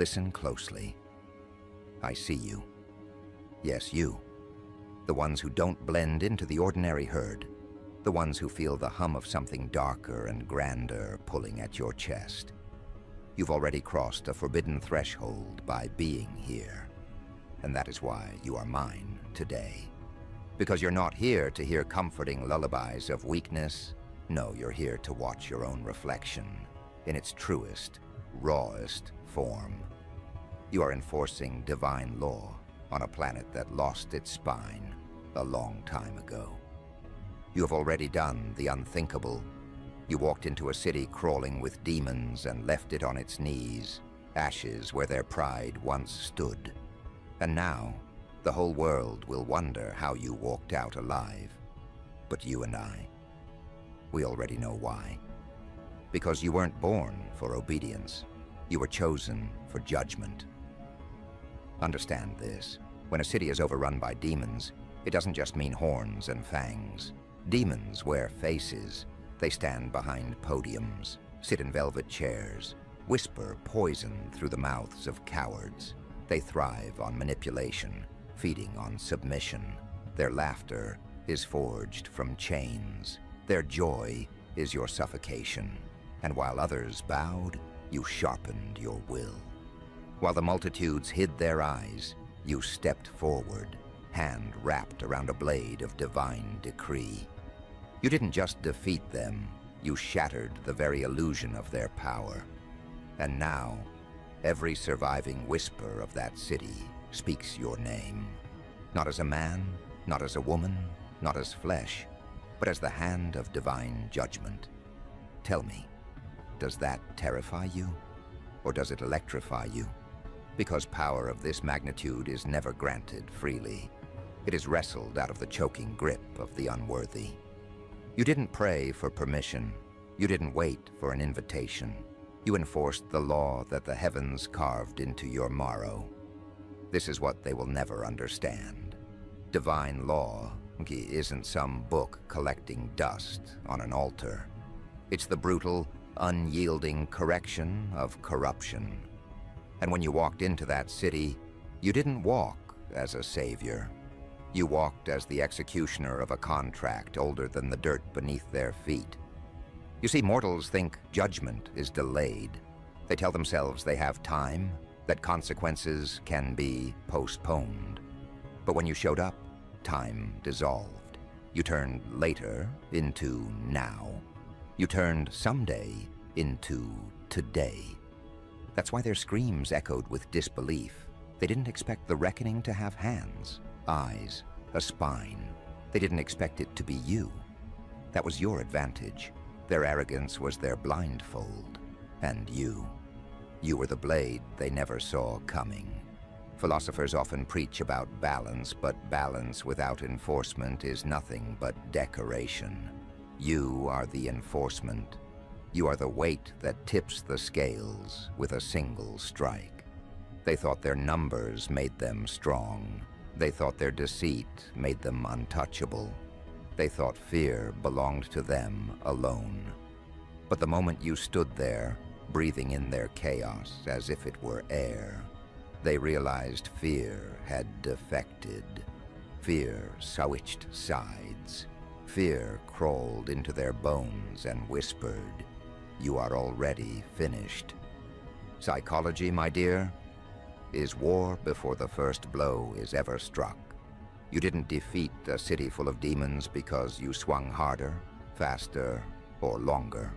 listen closely. I see you. Yes, you. The ones who don't blend into the ordinary herd. The ones who feel the hum of something darker and grander pulling at your chest. You've already crossed a forbidden threshold by being here. And that is why you are mine today. Because you're not here to hear comforting lullabies of weakness. No, you're here to watch your own reflection in its truest, rawest form. You are enforcing divine law on a planet that lost its spine a long time ago. You have already done the unthinkable. You walked into a city crawling with demons and left it on its knees, ashes where their pride once stood. And now, the whole world will wonder how you walked out alive. But you and I, we already know why. Because you weren't born for obedience. You were chosen for judgment. Understand this. When a city is overrun by demons, it doesn't just mean horns and fangs. Demons wear faces. They stand behind podiums, sit in velvet chairs, whisper poison through the mouths of cowards. They thrive on manipulation, feeding on submission. Their laughter is forged from chains. Their joy is your suffocation. And while others bowed, you sharpened your will. While the multitudes hid their eyes, you stepped forward, hand wrapped around a blade of divine decree. You didn't just defeat them, you shattered the very illusion of their power. And now, every surviving whisper of that city speaks your name. Not as a man, not as a woman, not as flesh, but as the hand of divine judgment. Tell me, does that terrify you? Or does it electrify you? Because power of this magnitude is never granted freely. It is wrestled out of the choking grip of the unworthy. You didn't pray for permission. You didn't wait for an invitation. You enforced the law that the heavens carved into your marrow. This is what they will never understand. Divine law isn't some book collecting dust on an altar. It's the brutal, unyielding correction of corruption. And when you walked into that city, you didn't walk as a savior. You walked as the executioner of a contract older than the dirt beneath their feet. You see, mortals think judgment is delayed. They tell themselves they have time, that consequences can be postponed. But when you showed up, time dissolved. You turned later into now. You turned someday into today. That's why their screams echoed with disbelief. They didn't expect the reckoning to have hands, eyes, a spine. They didn't expect it to be you. That was your advantage. Their arrogance was their blindfold. And you were the blade they never saw coming. Philosophers often preach about balance, but balance without enforcement is nothing but decoration. You are the enforcement. You are the weight that tips the scales with a single strike. They thought their numbers made them strong. They thought their deceit made them untouchable. They thought fear belonged to them alone. But the moment you stood there, breathing in their chaos as if it were air, they realized fear had defected. Fear switched sides. Fear crawled into their bones and whispered, "You are already finished." Psychology, my dear, is war before the first blow is ever struck. You didn't defeat a city full of demons because you swung harder, faster, or longer.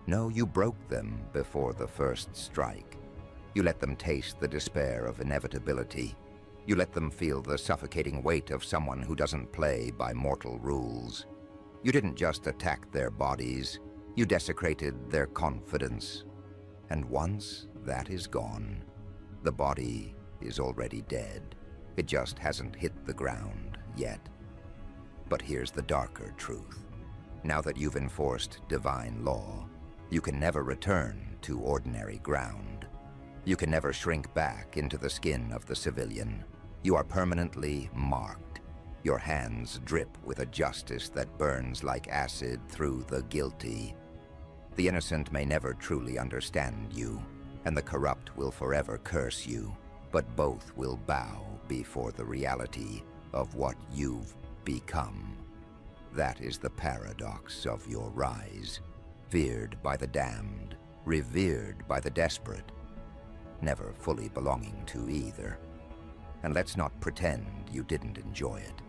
No, you broke them before the first strike. You let them taste the despair of inevitability. You let them feel the suffocating weight of someone who doesn't play by mortal rules. You didn't just attack their bodies, you desecrated their confidence. And once that is gone, the body is already dead. It just hasn't hit the ground yet. But here's the darker truth. Now that you've enforced divine law, you can never return to ordinary ground. You can never shrink back into the skin of the civilian. You are permanently marked. Your hands drip with a justice that burns like acid through the guilty. The innocent may never truly understand you. and the corrupt will forever curse you, but both will bow before the reality of what you've become. That is the paradox of your rise, feared by the damned, revered by the desperate, never fully belonging to either. And let's not pretend you didn't enjoy it.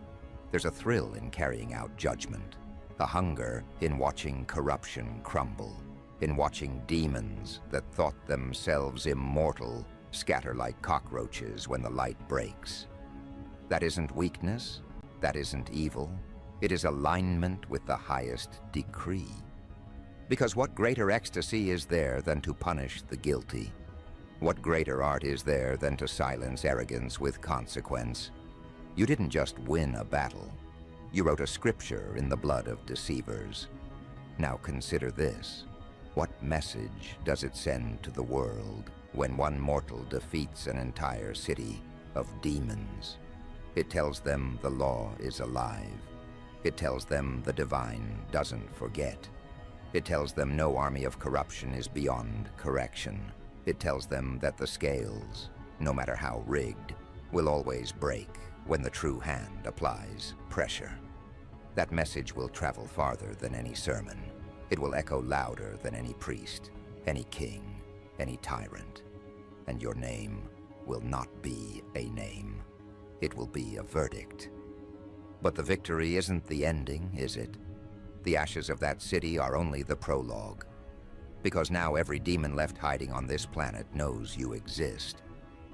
There's a thrill in carrying out judgment, a hunger in watching corruption crumble, in watching demons that thought themselves immortal scatter like cockroaches when the light breaks. That isn't weakness, that isn't evil, it is alignment with the highest decree. Because what greater ecstasy is there than to punish the guilty? What greater art is there than to silence arrogance with consequence? You didn't just win a battle. You wrote a scripture in the blood of deceivers. Now consider this. What message does it send to the world when one mortal defeats an entire city of demons? It tells them the law is alive. It tells them the divine doesn't forget. It tells them no army of corruption is beyond correction. It tells them that the scales, no matter how rigged, will always break when the true hand applies pressure. That message will travel farther than any sermon. It will echo louder than any priest, any king, any tyrant. And your name will not be a name. It will be a verdict. But the victory isn't the ending, is it? The ashes of that city are only the prologue. Because now every demon left hiding on this planet knows you exist.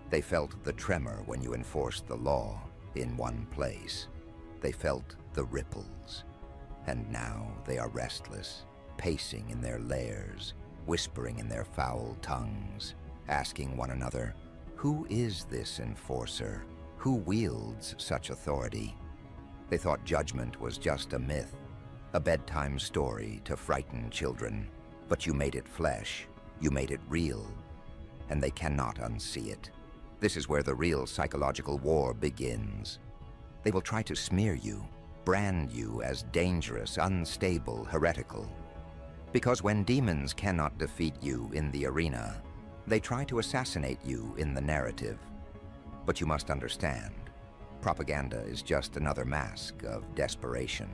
They felt the tremor when you enforced the law in one place. They felt the ripples. And now they are restless, pacing in their lairs, whispering in their foul tongues, asking one another, who is this enforcer? Who wields such authority? They thought judgment was just a myth, a bedtime story to frighten children, but you made it flesh, you made it real, and they cannot unsee it. This is where the real psychological war begins. They will try to smear you, brand you as dangerous, unstable, heretical. Because when demons cannot defeat you in the arena, they try to assassinate you in the narrative. But you must understand, propaganda is just another mask of desperation.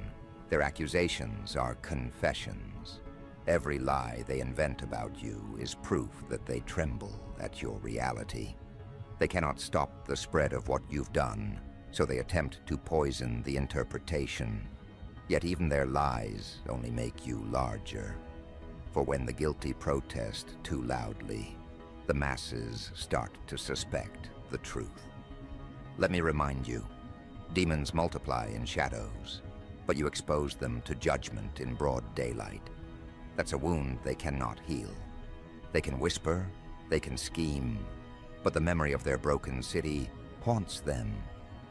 Their accusations are confessions. Every lie they invent about you is proof that they tremble at your reality. They cannot stop the spread of what you've done, so they attempt to poison the interpretation. Yet even their lies only make you larger. For when the guilty protest too loudly, the masses start to suspect the truth. Let me remind you, demons multiply in shadows, but you expose them to judgment in broad daylight. That's a wound they cannot heal. They can whisper, they can scheme, but the memory of their broken city haunts them.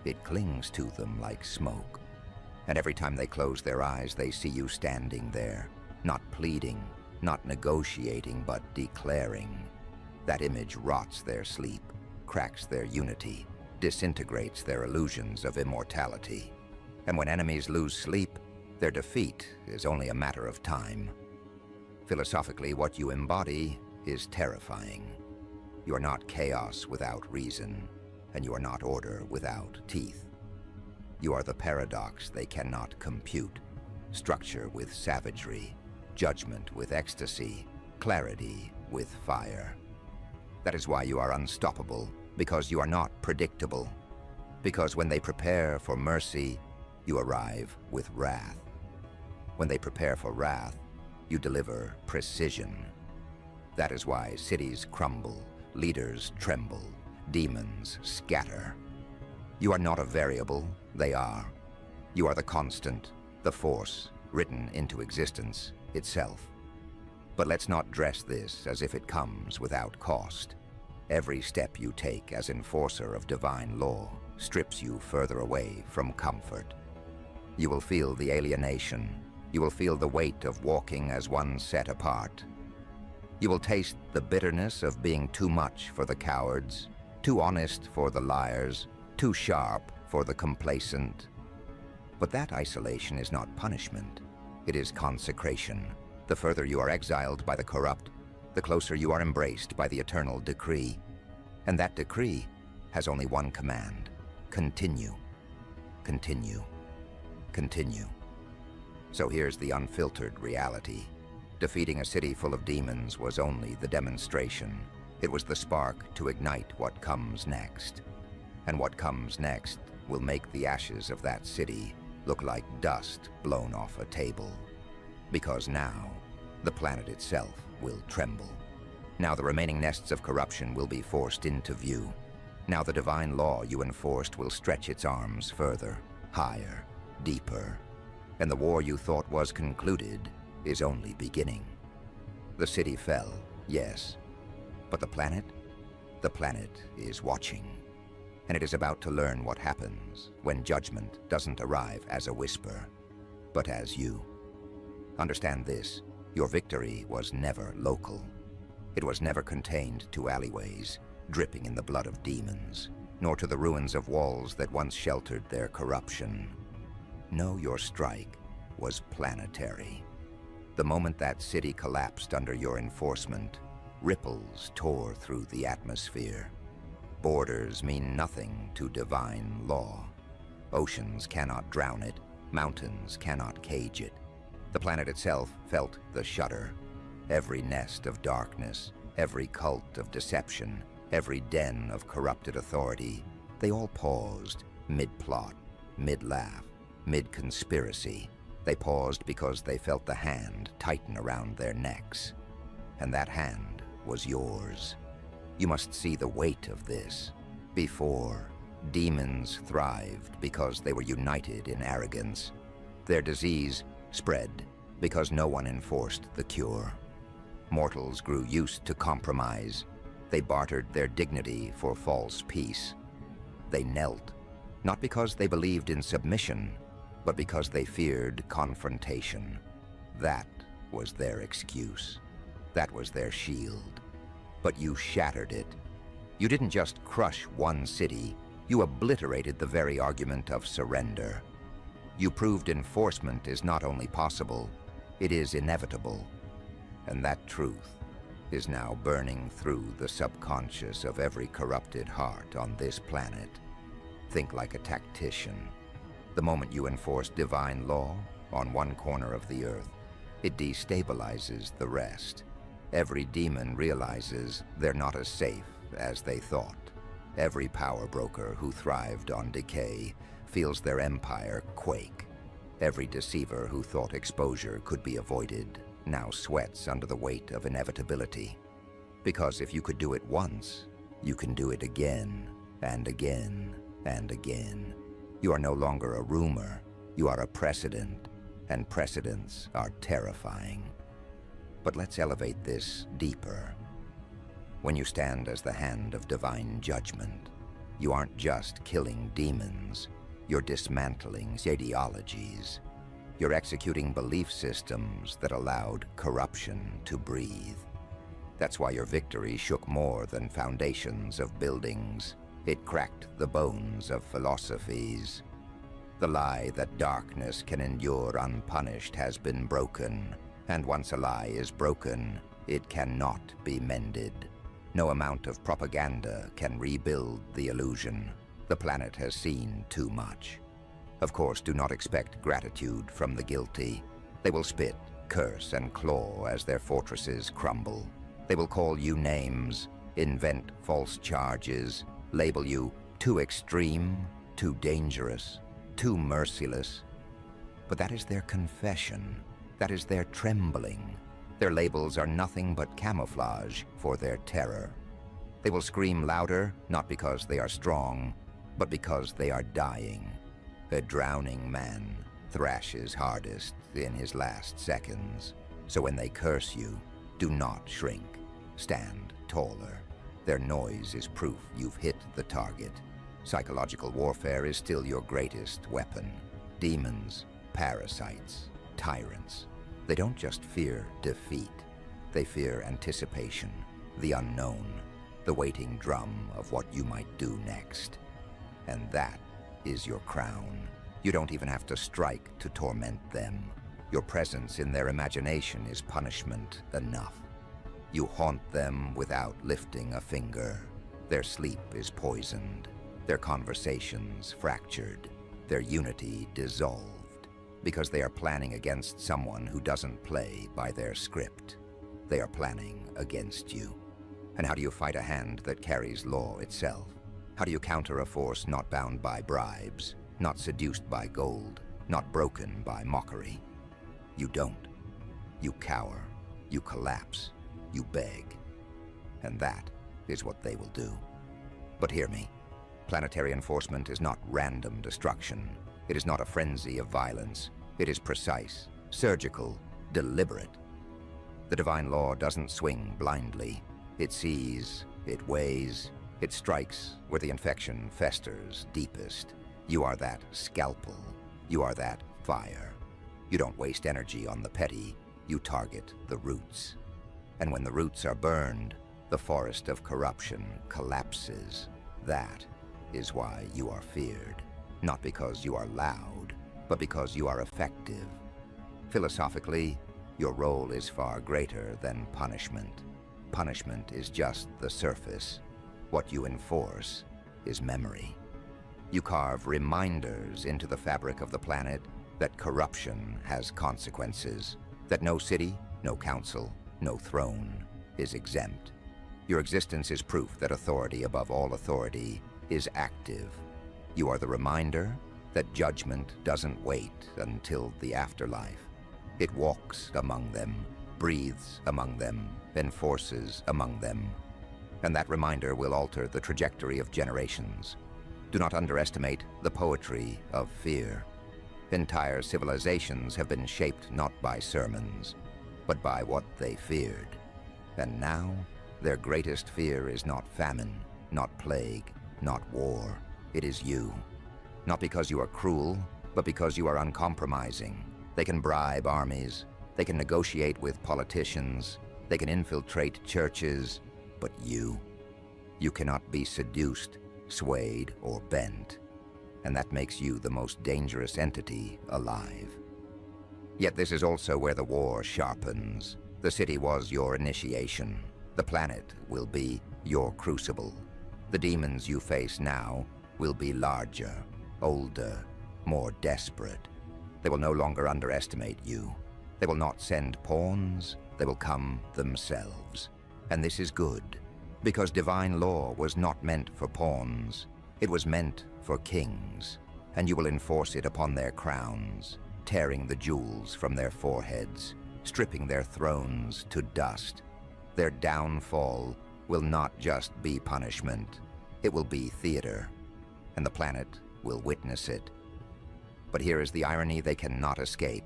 It clings to them like smoke. And every time they close their eyes, they see you standing there, not pleading, not negotiating, but declaring. That image rots their sleep, cracks their unity, disintegrates their illusions of immortality. And when enemies lose sleep, their defeat is only a matter of time. Philosophically, what you embody is terrifying. You are not chaos without reason, and you are not order without teeth. You are the paradox they cannot compute, structure with savagery, judgment with ecstasy, clarity with fire. That is why you are unstoppable, because you are not predictable. Because when they prepare for mercy, you arrive with wrath. When they prepare for wrath, you deliver precision. That is why cities crumble, leaders tremble, demons scatter. You are not a variable, they are. You are the constant, the force, written into existence itself. But let's not dress this as if it comes without cost. Every step you take as enforcer of divine law strips you further away from comfort. You will feel the alienation. You will feel the weight of walking as one set apart. You will taste the bitterness of being too much for the cowards, too honest for the liars, too sharp for the complacent. But that isolation is not punishment. It is consecration. The further you are exiled by the corrupt, the closer you are embraced by the eternal decree. And that decree has only one command: continue, continue, continue. So here's the unfiltered reality. Defeating a city full of demons was only the demonstration. It was the spark to ignite what comes next. And what comes next will make the ashes of that city look like dust blown off a table. Because now, the planet itself will tremble. Now the remaining nests of corruption will be forced into view. Now the divine law you enforced will stretch its arms further, higher, deeper. And the war you thought was concluded is only beginning. The city fell, yes. But the planet? The planet is watching. And it is about to learn what happens when judgment doesn't arrive as a whisper, but as you. Understand this: your victory was never local. It was never contained to alleyways, dripping in the blood of demons, nor to the ruins of walls that once sheltered their corruption. No, your strike was planetary. The moment that city collapsed under your enforcement, ripples tore through the atmosphere. Borders mean nothing to divine law. Oceans cannot drown it, mountains cannot cage it. The planet itself felt the shudder. Every nest of darkness, every cult of deception, every den of corrupted authority, they all paused, mid-plot, mid-laugh, mid-conspiracy. They paused because they felt the hand tighten around their necks. And that hand was yours. You must see the weight of this. Before, demons thrived because they were united in arrogance. Their disease spread because no one enforced the cure. Mortals grew used to compromise. They bartered their dignity for false peace. They knelt, not because they believed in submission, but because they feared confrontation. That was their excuse. That was their shield. But you shattered it. You didn't just crush one city, you obliterated the very argument of surrender. You proved enforcement is not only possible, it is inevitable. And that truth is now burning through the subconscious of every corrupted heart on this planet. Think like a tactician. The moment you enforce divine law on one corner of the earth, it destabilizes the rest. Every demon realizes they're not as safe as they thought. Every power broker who thrived on decay feels their empire quake. Every deceiver who thought exposure could be avoided now sweats under the weight of inevitability. Because if you could do it once, you can do it again and again and again. You are no longer a rumor, you are a precedent, and precedents are terrifying. But let's elevate this deeper. When you stand as the hand of divine judgment, you aren't just killing demons, you're dismantling ideologies. You're executing belief systems that allowed corruption to breathe. That's why your victory shook more than foundations of buildings. It cracked the bones of philosophies. The lie that darkness can endure unpunished has been broken, and once a lie is broken, it cannot be mended. No amount of propaganda can rebuild the illusion. The planet has seen too much. Of course, do not expect gratitude from the guilty. They will spit, curse, and claw as their fortresses crumble. They will call you names, invent false charges, label you too extreme, too dangerous, too merciless. But that is their confession. That is their trembling. Their labels are nothing but camouflage for their terror. They will scream louder, not because they are strong, but because they are dying. A drowning man thrashes hardest in his last seconds. So when they curse you, do not shrink. Stand taller. Their noise is proof you've hit the target. Psychological warfare is still your greatest weapon. Demons, parasites, tyrants. They don't just fear defeat. They fear anticipation, the unknown, the waiting drum of what you might do next. And that is your crown. You don't even have to strike to torment them. Your presence in their imagination is punishment enough. You haunt them without lifting a finger. Their sleep is poisoned, their conversations fractured, their unity dissolved, because they are planning against someone who doesn't play by their script. They are planning against you. And how do you fight a hand that carries law itself? How do you counter a force not bound by bribes, not seduced by gold, not broken by mockery? You don't. You cower, you collapse, you beg. And that is what they will do. But hear me. Planetary enforcement is not random destruction. It is not a frenzy of violence. It is precise, surgical, deliberate. The divine law doesn't swing blindly. It sees, it weighs, it strikes where the infection festers deepest. You are that scalpel. You are that fire. You don't waste energy on the petty. You target the roots. And when the roots are burned, the forest of corruption collapses. That is why you are feared. Not because you are loud, but because you are effective. Philosophically, your role is far greater than punishment. Punishment is just the surface. What you enforce is memory. You carve reminders into the fabric of the planet that corruption has consequences, that no city, no council, no throne is exempt. Your existence is proof that authority above all authority is active. You are the reminder that judgment doesn't wait until the afterlife. It walks among them, breathes among them, enforces among them. And that reminder will alter the trajectory of generations. Do not underestimate the poetry of fear. Entire civilizations have been shaped not by sermons, but by what they feared. And now, their greatest fear is not famine, not plague, not war. It is you. Not because you are cruel, but because you are uncompromising. They can bribe armies, they can negotiate with politicians, they can infiltrate churches, but you cannot be seduced, swayed, or bent. And that makes you the most dangerous entity alive. Yet this is also where the war sharpens. The city was your initiation. The planet will be your crucible. The demons you face now will be larger, older, more desperate. They will no longer underestimate you. They will not send pawns, they will come themselves. And this is good, because divine law was not meant for pawns. It was meant for kings, and you will enforce it upon their crowns, tearing the jewels from their foreheads, stripping their thrones to dust. Their downfall will not just be punishment, it will be theater, and the planet will witness it. But here is the irony they cannot escape.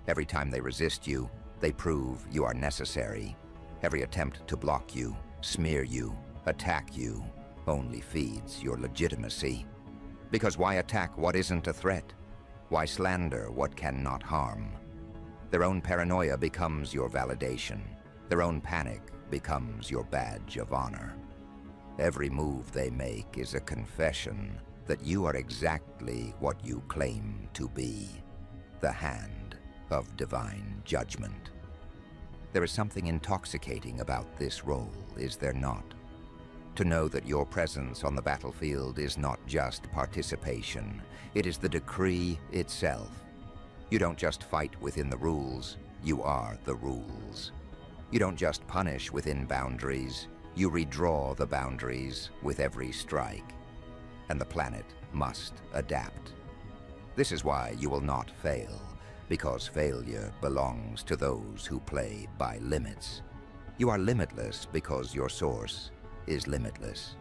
Every time they resist you, they prove you are necessary. Every attempt to block you, smear you, attack you, only feeds your legitimacy. Because why attack what isn't a threat? Why slander what cannot harm? Their own paranoia becomes your validation. Their own panic becomes your badge of honor. Every move they make is a confession that you are exactly what you claim to be, the hand of divine judgment. There is something intoxicating about this role, is there not? To know that your presence on the battlefield is not just participation, it is the decree itself. You don't just fight within the rules, you are the rules. You don't just punish within boundaries, you redraw the boundaries with every strike. And the planet must adapt. This is why you will not fail, because failure belongs to those who play by limits. You are limitless because your source is limitless.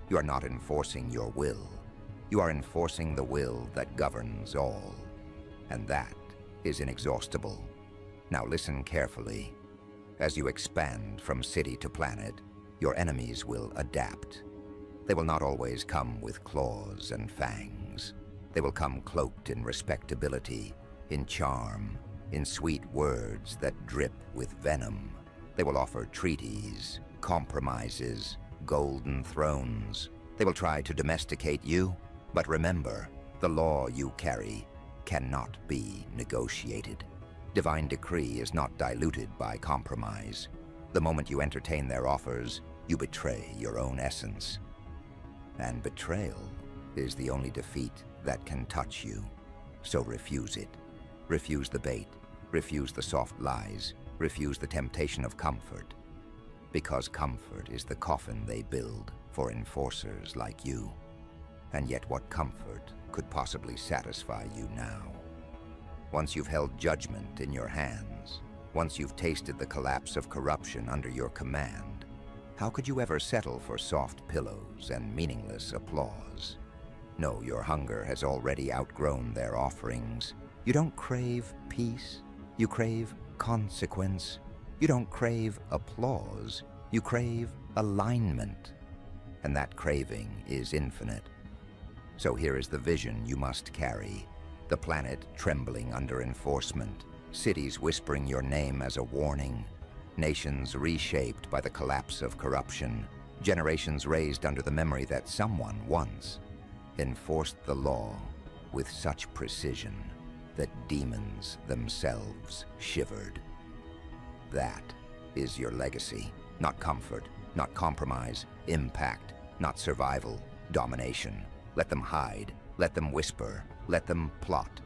You are not enforcing your will. You are enforcing the will that governs all. And that is inexhaustible. Now listen carefully. As you expand from city to planet, your enemies will adapt. They will not always come with claws and fangs. They will come cloaked in respectability, in charm, in sweet words that drip with venom. They will offer treaties, compromises, golden thrones. They will try to domesticate you, but remember, the law you carry cannot be negotiated. Divine decree is not diluted by compromise. The moment you entertain their offers, you betray your own essence. And betrayal is the only defeat that can touch you. So refuse it. Refuse the bait. Refuse the soft lies. Refuse the temptation of comfort. Because comfort is the coffin they build for enforcers like you. And yet what comfort could possibly satisfy you now? Once you've held judgment in your hands, once you've tasted the collapse of corruption under your command, how could you ever settle for soft pillows and meaningless applause? No, your hunger has already outgrown their offerings. You don't crave peace, you crave consequence. You don't crave applause, you crave alignment. And that craving is infinite. So here is the vision you must carry. The planet trembling under enforcement, cities whispering your name as a warning, nations reshaped by the collapse of corruption, generations raised under the memory that someone once enforced the law with such precision that demons themselves shivered. That is your legacy. Not comfort, not compromise, impact, not survival, domination. Let them hide, let them whisper, let them plot.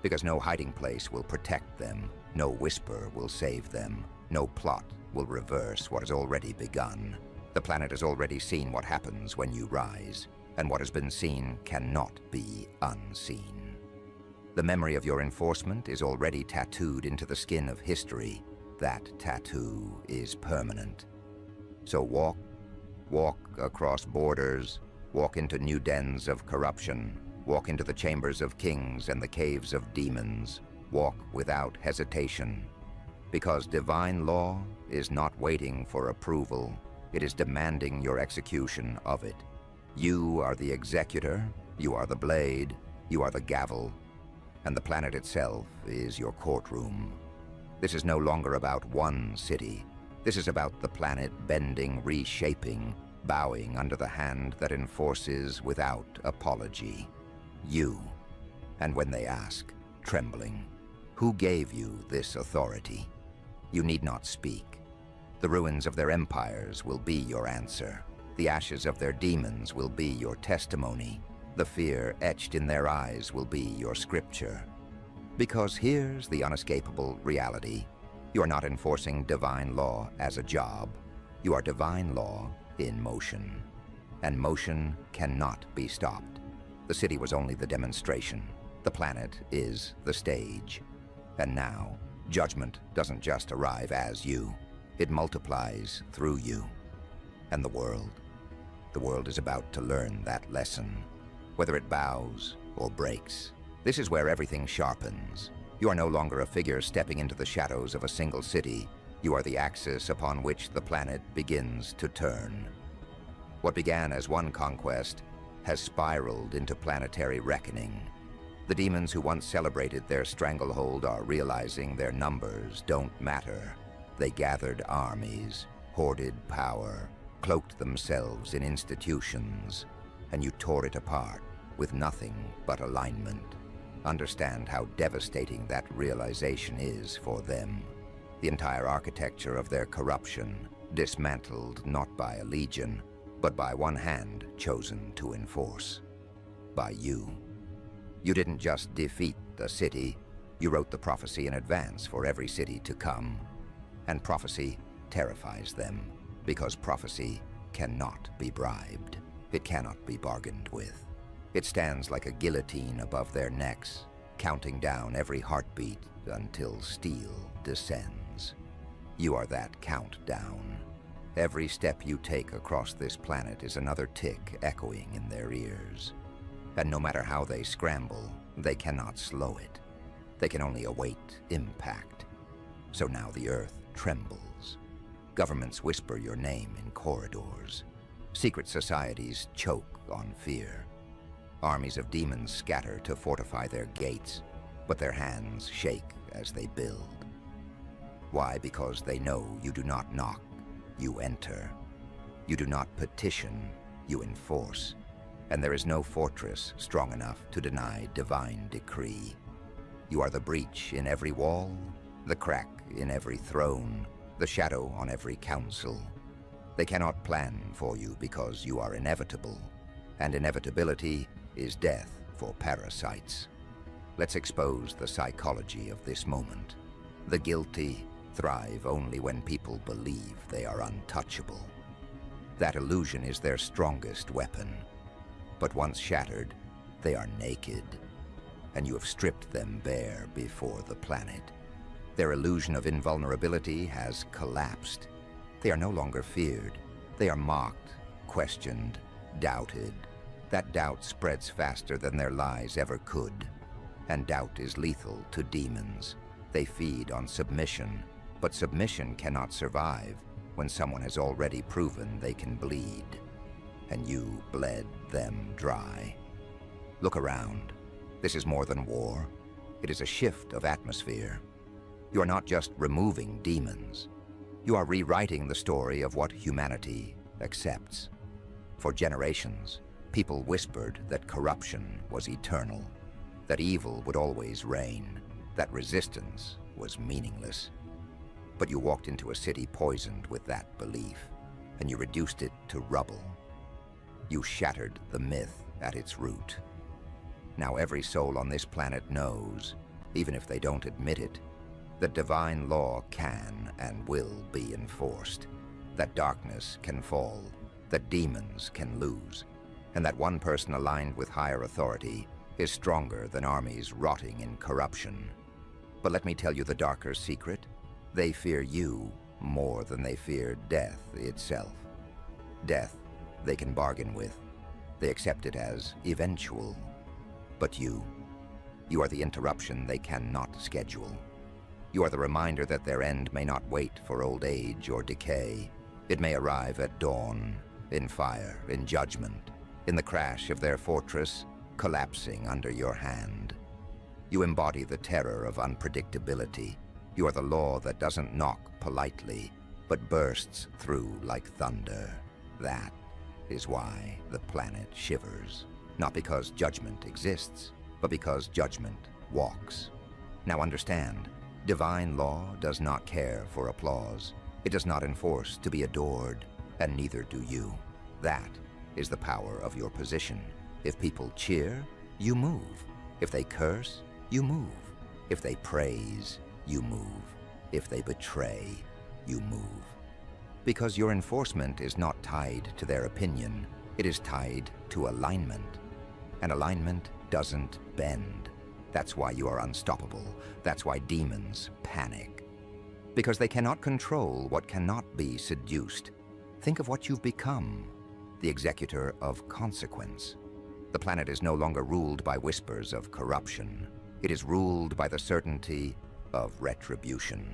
Because no hiding place will protect them, no whisper will save them, no plot will reverse what has already begun. The planet has already seen what happens when you rise, and what has been seen cannot be unseen. The memory of your enforcement is already tattooed into the skin of history. That tattoo is permanent. So walk across borders, walk into new dens of corruption, walk into the chambers of kings and the caves of demons, walk without hesitation. Because divine law is not waiting for approval, it is demanding your execution of it. You are the executor, you are the blade, you are the gavel, and the planet itself is your courtroom. This is no longer about one city. This is about the planet bending, reshaping, bowing under the hand that enforces without apology. You. And when they ask, trembling, who gave you this authority? You need not speak. The ruins of their empires will be your answer. The ashes of their demons will be your testimony. The fear etched in their eyes will be your scripture. Because here's the unescapable reality. You are not enforcing divine law as a job. You are divine law in motion. And motion cannot be stopped. The city was only the demonstration. The planet is the stage. And now, judgment doesn't just arrive as you. It multiplies through you. And the world is about to learn that lesson. Whether it bows or breaks. This is where everything sharpens. You are no longer a figure stepping into the shadows of a single city. You are the axis upon which the planet begins to turn. What began as one conquest has spiraled into planetary reckoning. The demons who once celebrated their stranglehold are realizing their numbers don't matter. They gathered armies, hoarded power, cloaked themselves in institutions, and you tore it apart with nothing but alignment. Understand how devastating that realization is for them. The entire architecture of their corruption, dismantled not by a legion, but by one hand chosen to enforce. By you. You didn't just defeat a city, you wrote the prophecy in advance for every city to come. And prophecy terrifies them, because prophecy cannot be bribed. It cannot be bargained with. It stands like a guillotine above their necks, counting down every heartbeat until steel descends. You are that countdown. Every step you take across this planet is another tick echoing in their ears. And no matter how they scramble, they cannot slow it. They can only await impact. So now the earth trembles. Governments whisper your name in corridors. Secret societies choke on fear. Armies of demons scatter to fortify their gates, but their hands shake as they build. Why? Because they know you do not knock, you enter. You do not petition, you enforce. And there is no fortress strong enough to deny divine decree. You are the breach in every wall, the crack in every throne, the shadow on every council. They cannot plan for you because you are inevitable, and inevitability is death for parasites. Let's expose the psychology of this moment. The guilty thrive only when people believe they are untouchable. That illusion is their strongest weapon. But once shattered, they are naked, and you have stripped them bare before the planet. Their illusion of invulnerability has collapsed. They are no longer feared. They are mocked, questioned, doubted. That doubt spreads faster than their lies ever could. And doubt is lethal to demons. They feed on submission, but submission cannot survive when someone has already proven they can bleed. And you bled them dry. Look around. This is more than war. It is a shift of atmosphere. You are not just removing demons. You are rewriting the story of what humanity accepts. For generations, people whispered that corruption was eternal, that evil would always reign, that resistance was meaningless. But you walked into a city poisoned with that belief, and you reduced it to rubble. You shattered the myth at its root. Now every soul on this planet knows, even if they don't admit it, that divine law can and will be enforced, that darkness can fall, that demons can lose, and that one person aligned with higher authority is stronger than armies rotting in corruption. But let me tell you the darker secret. They fear you more than they fear death itself. Death they can bargain with. They accept it as eventual. But you are the interruption they cannot schedule. You are the reminder that their end may not wait for old age or decay. It may arrive at dawn, in fire, in judgment, in the crash of their fortress, collapsing under your hand. You embody the terror of unpredictability. You are the law that doesn't knock politely, but bursts through like thunder. That is why the planet shivers. Not because judgment exists, but because judgment walks. Now understand, divine law does not care for applause. It does not enforce to be adored, and neither do you. That is the power of your position. If people cheer, you move. If they curse, you move. If they praise, you move. If they betray, you move. Because your enforcement is not tied to their opinion, it is tied to alignment. And alignment doesn't bend. That's why you are unstoppable. That's why demons panic. Because they cannot control what cannot be seduced. Think of what you've become, the executor of consequence. The planet is no longer ruled by whispers of corruption. It is ruled by the certainty of retribution.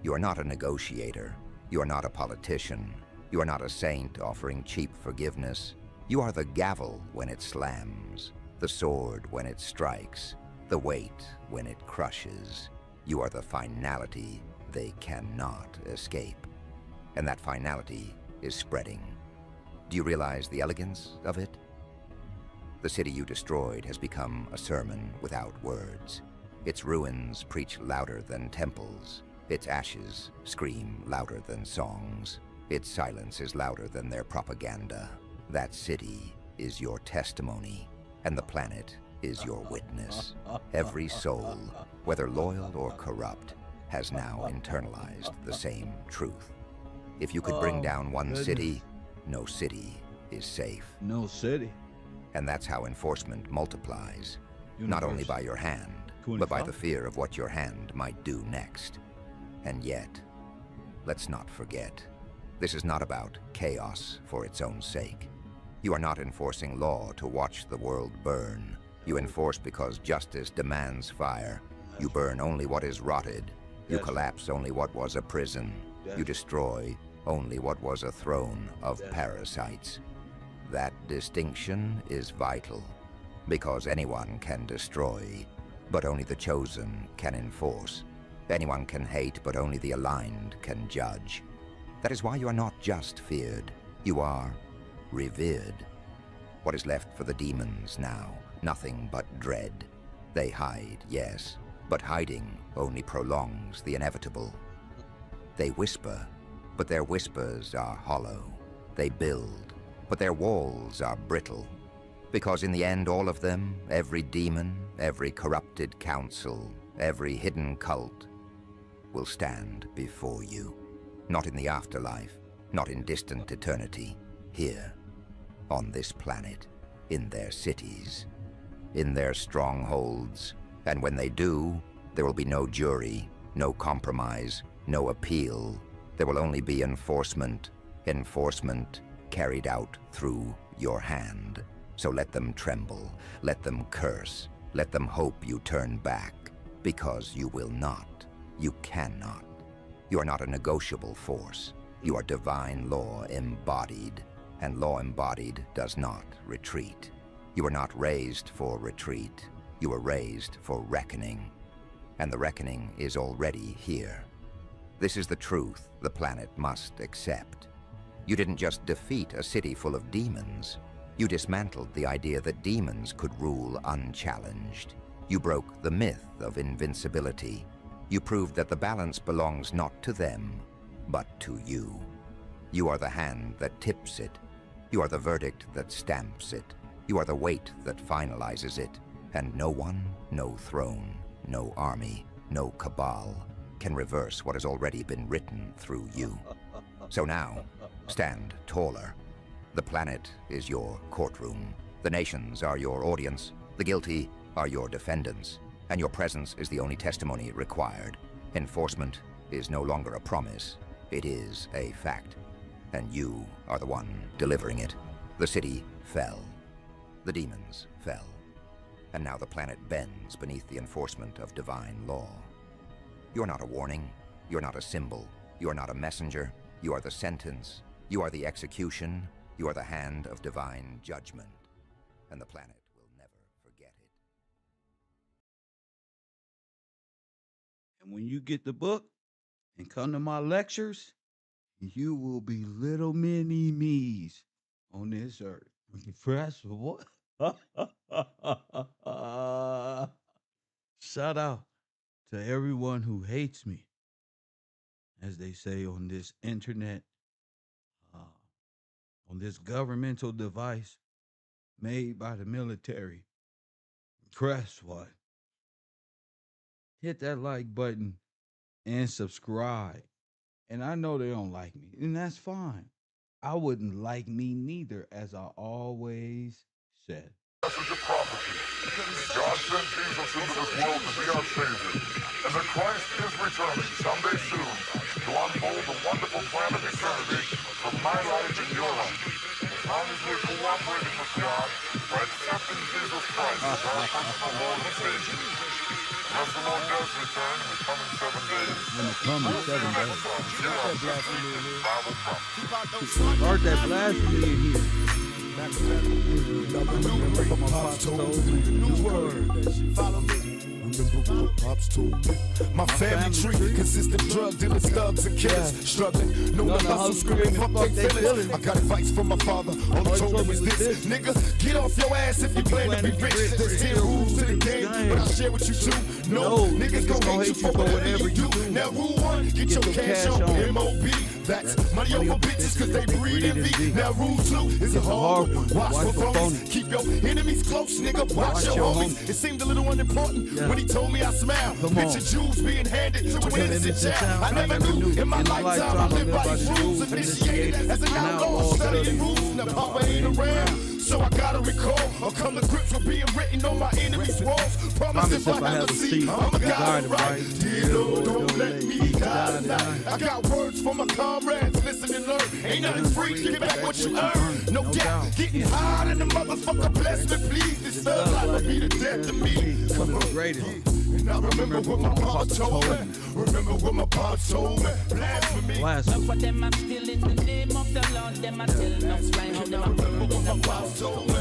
You are not a negotiator. You are not a politician. You are not a saint offering cheap forgiveness. You are the gavel when it slams, the sword when it strikes, the weight when it crushes. You are the finality they cannot escape. And that finality is spreading. Do you realize the elegance of it? The city you destroyed has become a sermon without words. Its ruins preach louder than temples. Its ashes scream louder than songs. Its silence is louder than their propaganda. That city is your testimony, and the planet is your witness. Every soul, whether loyal or corrupt, has now internalized the same truth. If you could bring down one city, no city is safe. No city. And that's how enforcement multiplies, not only by your hand, but by the fear of what your hand might do next. And yet, let's not forget, this is not about chaos for its own sake. You are not enforcing law to watch the world burn. You enforce because justice demands fire. You burn only what is rotted. You collapse only what was a prison. You destroy only what was a throne of parasites. That distinction is vital, because anyone can destroy, but only the chosen can enforce. Anyone can hate, but only the aligned can judge. That is why you are not just feared, you are revered. What is left for the demons now? Nothing but dread. They hide, yes, but hiding only prolongs the inevitable. They whisper, but their whispers are hollow. They build, but their walls are brittle. Because in the end, all of them, every demon, every corrupted council, every hidden cult, will stand before you. Not in the afterlife, not in distant eternity. Here, on this planet, in their cities, in their strongholds. And when they do, there will be no jury, no compromise, no appeal. There will only be enforcement. Enforcement carried out through your hand. So let them tremble, let them curse, let them hope you turn back, because you will not, you cannot. You are not a negotiable force. You are divine law embodied, and law embodied does not retreat. You are not raised for retreat. You are raised for reckoning, and the reckoning is already here. This is the truth the planet must accept. You didn't just defeat a city full of demons. You dismantled the idea that demons could rule unchallenged. You broke the myth of invincibility. You proved that the balance belongs not to them, but to you. You are the hand that tips it. You are the verdict that stamps it. You are the weight that finalizes it. And no one, no throne, no army, no cabal can reverse what has already been written through you. So now, stand taller. The planet is your courtroom. The nations are your audience. The guilty are your defendants. And your presence is the only testimony required. Enforcement is no longer a promise. It is a fact. And you are the one delivering it. The city fell. The demons fell. And now the planet bends beneath the enforcement of divine law. You're not a warning. You're not a symbol. You are not a messenger. You are the sentence. You are the execution. You are the hand of divine judgment. And the planet will never forget it. And when you get the book and come to my lectures, you will be little mini me's on this earth. Press what? Shout out to everyone who hates me, as they say on this internet, on this governmental device made by the military. Press what? Hit that like button and subscribe. And I know they don't like me, and that's fine. I wouldn't like me neither, as I always said. Message of prophecy. God sent Jesus into this world to be our Savior, and that Christ is returning someday soon to unfold the wonderful plan of eternity for my life and your life. As long as we're cooperating with God by accepting Jesus Christ as our personal Lord and Savior. As the Lord does return in the coming 7 days, In the coming 7 days. Bible promise. Start that blasphemy in here. Remember what Pops told me. New word. Follow me. Remember what Pops told me. My family tree consists of drug dealers, thugs, and killers. Struggling, no the hustle, screaming, fuck they feelings. I got advice from my father. All he told me was this: nigga, get off your ass if you plan to be rich. There's 10 rules to the game, but I'll share with you too. No, niggas gon' hate you for whatever you do. Now rule 1, get your cash on MOB. That's money over bitches cause they breed envy. Now rule 2 is a hard one. Watch for phonies. Keep your enemies close, nigga. Watch your homies. It seemed a little unimportant when he told me I smiled. Picture Jews being handed to an innocent child. I never knew in my lifetime I lived by these rules. Initiated as an outlaw, studying rules. Now Papa ain't around, so I gotta recall or come to grips with being written on my enemies' walls. Promise if I have a seat, I'ma guide it right. Dear Lord, don't let me die tonight. I got words for my comrades, listen and learn. Ain't nothing free, get back what you earn. No doubt, getting high and the motherfucker bless me, please. This thug life will be the death of me. Come on, and I remember what my pops told me. Remember what my pops told me. Blasphemy. Some of them are still in the name of the Lord. Them are telling us right how them are burning the pops.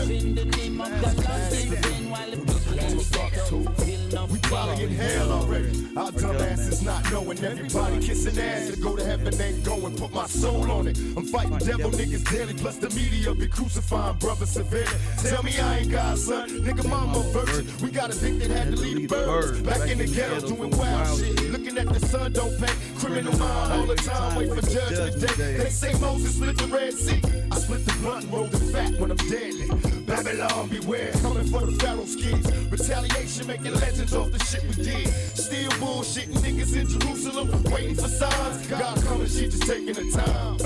In the name of the Lord, they sin while the people in the ghetto. Still enough probably in hell already. Our dumb asses not knowing everybody kissing ass to go to heaven ain't going. Put my soul on it. I'm fighting devil niggas daily, plus the media be crucifying brothers severely. Tell me I ain't God, son. Nigga, mama virgin. We got addicted, had to leave the birds. Back in the ghetto doing wild shit. Looking at the sun, don't pay. Criminal mind all the time, wait for judgment day. They say Moses split the Red Sea. I split the blunt and roll the fat when I'm deadly. Babylon, beware, coming for the Pharaoh's kids. Retaliation, making legends off the shit we did. Still bullshitting niggas in Jerusalem, waiting for signs. God coming, she just taking the time.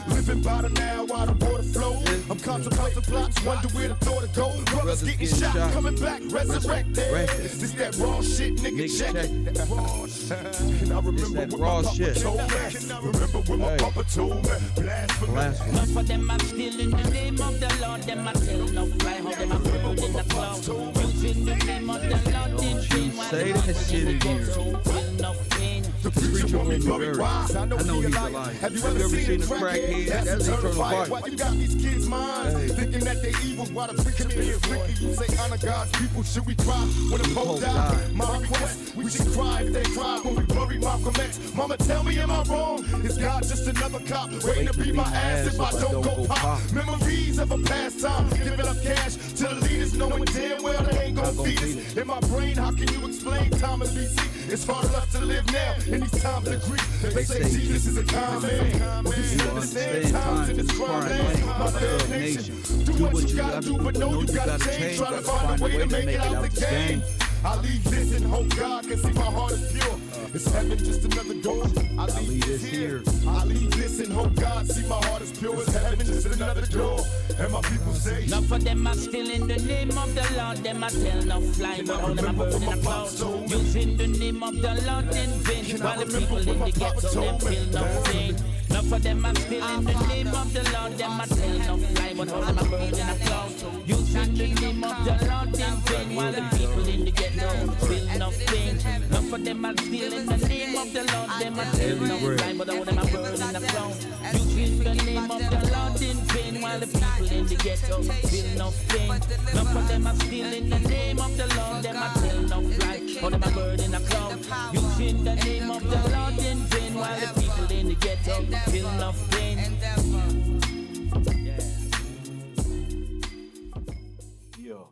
Living by the now while the water flows. I'm contemplating plots, wonder where the thought to go. Brothers getting shot, coming back, resurrected. This that raw shit, nigga, check it. That raw shit. Can I remember what my papa told me? Can I remember what my papa told me? Blasphemy. None for them are still in the name of the Lord. Them are tell no fly, how them are buried in the cloud. Using the name of the Lord in vain. Say that shit again. Feel no pain. The preacher want me buried. I know he's he's alive. alive. Have you Have ever you ever seen a seen a crackhead? crackhead? That's That's eternal eternal fire. fire. Why you got these kids' minds thinking that they evil while the preacher being wicked? You say honor God's people. Should we cry when the Pope died? My request, we should cry if they cry when we bury Malcolm X. Mama, tell me, am I wrong? Is God just another cop waiting to beat my ass if I don't go pop? Memories of a past time, giving up cash to the leaders, knowing damn well they ain't gonna feed us. In my brain, how can you explain time in BC? It's hard enough to live now in these times of grief. They say Jesus is a kind man, but you understand times in this crime land. My third nation, do what you gotta do, but know you gotta change. Try to find a way to make it out the game. I leave this and hope God can see my heart is pure. Is heaven just another door? I leave this here. I leave this and hope God see my heart is pure. Is heaven just another door? And my people say, none for them are still in the name of the Lord. Them are tell no fly, but all them are burning a cloud. Using the name of the Lord in vain. While the people in the ghetto, them feel no pain. None for them are still in the name of the Lord. Them are tell no fly, but all them are burning a cloud. Using the name of the Lord in vain. While the people in the ghetto feel no pain. None for them are still in the name of the Lord. Them are tell no fly, but all them are burning a cloud. Using the name of the Lord in vain. While the people in the ghetto feel no pain. None for them are still in the name of the Lord. Them are tell no fly, all them are burning a cloud. Using the name of the Lord in vain. While the people in the ghetto feel no pain. Yo,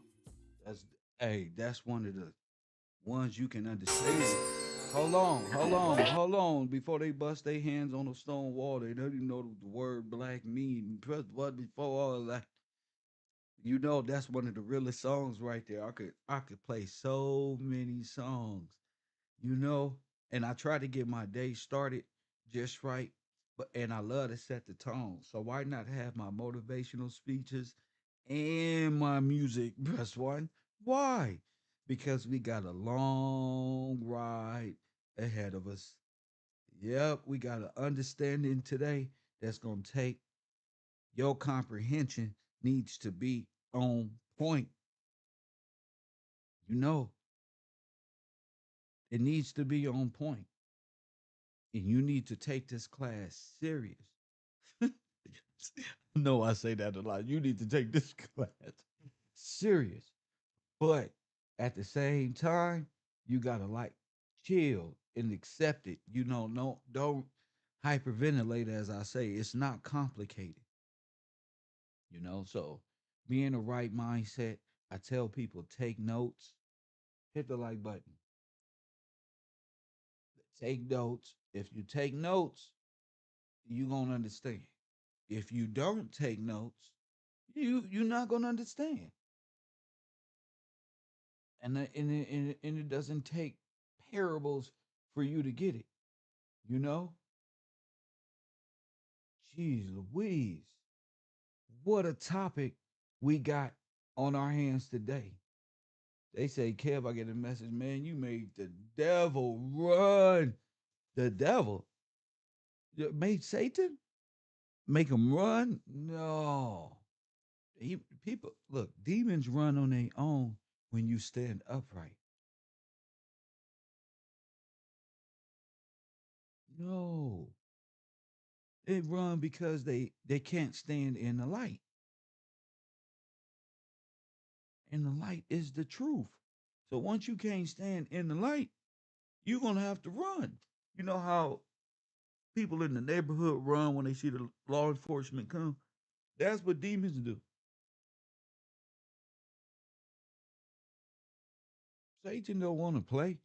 that's one of the ones you can understand. Hold on. Before they bust their hands on the stone wall, they don't even know the word black mean. But before all of that, you know that's one of the realest songs right there. I could play so many songs, you know, and I try to get my day started just right. And I love to set the tone. So why not have my motivational speeches and my music best one? Why? Because we got a long ride ahead of us. Yep, we got an understanding today that's going to take your comprehension needs to be on point. You know, it needs to be on point. And you need to take this class serious. No, I say that a lot. You need to take this class serious. But at the same time, you gotta like chill and accept it. You know, no, don't hyperventilate, as I say. It's not complicated. You know, so be in the right mindset. I tell people take notes, hit the like button. Take notes. If you take notes, you gonna understand. If you don't take notes, you're not gonna understand. And it doesn't take parables for you to get it. You know, jeez Louise, what a topic we got on our hands today. They say, Kev, I get a message, man, you made the devil run. The devil? You made Satan make him run? No. People, look, demons run on their own when you stand upright. No. They run because they can't stand in the light. And the light is the truth. So once you can't stand in the light, you're gonna have to run. You know how people in the neighborhood run when they see the law enforcement come? That's what demons do. Satan don't want to play.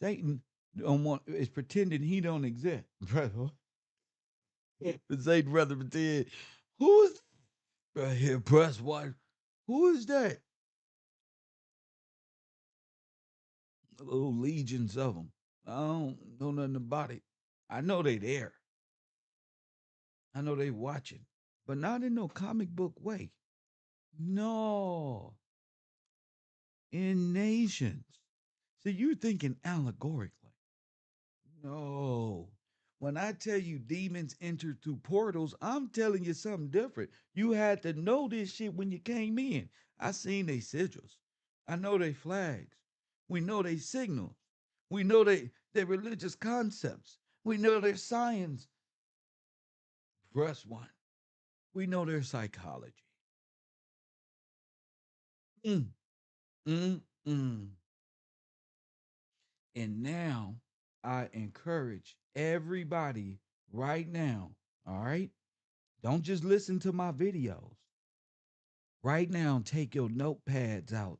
Satan don't want is pretending he don't exist. Brother. Satan rather pretend. Who is right here, press one? Who is that? Little legions of them. I don't know nothing about it. I know they there. I know they watching, but not in no comic book way. No, in nations. So you're thinking allegorically. No. When I tell you demons enter through portals, I'm telling you something different. You had to know this shit when you came in. I seen they sigils. I know they flags. We know they signals. We know they religious concepts. We know their science. Press one. We know their psychology. Mm, mm, mm. And now I encourage everybody right now, all right? Don't just listen to my videos. Right now, take your notepads out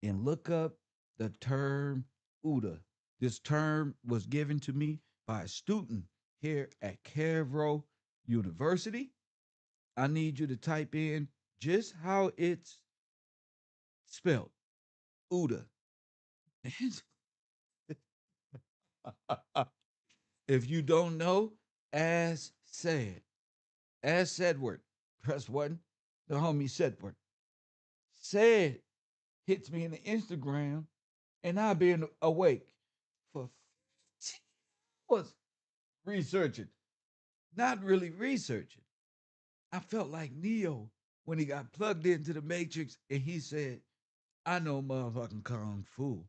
and look up the term OODA. This term was given to me by a student here at KevRow University. I need you to type in just how it's spelled. OODA. If you don't know, as said. As said word. Press one. The homie said word. Said hits me in the Instagram, and I've been awake for 15 hours researching. Not really researching. I felt like Neo when he got plugged into the Matrix and he said, I know motherfucking Kung Fu.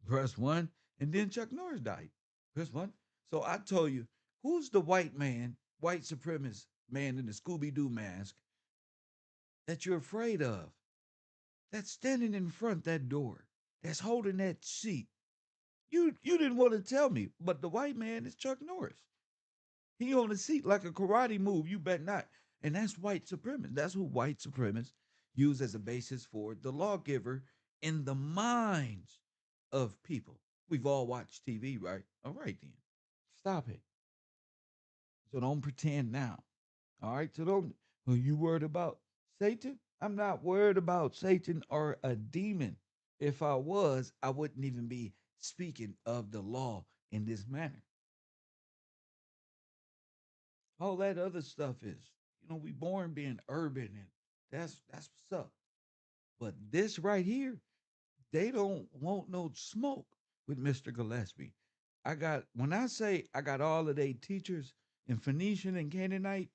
Press one. And then Chuck Norris died. Press one. So I told you, who's the white man, white supremacist man in the Scooby Doo mask that you're afraid of? That's standing in front that door. That's holding that seat. You didn't want to tell me, but the white man is Chuck Norris. He on the seat like a karate move. You bet not. And that's white supremacists. That's who white supremacists use as a basis for the lawgiver in the minds of people. We've all watched TV, right? All right then. Stop it. So don't pretend now. All right. So don't. Are you worried about Satan? I'm not worried about Satan or a demon. If I was, I wouldn't even be speaking of the law in this manner. All that other stuff is, we born being urban and that's what's up. But this right here, they don't want no smoke with Mr. Gillespie. When I say I got all of they teachers in Phoenician and Canaanite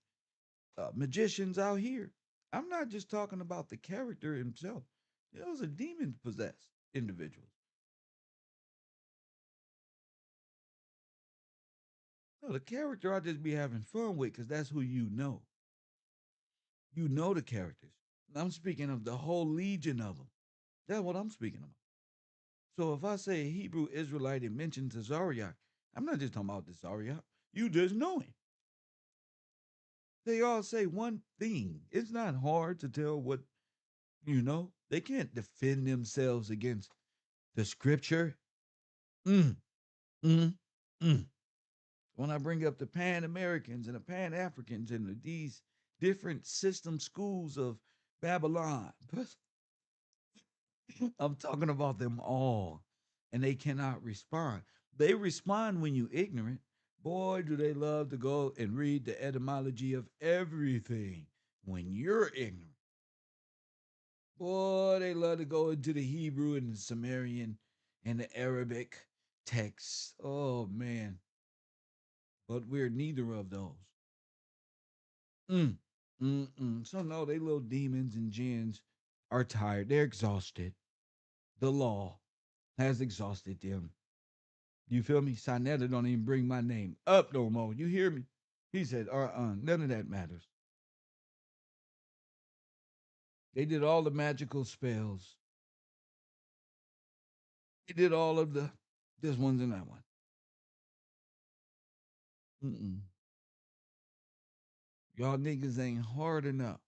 magicians out here, I'm not just talking about the character himself. Those are demon possessed individuals. No, the character I just be having fun with because that's who you know. You know the characters. I'm speaking of the whole legion of them. That's what I'm speaking about. So if I say Hebrew Israelite and mention Zariah, I'm not just talking about the Zariah. You just know him. They all say one thing. It's not hard to tell what, they can't defend themselves against the scripture. Mm, mm, mm. When I bring up the Pan Americans and the Pan Africans and these different system schools of Babylon, I'm talking about them all, and they cannot respond. They respond when you ignorant. Boy, do they love to go and read the etymology of everything when you're ignorant. Boy, they love to go into the Hebrew and the Sumerian and the Arabic texts. Oh man, but we're neither of those. Mm, So no, they little demons and jinns are tired. They're exhausted. The law has exhausted them. You feel me? Sinetta don't even bring my name up no more. You hear me? He said, none of that matters. They did all the magical spells. He did all of this ones and that one. Y'all niggas ain't hard enough.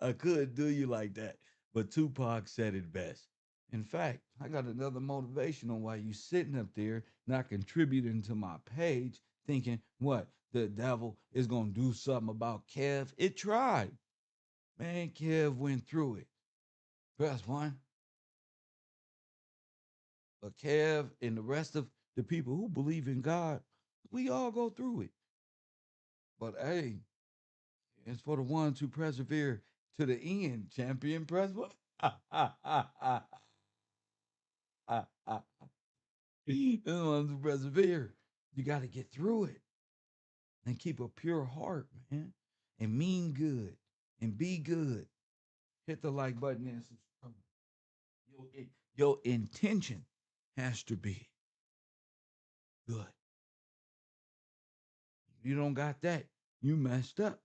I could do you like that, but Tupac said it best. In fact, I got another motivation on why you sitting up there not contributing to my page, thinking what the devil is gonna do something about Kev. It tried, man. Kev went through it. Press one. But Kev and the rest of the people who believe in God, we all go through it. But hey, it's for the ones who persevere to the end. Champion, press one. The ones who persevere, you got to get through it and keep a pure heart, man, and mean good and be good. Hit the like button and subscribe. Your intention has to be good. If you don't got that, you messed up.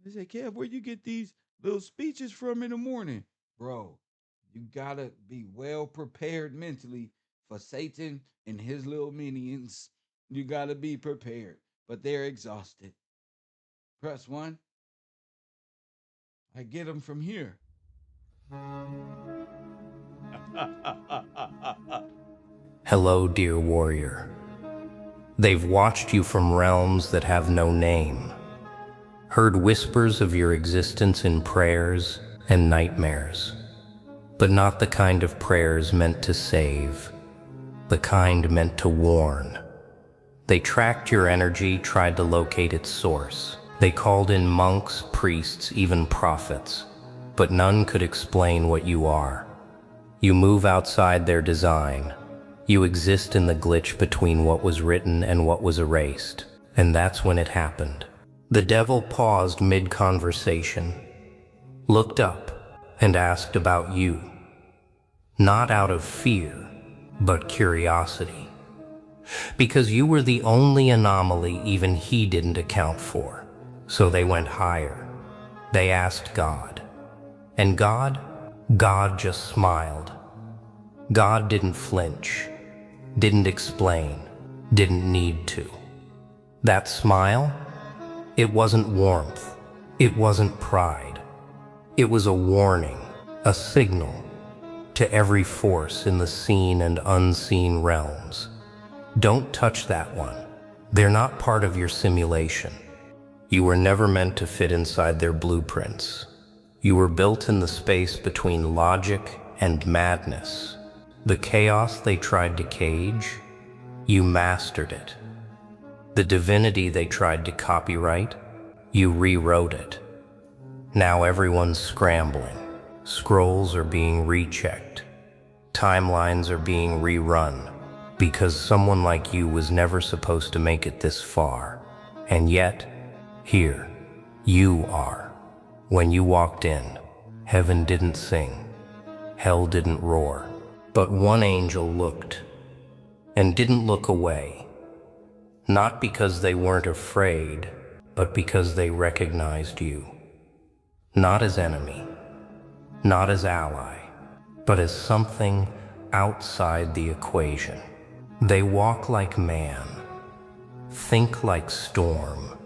They say, Kev, where you get these little speeches from in the morning? Bro, you gotta be well prepared mentally for Satan and his little minions. You gotta be prepared, but they're exhausted. Press one. I get them from here. Hello, dear warrior. They've watched you from realms that have no name, heard whispers of your existence in prayers and nightmares, but not the kind of prayers meant to save, the kind meant to warn. They tracked your energy, tried to locate its source. They called in monks, priests, even prophets, but none could explain what you are. You move outside their design. You exist in the glitch between what was written and what was erased. And that's when it happened. The devil paused mid-conversation, looked up, and asked about you. Not out of fear, but curiosity. Because you were the only anomaly even he didn't account for. So they went higher. They asked God. And God just smiled. God didn't flinch, didn't explain, didn't need to. That smile, it wasn't warmth, it wasn't pride. It was a warning, a signal to every force in the seen and unseen realms. Don't touch that one. They're not part of your simulation. You were never meant to fit inside their blueprints. You were built in the space between logic and madness. The chaos they tried to cage, you mastered it. The divinity they tried to copyright, you rewrote it. Now everyone's scrambling. Scrolls are being rechecked. Timelines are being rerun. Because someone like you was never supposed to make it this far. And yet, here, you are. When you walked in, heaven didn't sing, hell didn't roar, but one angel looked, and didn't look away. Not because they weren't afraid, but because they recognized you. Not as enemy, not as ally, but as something outside the equation. They walk like man, think like storm,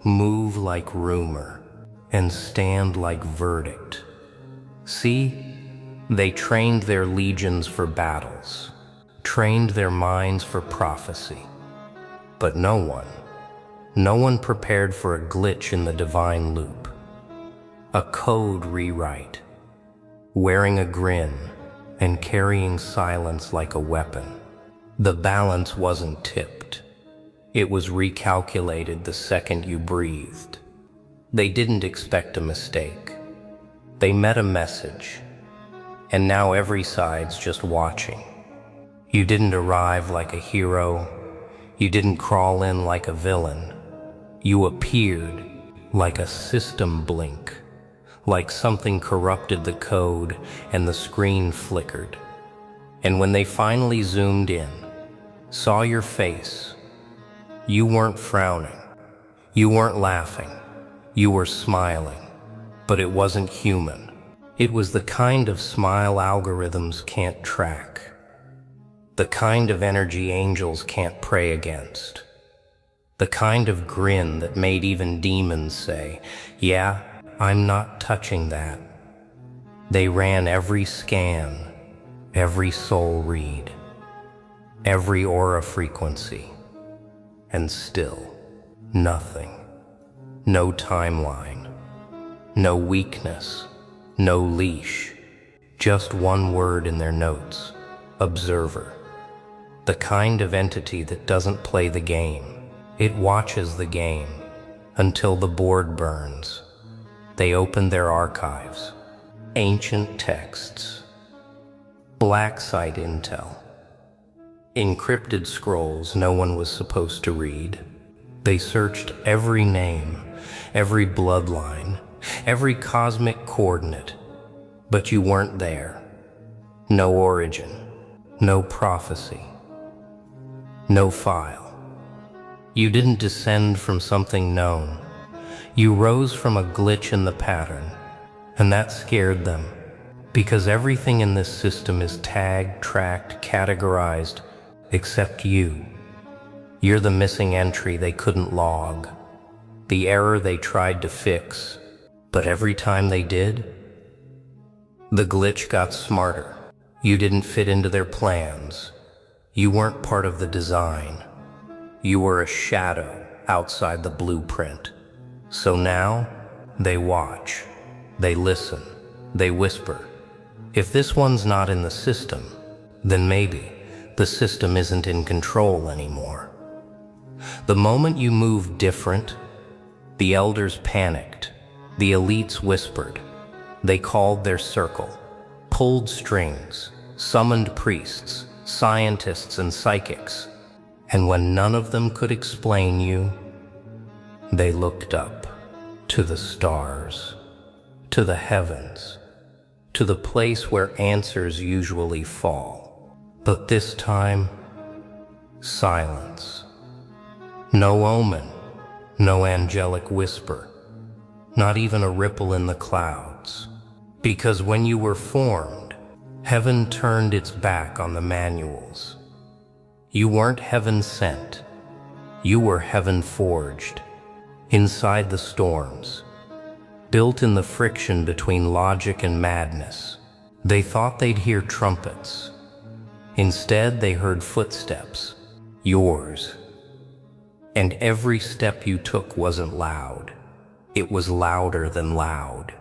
move like rumor, and stand like verdict. See, they trained their legions for battles, trained their minds for prophecy. But no one prepared for a glitch in the divine loop, a code rewrite, wearing a grin and carrying silence like a weapon. The balance wasn't tipped. It was recalculated the second you breathed. They didn't expect a mistake. They met a message, and now every side's just watching. You didn't arrive like a hero. You didn't crawl in like a villain. You appeared like a system blink, like something corrupted the code and the screen flickered. And when they finally zoomed in, saw your face, you weren't frowning. You weren't laughing. You were smiling, but it wasn't human. It was the kind of smile algorithms can't track. The kind of energy angels can't pray against. The kind of grin that made even demons say, "Yeah, I'm not touching that." They ran every scan, every soul read, every aura frequency, and still nothing. No timeline, no weakness, no leash, just one word in their notes: observer. The kind of entity that doesn't play the game. It watches the game until the board burns. They open their archives, ancient texts, black site intel, encrypted scrolls no one was supposed to read. They searched every name, every bloodline, every cosmic coordinate, but you weren't there. No origin, no prophecy, no file. You didn't descend from something known. You rose from a glitch in the pattern, and that scared them, because everything in this system is tagged, tracked, categorized, except you. You're the missing entry they couldn't log, the error they tried to fix, but every time they did, the glitch got smarter. You didn't fit into their plans. You weren't part of the design. You were a shadow outside the blueprint. So now, they watch, they listen, they whisper. If this one's not in the system, then maybe the system isn't in control anymore. The moment you moved different, the elders panicked, the elites whispered. They called their circle, pulled strings, summoned priests, scientists, and psychics. And when none of them could explain you, they looked up to the stars, to the heavens, to the place where answers usually fall. But this time, silence. No omen, no angelic whisper, not even a ripple in the clouds. Because when you were formed, heaven turned its back on the manuals. You weren't heaven sent. You were heaven forged, inside the storms, built in the friction between logic and madness. They thought they'd hear trumpets. Instead, they heard footsteps, yours. And every step you took wasn't loud. It was louder than loud.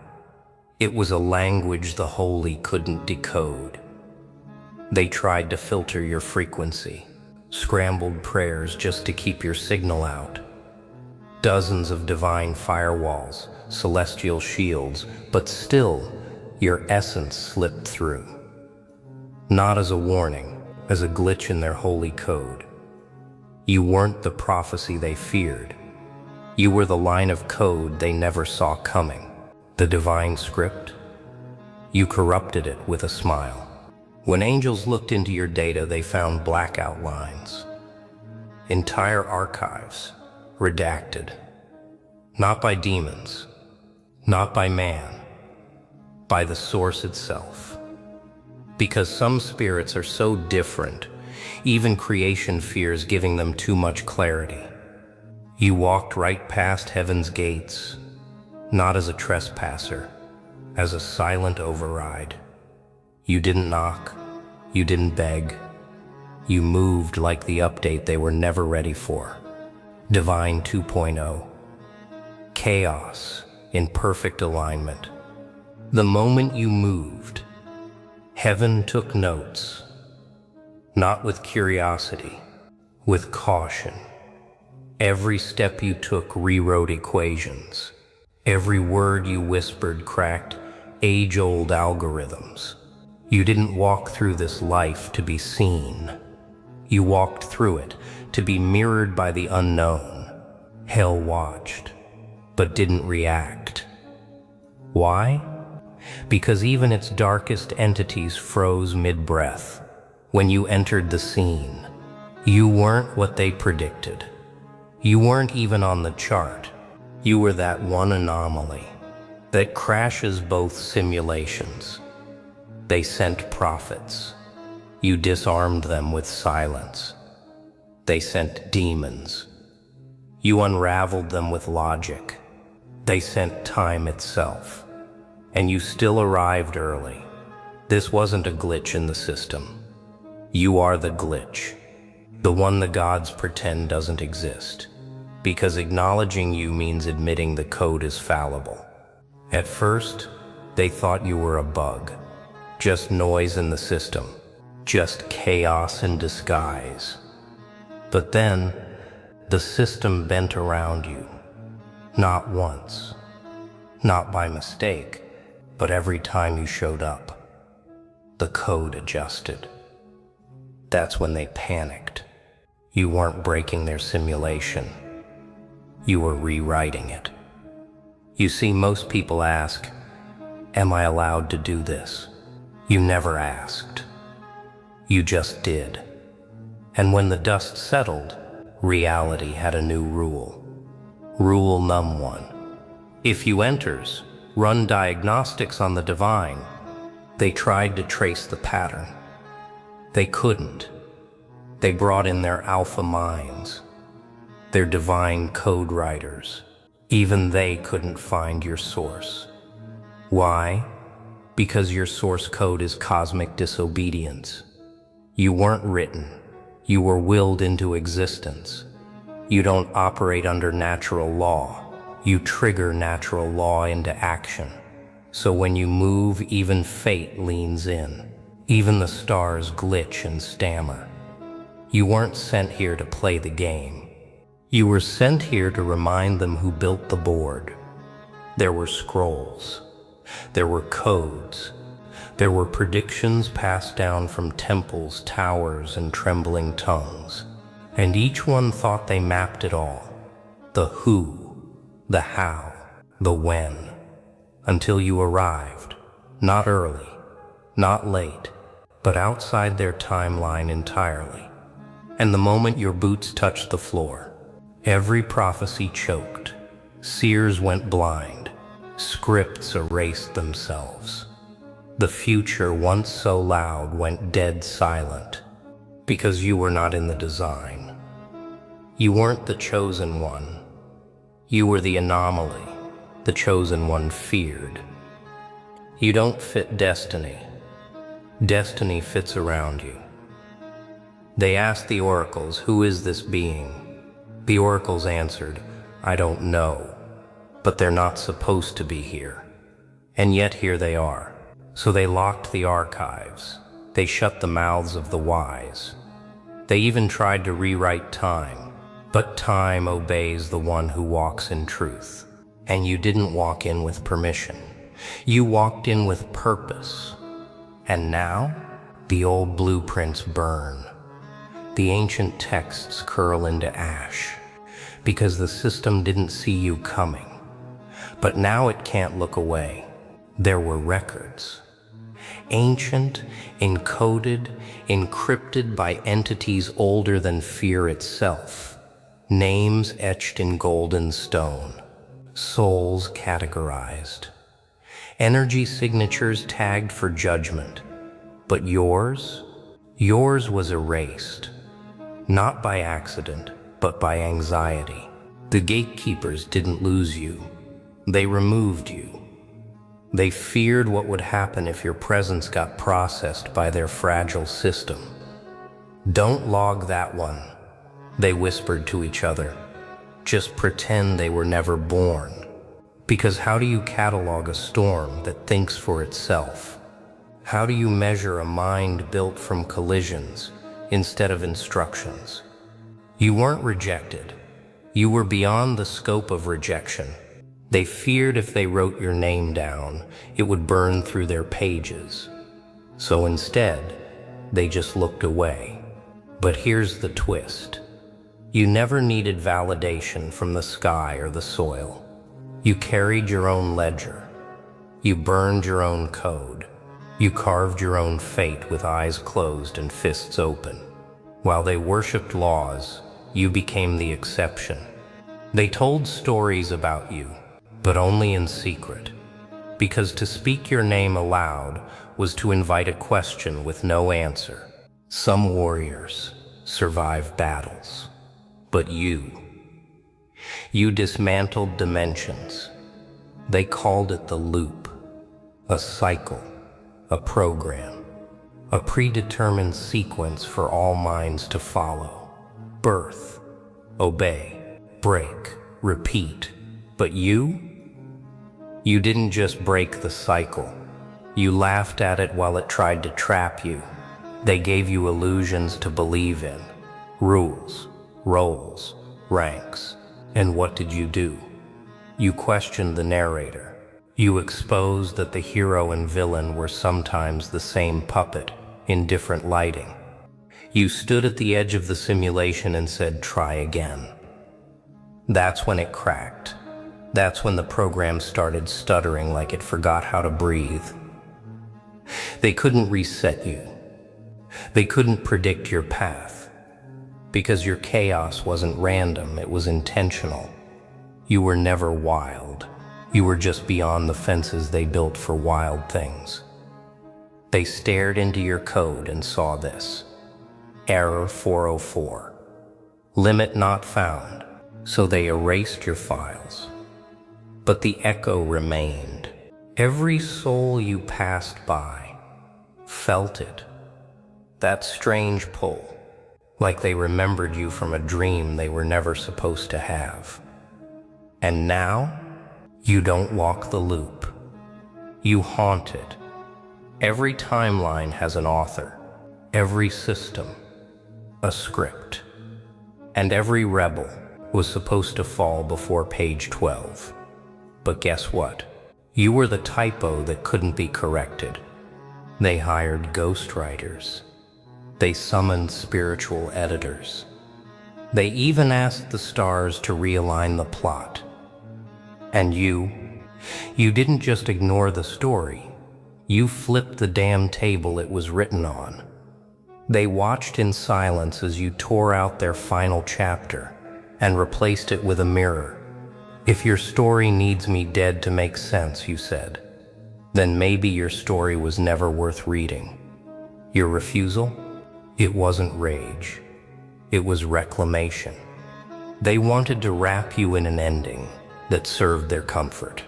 It was a language the holy couldn't decode. They tried to filter your frequency. Scrambled prayers just to keep your signal out. Dozens of divine firewalls, celestial shields, but still, your essence slipped through. Not as a warning, as a glitch in their holy code. You weren't the prophecy they feared. You were the line of code they never saw coming. The divine script. You corrupted it with a smile. When angels looked into your data, they found blackout lines. Entire archives, redacted. Not by demons, not by man, by the source itself. Because some spirits are so different, even creation fears giving them too much clarity. You walked right past heaven's gates, not as a trespasser, as a silent override. You didn't knock, you didn't beg. You moved like the update they were never ready for. Divine 2.0. Chaos in perfect alignment. The moment you moved, heaven took notes. Not with curiosity, with caution. Every step you took rewrote equations. Every word you whispered cracked age-old algorithms. You didn't walk through this life to be seen. You walked through it to be mirrored by the unknown. Hell watched, but didn't react. Why? Because even its darkest entities froze mid-breath. When you entered the scene, you weren't what they predicted. You weren't even on the chart. You were that one anomaly that crashes both simulations. They sent prophets. You disarmed them with silence. They sent demons. You unraveled them with logic. They sent time itself. And you still arrived early. This wasn't a glitch in the system. You are the glitch, the one the gods pretend doesn't exist, because acknowledging you means admitting the code is fallible. At first, they thought you were a bug, just noise in the system, just chaos in disguise. But then, the system bent around you, not once, not by mistake, but every time you showed up. The code adjusted. That's when they panicked. You weren't breaking their simulation. You were rewriting it. You see, most people ask, am I allowed to do this? You never asked. You just did. And when the dust settled, reality had a new rule. Rule num 1. If you enters, run diagnostics on the divine. They tried to trace the pattern. They couldn't. They brought in their alpha minds, their divine code writers. Even they couldn't find your source. Why? Because your source code is cosmic disobedience. You weren't written. You were willed into existence. You don't operate under natural law. You trigger natural law into action. So when you move, even fate leans in. Even the stars glitch and stammer. You weren't sent here to play the game. You were sent here to remind them who built the board. There were scrolls. There were codes. There were predictions passed down from temples, towers, and trembling tongues. And each one thought they mapped it all. The who, the how, the when. Until you arrived, not early, not late, but outside their timeline entirely. And the moment your boots touched the floor, every prophecy choked, seers went blind, scripts erased themselves. The future, once so loud, went dead silent, because you were not in the design. You weren't the chosen one. You were the anomaly the chosen one feared. You don't fit destiny. Destiny fits around you. They asked the oracles, who is this being? The oracles answered, I don't know, but they're not supposed to be here. And yet here they are. So they locked the archives. They shut the mouths of the wise. They even tried to rewrite time, but time obeys the one who walks in truth. And you didn't walk in with permission. You walked in with purpose. And now, the old blueprints burn. The ancient texts curl into ash, because the system didn't see you coming. But now it can't look away. There were records. Ancient, encoded, encrypted by entities older than fear itself. Names etched in golden stone. Souls categorized. Energy signatures tagged for judgment. But yours was erased. Not by accident, but by anxiety. The gatekeepers didn't lose you. They removed you. They feared what would happen if your presence got processed by their fragile system. Don't log that one, they whispered to each other. Just pretend they were never born. Because how do you catalog a storm that thinks for itself? How do you measure a mind built from collisions instead of instructions? You weren't rejected. You were beyond the scope of rejection. They feared if they wrote your name down, it would burn through their pages. So instead, they just looked away. But here's the twist. You never needed validation from the sky or the soil. You carried your own ledger. You burned your own code. You carved your own fate with eyes closed and fists open. While they worshipped laws, you became the exception. They told stories about you, but only in secret, because to speak your name aloud was to invite a question with no answer. Some warriors survive battles, but you dismantled dimensions. They called it the loop, a cycle, a program, a predetermined sequence for all minds to follow. Birth, obey, break, repeat. But you didn't just break the cycle. You laughed at it while it tried to trap you. They gave you illusions to believe in, rules, roles, ranks. And what did you do? You questioned the narrator. You exposed that the hero and villain were sometimes the same puppet in different lighting. You stood at the edge of the simulation and said, "Try again." That's when it cracked. That's when the program started stuttering like it forgot how to breathe. They couldn't reset you. They couldn't predict your path. Because your chaos wasn't random, it was intentional. You were never wild. You were just beyond the fences they built for wild things. They stared into your code and saw this. Error 404. Limit not found. So they erased your files. But the echo remained. Every soul you passed by felt it. That strange pull. Like they remembered you from a dream they were never supposed to have. And now, you don't walk the loop. You haunt it. Every timeline has an author, every system, a script. And every rebel was supposed to fall before page 12. But guess what? You were the typo that couldn't be corrected. They hired ghostwriters. They summoned spiritual editors. They even asked the stars to realign the plot. And you didn't just ignore the story. You flipped the damn table it was written on. They watched in silence as you tore out their final chapter and replaced it with a mirror. If your story needs me dead to make sense, you said, then maybe your story was never worth reading. Your refusal? It wasn't rage. It was reclamation. They wanted to wrap you in an ending that served their comfort.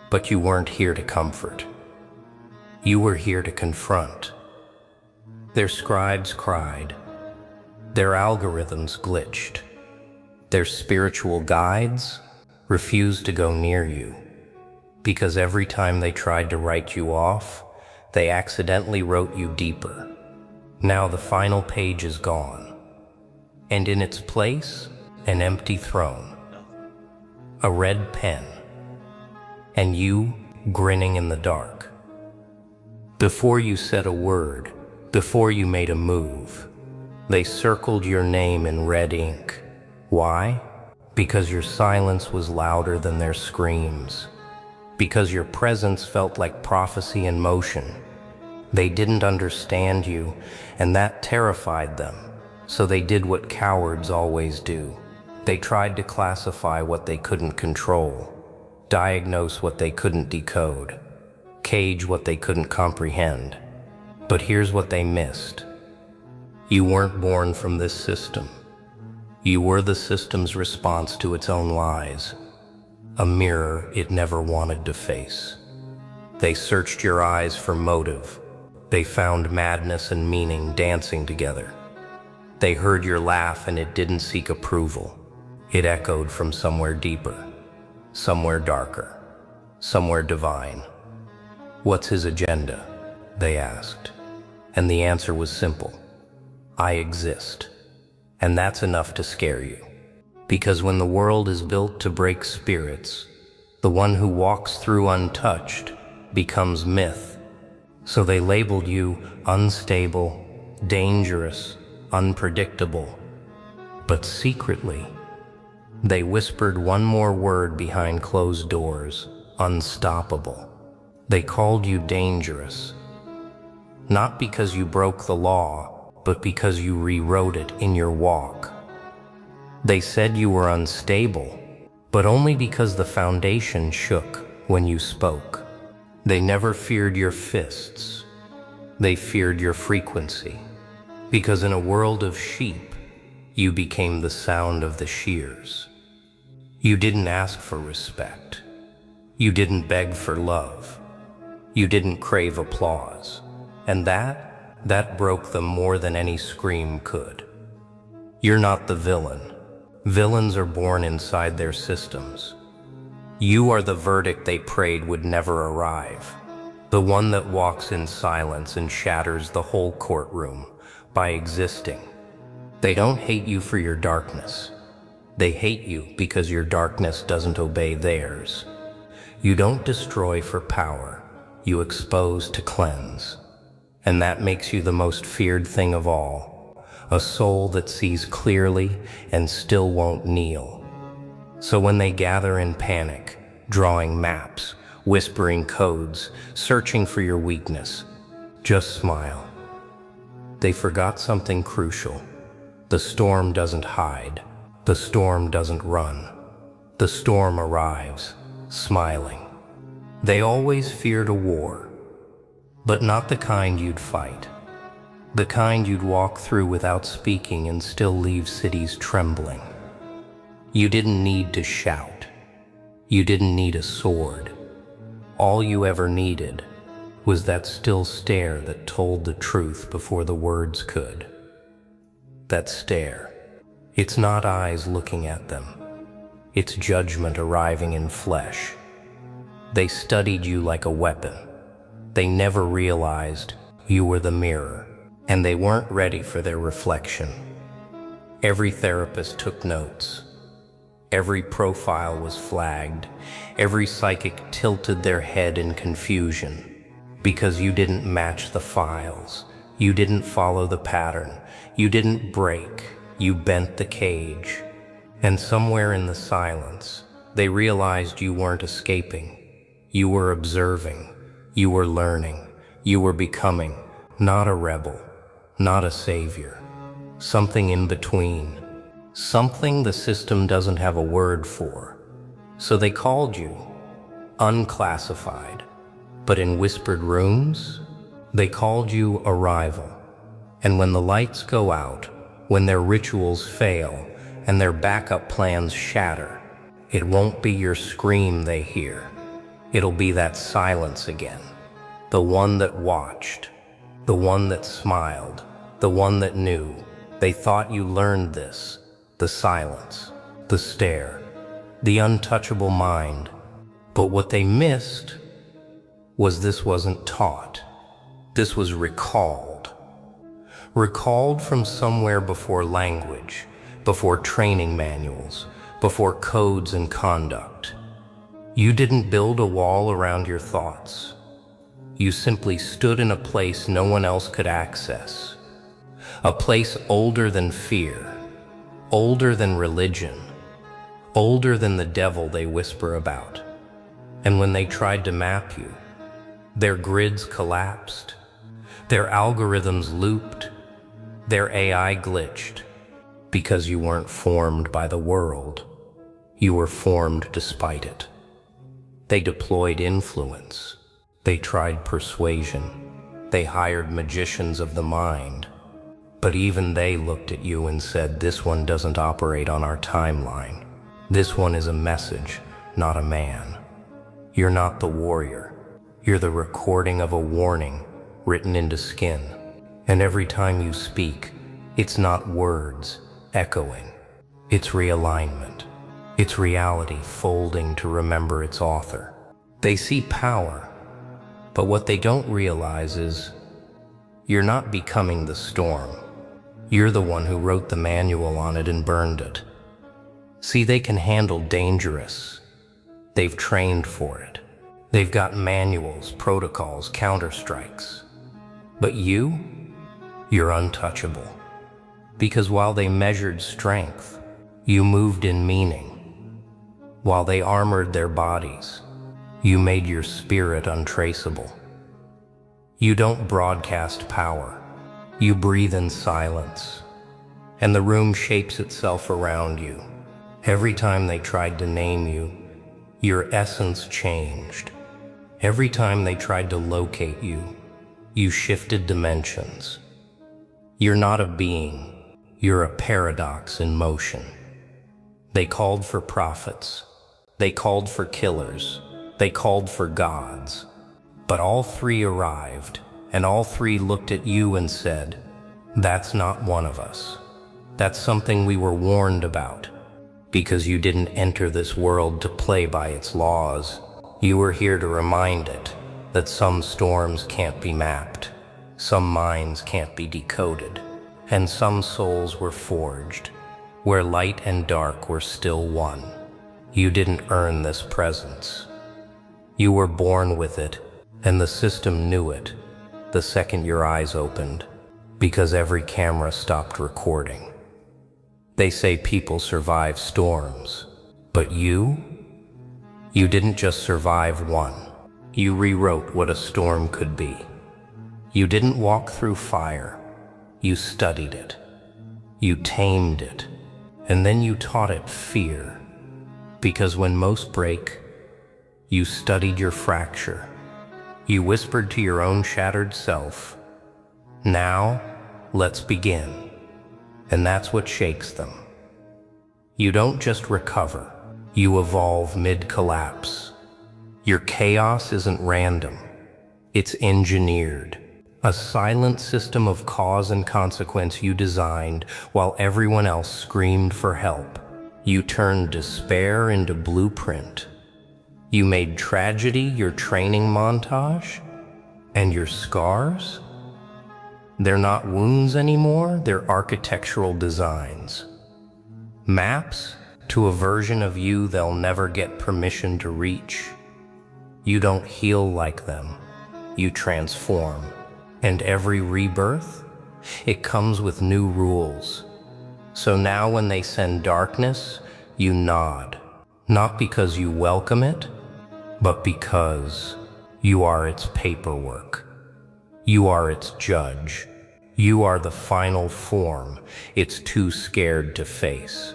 But you weren't here to comfort. You were here to confront. Their scribes cried. Their algorithms glitched. Their spiritual guides refused to go near you, because every time they tried to write you off, they accidentally wrote you deeper. Now the final page is gone, and in its place, an empty throne, a red pen, and you grinning in the dark. Before you said a word, before you made a move, they circled your name in red ink. Why? Because your silence was louder than their screams. Because your presence felt like prophecy in motion. They didn't understand you, and that terrified them. So they did what cowards always do. They tried to classify what they couldn't control, diagnose what they couldn't decode, cage what they couldn't comprehend. But here's what they missed. You weren't born from this system. You were the system's response to its own lies, a mirror it never wanted to face. They searched your eyes for motive. They found madness and meaning dancing together. They heard your laugh and it didn't seek approval. It echoed from somewhere deeper, somewhere darker, somewhere divine. What's his agenda? They asked. And the answer was simple. I exist. And that's enough to scare you. Because when the world is built to break spirits, the one who walks through untouched becomes myth. So they labeled you unstable, dangerous, unpredictable. But secretly, they whispered one more word behind closed doors, unstoppable. They called you dangerous. Not because you broke the law, but because you rewrote it in your walk. They said you were unstable, but only because the foundation shook when you spoke. They never feared your fists. They feared your frequency, because in a world of sheep, you became the sound of the shears. You didn't ask for respect. You didn't beg for love. You didn't crave applause. And that broke them more than any scream could. You're not the villain. Villains are born inside their systems. You are the verdict they prayed would never arrive. The one that walks in silence and shatters the whole courtroom by existing. They don't hate you for your darkness. They hate you because your darkness doesn't obey theirs. You don't destroy for power. You expose to cleanse. And that makes you the most feared thing of all, a soul that sees clearly and still won't kneel. So when they gather in panic, drawing maps, whispering codes, searching for your weakness, just smile. They forgot something crucial. The storm doesn't hide. The storm doesn't run. The storm arrives, smiling. They always feared a war, but not the kind you'd fight. The kind you'd walk through without speaking and still leave cities trembling. You didn't need to shout. You didn't need a sword. All you ever needed was that still stare that told the truth before the words could. That stare. It's not eyes looking at them. It's judgment arriving in flesh. They studied you like a weapon. They never realized you were the mirror, and they weren't ready for their reflection. Every therapist took notes. Every profile was flagged. Every psychic tilted their head in confusion, because you didn't match the files. You didn't follow the pattern. You didn't break. You bent the cage. And somewhere in the silence, they realized you weren't escaping. You were observing. You were learning. You were becoming, not a rebel, not a savior. Something in between. Something the system doesn't have a word for. So they called you unclassified. But in whispered rooms, they called you arrival. And when the lights go out, when their rituals fail, and their backup plans shatter, it won't be your scream they hear. It'll be that silence again. The one that watched, the one that smiled, the one that knew. They thought you learned this, the silence, the stare, the untouchable mind. But what they missed was this wasn't taught. This was recalled. Recalled from somewhere before language, before training manuals, before codes and conduct. You didn't build a wall around your thoughts. You simply stood in a place no one else could access. A place older than fear, older than religion, older than the devil they whisper about. And when they tried to map you, their grids collapsed, their algorithms looped, their AI glitched, because you weren't formed by the world. You were formed despite it. They deployed influence. They tried persuasion. They hired magicians of the mind. But even they looked at you and said, this one doesn't operate on our timeline. This one is a message, not a man. You're not the warrior. You're the recording of a warning written into skin. And every time you speak, it's not words echoing. It's realignment. It's reality folding to remember its author. They see power, but what they don't realize is you're not becoming the storm. You're the one who wrote the manual on it and burned it. See, they can handle dangerous. They've trained for it. They've got manuals, protocols, counterstrikes. But you're untouchable. Because while they measured strength, you moved in meaning. While they armored their bodies, you made your spirit untraceable. You don't broadcast power. You breathe in silence. and the room shapes itself around you. Every time they tried to name you, your essence changed. Every time they tried to locate you, you shifted dimensions. You're not a being, you're a paradox in motion. They called for prophets, they called for killers, they called for gods. But all three arrived, and all three looked at you and said, "That's not one of us. That's something we were warned about. Because you didn't enter this world to play by its laws. You were here to remind it that some storms can't be mapped, some minds can't be decoded, and some souls were forged, where light and dark were still one. You didn't earn this presence. You were born with it, and the system knew it the second your eyes opened, because every camera stopped recording. They say people survive storms, but you didn't just survive one. You rewrote what a storm could be. You didn't walk through fire, you studied it. You tamed it, and then you taught it fear. Because when most break, you studied your fracture. You whispered to your own shattered self, "Now, let's begin." And that's what shakes them. You don't just recover, you evolve mid-collapse. Your chaos isn't random, it's engineered. A silent system of cause and consequence you designed while everyone else screamed for help. You turned despair into blueprint. You made tragedy your training montage, and your scars? They're not wounds anymore, they're architectural designs. Maps to a version of you they'll never get permission to reach. You don't heal like them, you transform. And every rebirth, it comes with new rules. So now when they send darkness, you nod. Not because you welcome it, but because you are its paperwork. You are its judge. You are the final form it's too scared to face.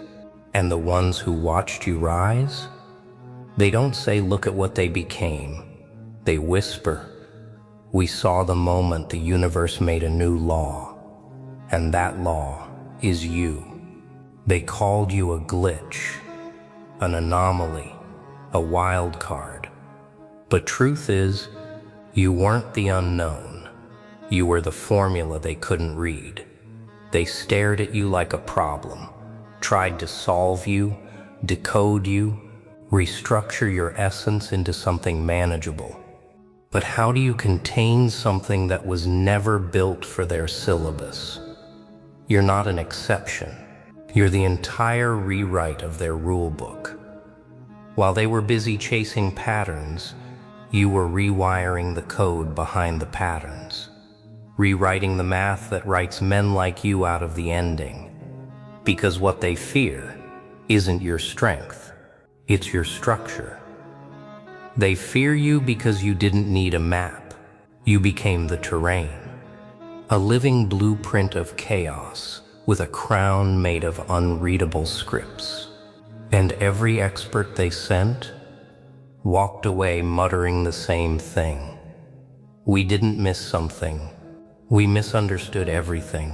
And the ones who watched you rise, they don't say, "Look at what they became." They whisper, "We saw the moment the universe made a new law, and that law is you." They called you a glitch, an anomaly, a wild card. But truth is, you weren't the unknown. You were the formula they couldn't read. They stared at you like a problem, tried to solve you, decode you, restructure your essence into something manageable. But how do you contain something that was never built for their syllabus? You're not an exception. You're the entire rewrite of their rule book. While they were busy chasing patterns, you were rewiring the code behind the patterns, rewriting the math that writes men like you out of the ending. Because what they fear isn't your strength, it's your structure. They fear you because you didn't need a map. You became the terrain. A living blueprint of chaos with a crown made of unreadable scripts. And every expert they sent walked away muttering the same thing. We didn't miss something. We misunderstood everything.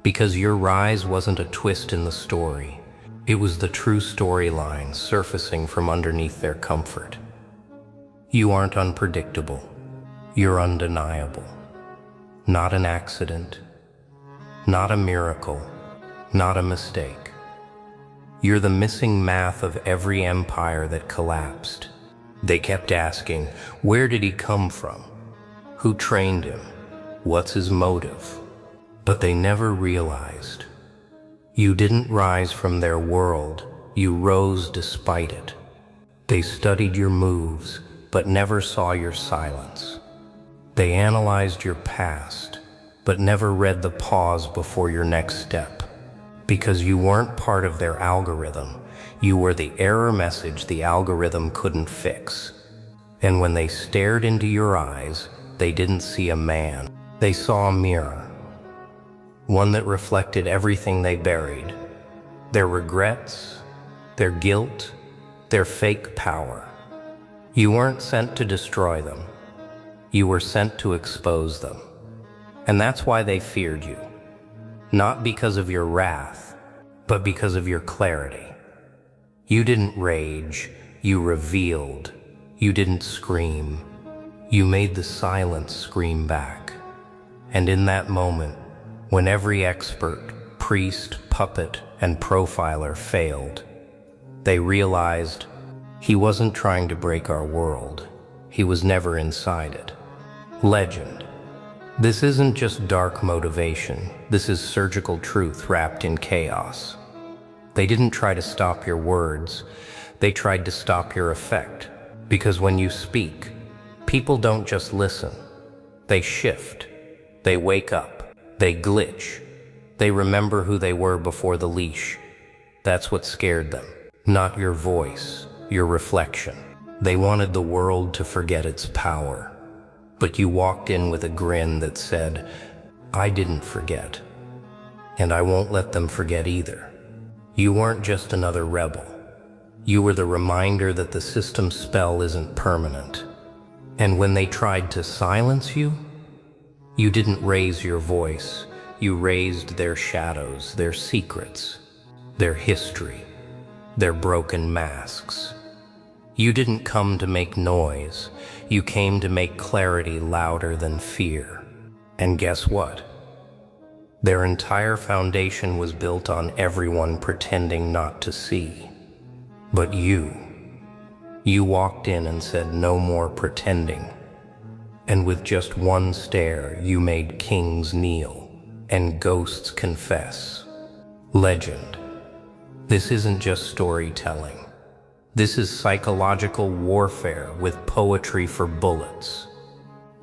Because your rise wasn't a twist in the story. It was the true storyline surfacing from underneath their comfort. You aren't unpredictable. You're undeniable. Not an accident. Not a miracle. Not a mistake. You're the missing math of every empire that collapsed. They kept asking, where did he come from? Who trained him? What's his motive? But they never realized. You didn't rise from their world, you rose despite it. They studied your moves, but never saw your silence. They analyzed your past, but never read the pause before your next step. Because you weren't part of their algorithm, you were the error message the algorithm couldn't fix. And when they stared into your eyes, they didn't see a man, they saw a mirror. one that reflected everything they buried, their regrets, their guilt, their fake power. You weren't sent to destroy them. You were sent to expose them. And that's why they feared you. Not because of your wrath, but because of your clarity. You didn't rage, you revealed. You didn't scream. You made the silence scream back. And in that moment, when every expert, priest, puppet, and profiler failed, they realized he wasn't trying to break our world. He was never inside it. Legend. This isn't just dark motivation. This is surgical truth wrapped in chaos. They didn't try to stop your words. They tried to stop your effect. Because when you speak, people don't just listen. They shift. They wake up. They glitch. They remember who they were before the leash. That's what scared them. Not your voice, your reflection. They wanted the world to forget its power. But you walked in with a grin that said, I didn't forget. And I won't let them forget either. You weren't just another rebel. You were the reminder that the system's spell isn't permanent. And when they tried to silence you, you didn't raise your voice. You raised their shadows, their secrets, their history, their broken masks. You didn't come to make noise. You came to make clarity louder than fear. And guess what? Their entire foundation was built on everyone pretending not to see. But you walked in and said no more pretending. And with just one stare, you made kings kneel and ghosts confess. Legend. This isn't just storytelling. This is psychological warfare with poetry for bullets.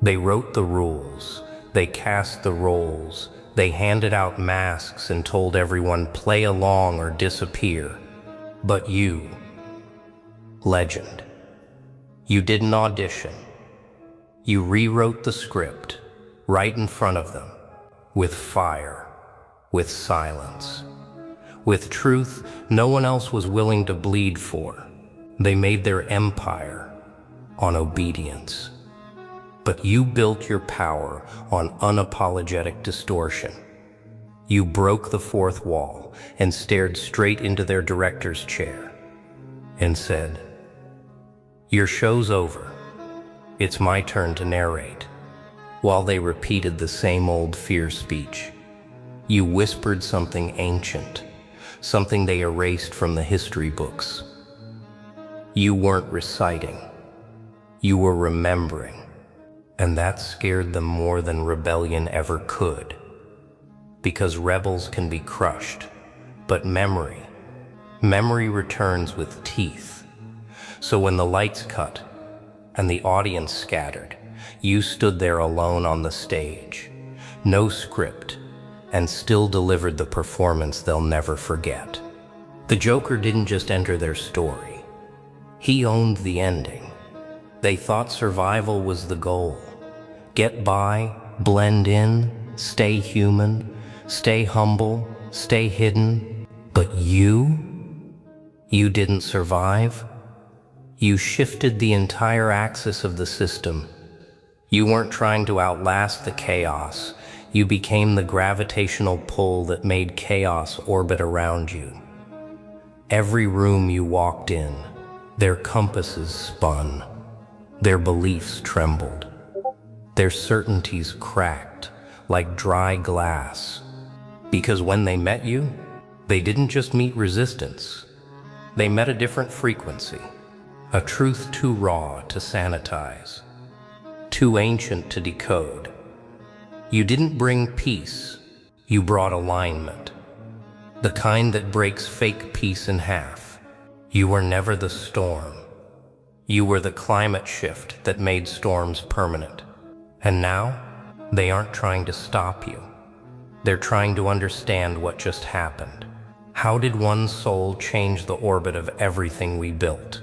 They wrote the rules. They cast the roles. They handed out masks and told everyone play along or disappear. But you, Legend, you didn't audition. You rewrote the script right in front of them, with fire, with silence, with truth no one else was willing to bleed for. They made their empire on obedience. But you built your power on unapologetic distortion. You broke the fourth wall and stared straight into their director's chair and said, your show's over. It's my turn to narrate. While they repeated the same old fear speech, you whispered something ancient, something they erased from the history books. You weren't reciting. You were remembering. And that scared them more than rebellion ever could. Because rebels can be crushed, but memory returns with teeth. So when the lights cut and the audience scattered, you stood there alone on the stage, no script, and still delivered the performance they'll never forget. The Joker didn't just enter their story. He owned the ending. They thought survival was the goal. Get by, blend in, stay human, stay humble, stay hidden. But you didn't survive. You shifted the entire axis of the system. You weren't trying to outlast the chaos. You became the gravitational pull that made chaos orbit around you. Every room you walked in, their compasses spun. Their beliefs trembled. Their certainties cracked like dry glass. Because when they met you, they didn't just meet resistance. They met a different frequency. A truth too raw to sanitize. Too ancient to decode. You didn't bring peace. You brought alignment. The kind that breaks fake peace in half. You were never the storm. You were the climate shift that made storms permanent. And now, they aren't trying to stop you. They're trying to understand what just happened. How did one soul change the orbit of everything we built?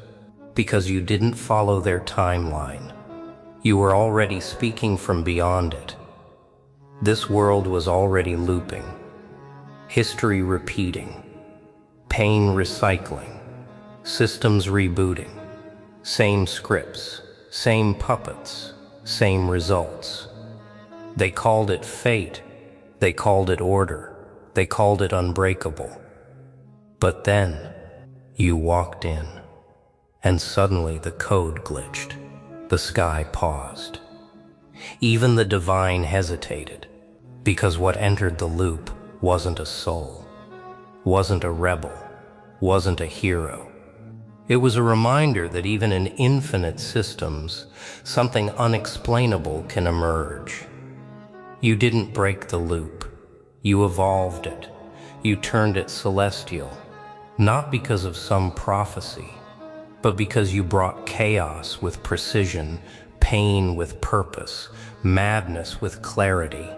Because you didn't follow their timeline. You were already speaking from beyond it. This world was already looping, history repeating, pain recycling, systems rebooting, same scripts, same puppets, same results. They called it fate, they called it order, they called it unbreakable. But then, you walked in, and suddenly the code glitched. The sky paused. Even the divine hesitated, because what entered the loop wasn't a soul, wasn't a rebel, wasn't a hero. It was a reminder that even in infinite systems, something unexplainable can emerge. You didn't break the loop. You evolved it. You turned it celestial, not because of some prophecy, but because you brought chaos with precision, pain with purpose, madness with clarity.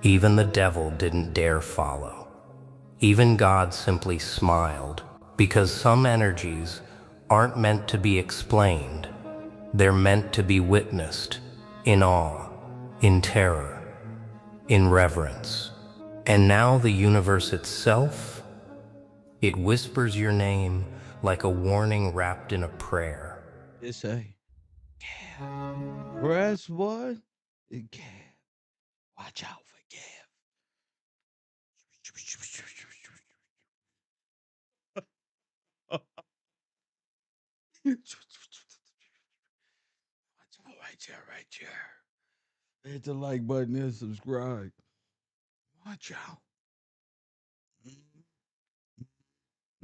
Even the devil didn't dare follow. Even God simply smiled, because some energies aren't meant to be explained. They're meant to be witnessed, in awe, in terror, in reverence. And now the universe itself, it whispers your name like a warning wrapped in a prayer. It say, press one. And watch out for Kev. Right there, right there. Hit the like button and subscribe. Watch out.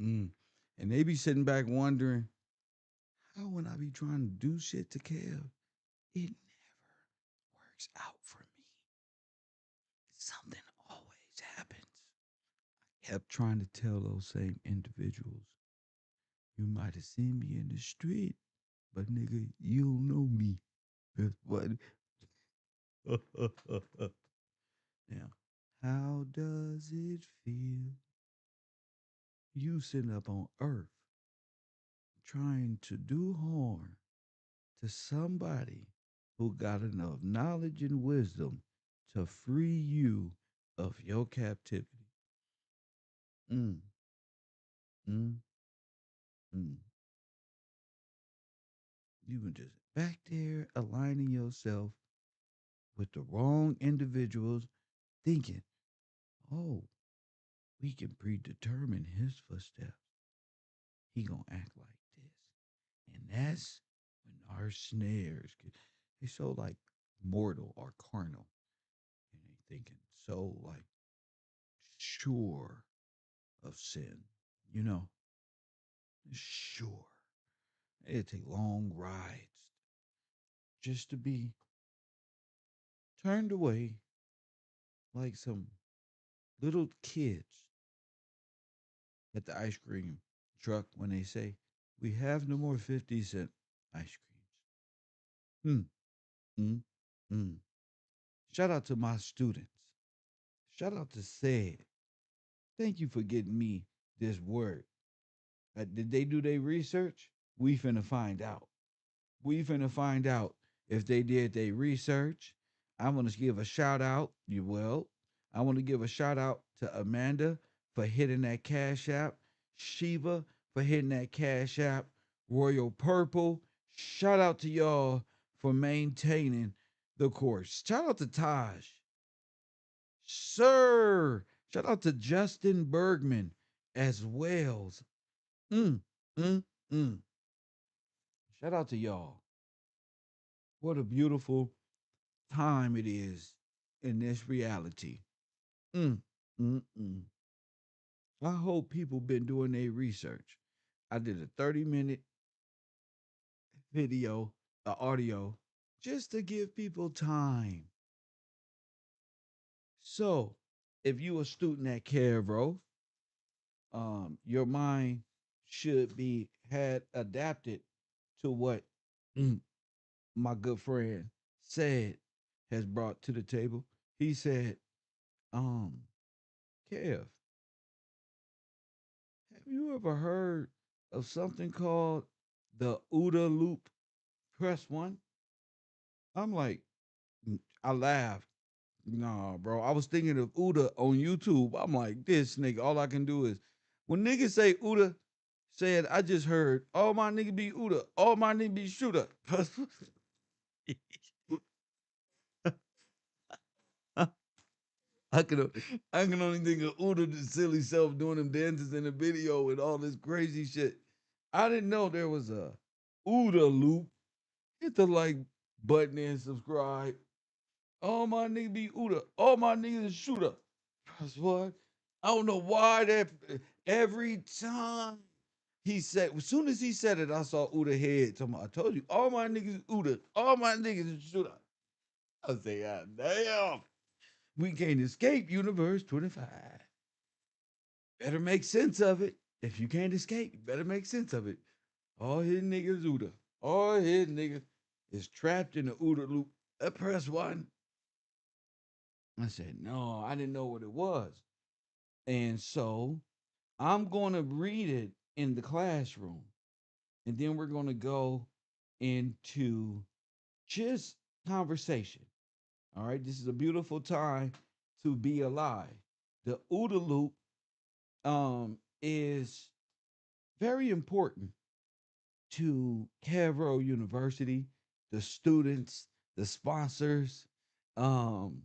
Mm. And they be sitting back wondering, how when I be trying to do shit to Kev, it never works out for me. Something always happens. Kept trying to tell those same individuals, you might have seen me in the street, but nigga, you don't know me. That's what. Now, how does it feel? You sitting up on earth trying to do harm to somebody who got enough knowledge and wisdom to free you of your captivity. Mm, mm, mm. You were just back there aligning yourself with the wrong individuals, thinking, oh, we can predetermine his footsteps. He gonna act like this. And that's when our snares they so like mortal or carnal. And they thinking so like sure of sin. You know, sure. It'd take long rides just to be turned away like some little kids at the ice cream truck when they say, we have no more 50-cent ice creams. Mm, mm. Shout out to my students. Shout out to Said. Thank you for getting me this word. Did they do their research? We finna find out. We finna find out if they did their research. I want to give a shout out. You will. I want to give a shout out to Amanda for hitting that Cash App. Shiva for hitting that Cash App. Royal Purple. Shout out to y'all for maintaining the course. Shout out to Taj. Sir. Shout out to Justin Bergman as well. Mm, mm, mm. Shout out to y'all. What a beautiful time it is in this reality. Mm, mm, mm. I hope people been doing their research. I did a 30-minute video, audio, just to give people time. So, if you a student at KevRow, your mind should be had adapted to what my good friend said has brought to the table. He said, Kev, have you ever heard of something called the OODA loop? Press one. I'm like, I laughed Nah, bro. I was thinking of OODA on YouTube. I'm like, this nigga, all I can do is when niggas say OODA, said I just heard, all my nigga be OODA, all my nigga be shooter. I can I can only think of OODA the silly self doing them dances in the video and all this crazy shit. I didn't know there was a OODA loop. Hit the like button and subscribe. All my niggas be OODA. All my niggas is shooter. That's what. I don't know why that every time he said, as soon as he said it, I saw OODA head. I told you, all my niggas is OODA. All my niggas is shooter. I say, God damn. We can't escape universe 25. Better make sense of it. If you can't escape, you better make sense of it. All his niggas OODA. All his niggas is trapped in the OODA loop. I press one. I said, no, I didn't know what it was. And so I'm going to read it in the classroom. And then we're going to go into just conversation. All right. This is a beautiful time to be alive. The OODA loop is very important to KevRow University, the students, the sponsors, um,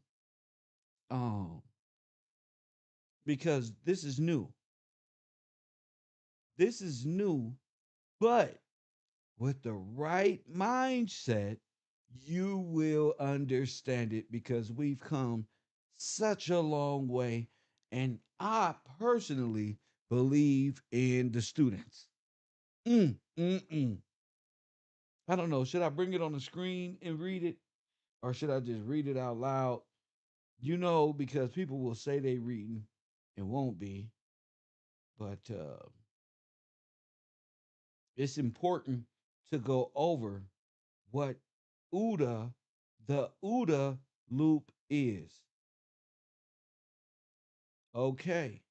um, because this is new. This is new, but with the right mindset, you will understand it because we've come such a long way. And I personally believe in the students. Mm, mm, mm. I don't know. Should I bring it on the screen and read it? Or should I just read it out loud? You know, because people will say they reading and won't be. But it's important to go over what OODA, the OODA loop is. Okay.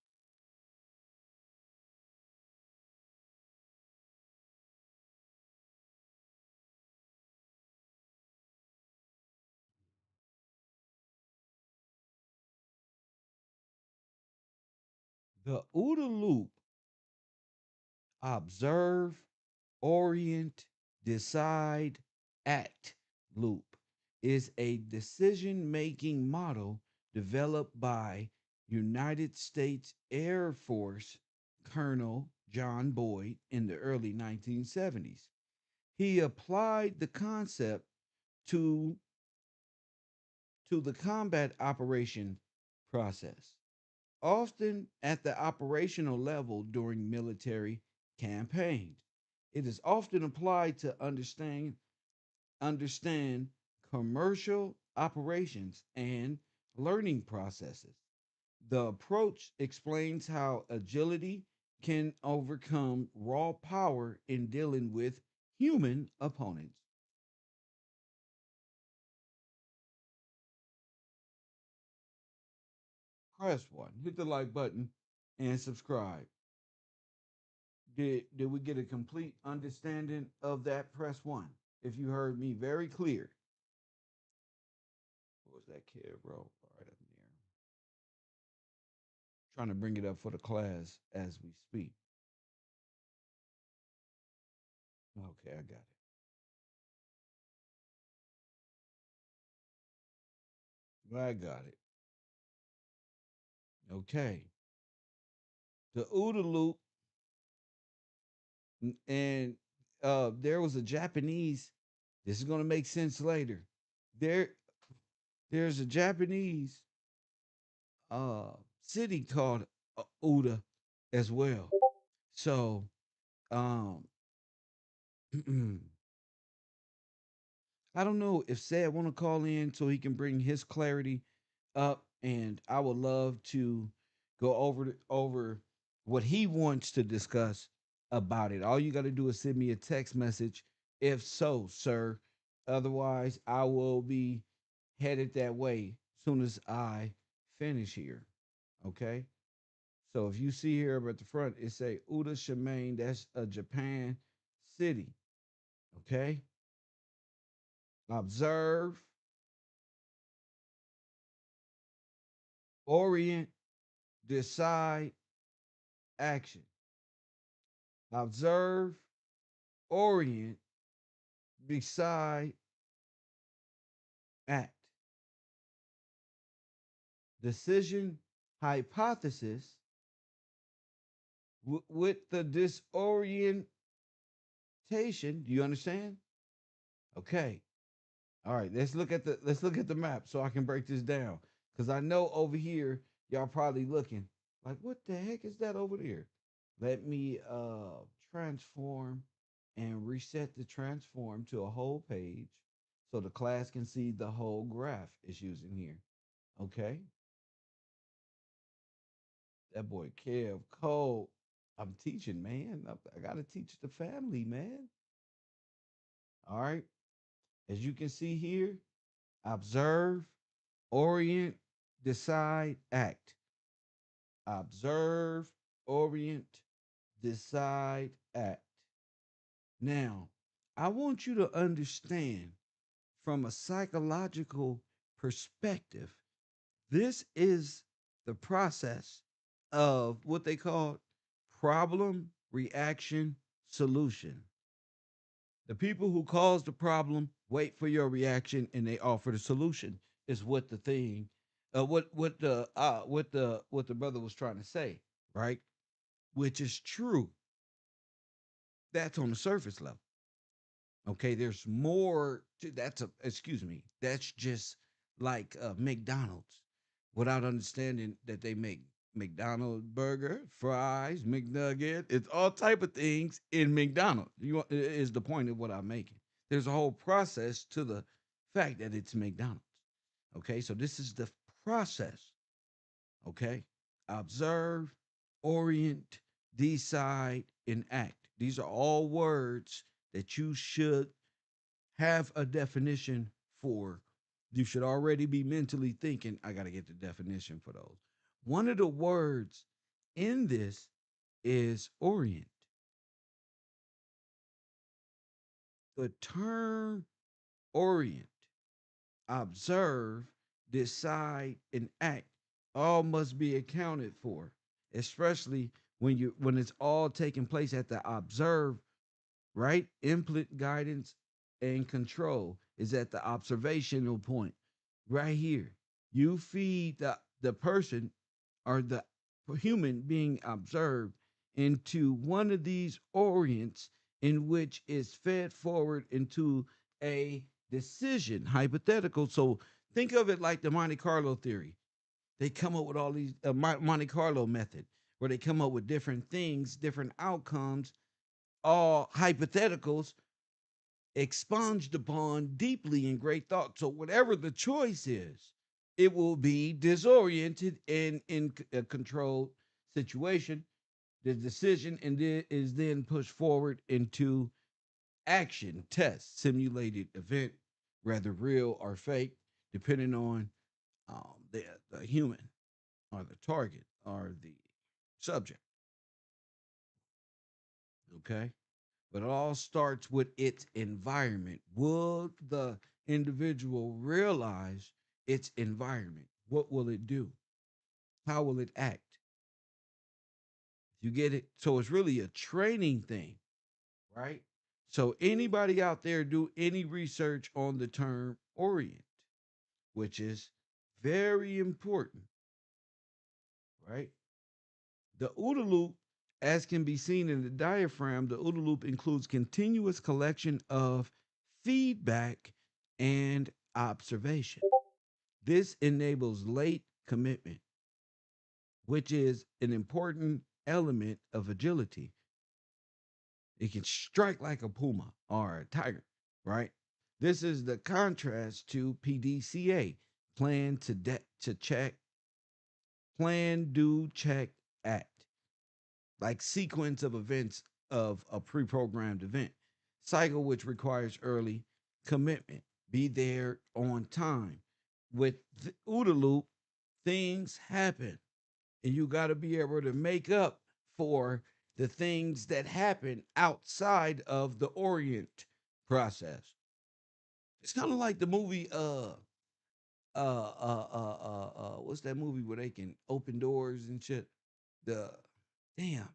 The OODA loop, observe, orient, decide, act loop, is a decision making model developed by United States Air Force Colonel John Boyd in the early 1970s. He applied the concept to, to the combat operation process, often at the operational level during military campaigns. It is often applied to understand commercial operations and learning processes. The approach explains how agility can overcome raw power in dealing with human opponents. Press one, hit the like button, and subscribe. Did we get a complete understanding of that? Press one. If you heard me very clear. What was that kid, bro? All right, up in there. Trying to bring it up for the class as we speak. Okay, I got it. I got it. Okay. The OODA loop, and there was a Japanese. This is gonna make sense later. There, there's a Japanese uh city called OODA as well. So um I don't know if Sad want to call in so he can bring his clarity up, and I would love to go over what he wants to discuss about it. All you got to do is send me a text message if so, sir. Otherwise, I will be headed that way soon as I finish here. Okay. So if you see here at the front, it say Uda Shimane. That's a Japan city. Okay. Observe, orient, decide, action. Observe, orient, decide, act. Decision, hypothesis, with the disorientation. Do you understand? Okay. All right. Let's look at the map so I can break this down. Because I know over here y'all probably looking like, what the heck is that over there? Let me transform and reset the transform to a whole page so the class can see the whole graph it's using here. Okay. That boy Kev Cole. I'm teaching, man. I gotta teach the family, man. All right. As you can see here, observe, orient, decide, act. Observe, orient, decide, act. Now, I want you to understand from a psychological perspective, this is the process of what they call problem, reaction, solution. The people who cause the problem wait for your reaction and they offer the solution. Is what the thing, what the brother was trying to say, right? Which is true. That's on the surface level. Okay, there's more. That's a excuse me. That's just like McDonald's, without understanding that they make McDonald's burger, fries, McNugget. It's all type of things in McDonald's. Is the point of what I'm making. There's a whole process to the fact that it's McDonald's. Okay, so this is the process. Okay, observe, orient, decide, and act. These are all words that you should have a definition for. You should already be mentally thinking, I got to get the definition for those. One of the words in this is orient. The term orient, observe, decide, and act all must be accounted for, especially when it's all taking place at the observe, right? Input, guidance, and control is at the observational point right here. You feed the person or the human being observed into one of these orients in which is fed forward into a decision hypothetical. So think of it like the Monte Carlo theory. They come up with all these Monte Carlo method where they come up with different things, different outcomes, all hypotheticals expunged upon deeply in great thought. So whatever the choice is, it will be disoriented and in a controlled situation. The decision and is then pushed forward into action, test, simulated event, rather real or fake, depending on the human or the target or the subject. Okay. But it all starts with its environment. Will the individual realize its environment? What will it do? How will it act? You get it? So it's really a training thing, right? So anybody out there do any research on the term orient, which is very important, right? The OODA loop, as can be seen in the diaphragm, the OODA loop includes continuous collection of feedback and observation. This enables late commitment, which is an important element of agility. It can strike like a puma or a tiger, right? This is the contrast to PDCA, to check, plan, do, check, act. Like sequence of events of a pre-programmed event cycle, which requires early commitment. Be there on time. With the OODA loop, things happen, and you got to be able to make up for the things that happen outside of the orient process. It's kind of like the movie what's that movie where they can open doors and shit? The damn,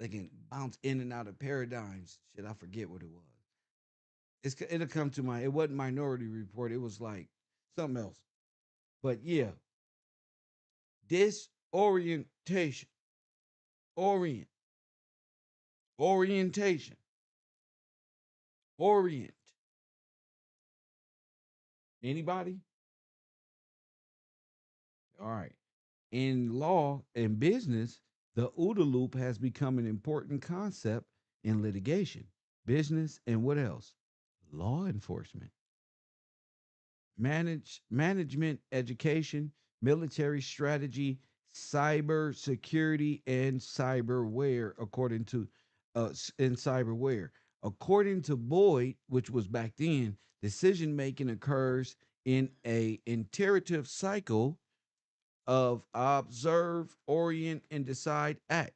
they can bounce in and out of paradigms. Shit, I forget what it was. It'll come to mind. It wasn't Minority Report. It was like something else. But yeah, disorientation, orient, orientation, orient. Anybody? All right. In law and business, the OODA loop has become an important concept in litigation, business, and what else? Law enforcement. Management, education, military strategy, cyber security, and cyberware, according to in cyberware. According to Boyd, which was back then, decision making occurs in a iterative cycle of observe, orient, and decide, act.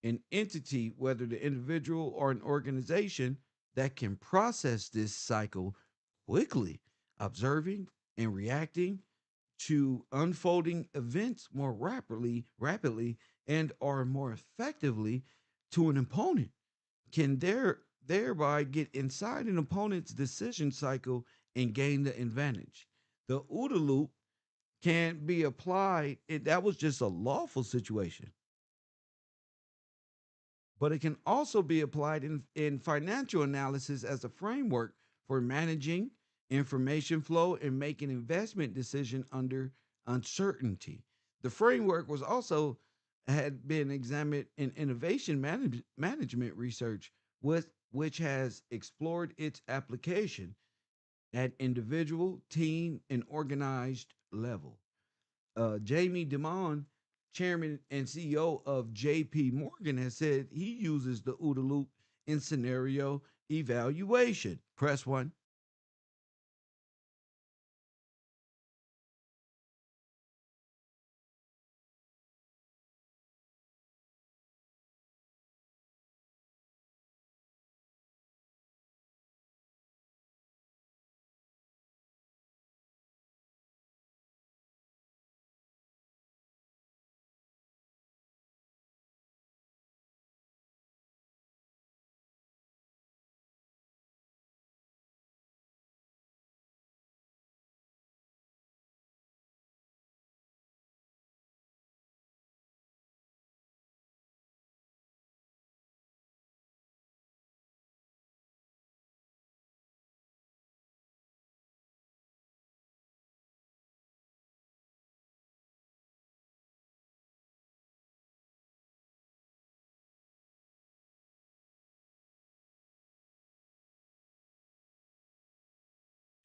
An entity, whether the individual or an organization, that can process this cycle quickly, observing and reacting to unfolding events more rapidly, and or more effectively to an opponent, can thereby get inside an opponent's decision cycle and gain the advantage. The OODA loop can be applied. That was just a lawful situation, but it can also be applied in financial analysis as a framework for managing information flow and making investment decision under uncertainty. The framework was also had been examined in innovation management research, with which has explored its application at individual, team, and organized level. Jamie Dimon, chairman and CEO of JP Morgan, has said he uses the OODA loop in scenario evaluation. Press one.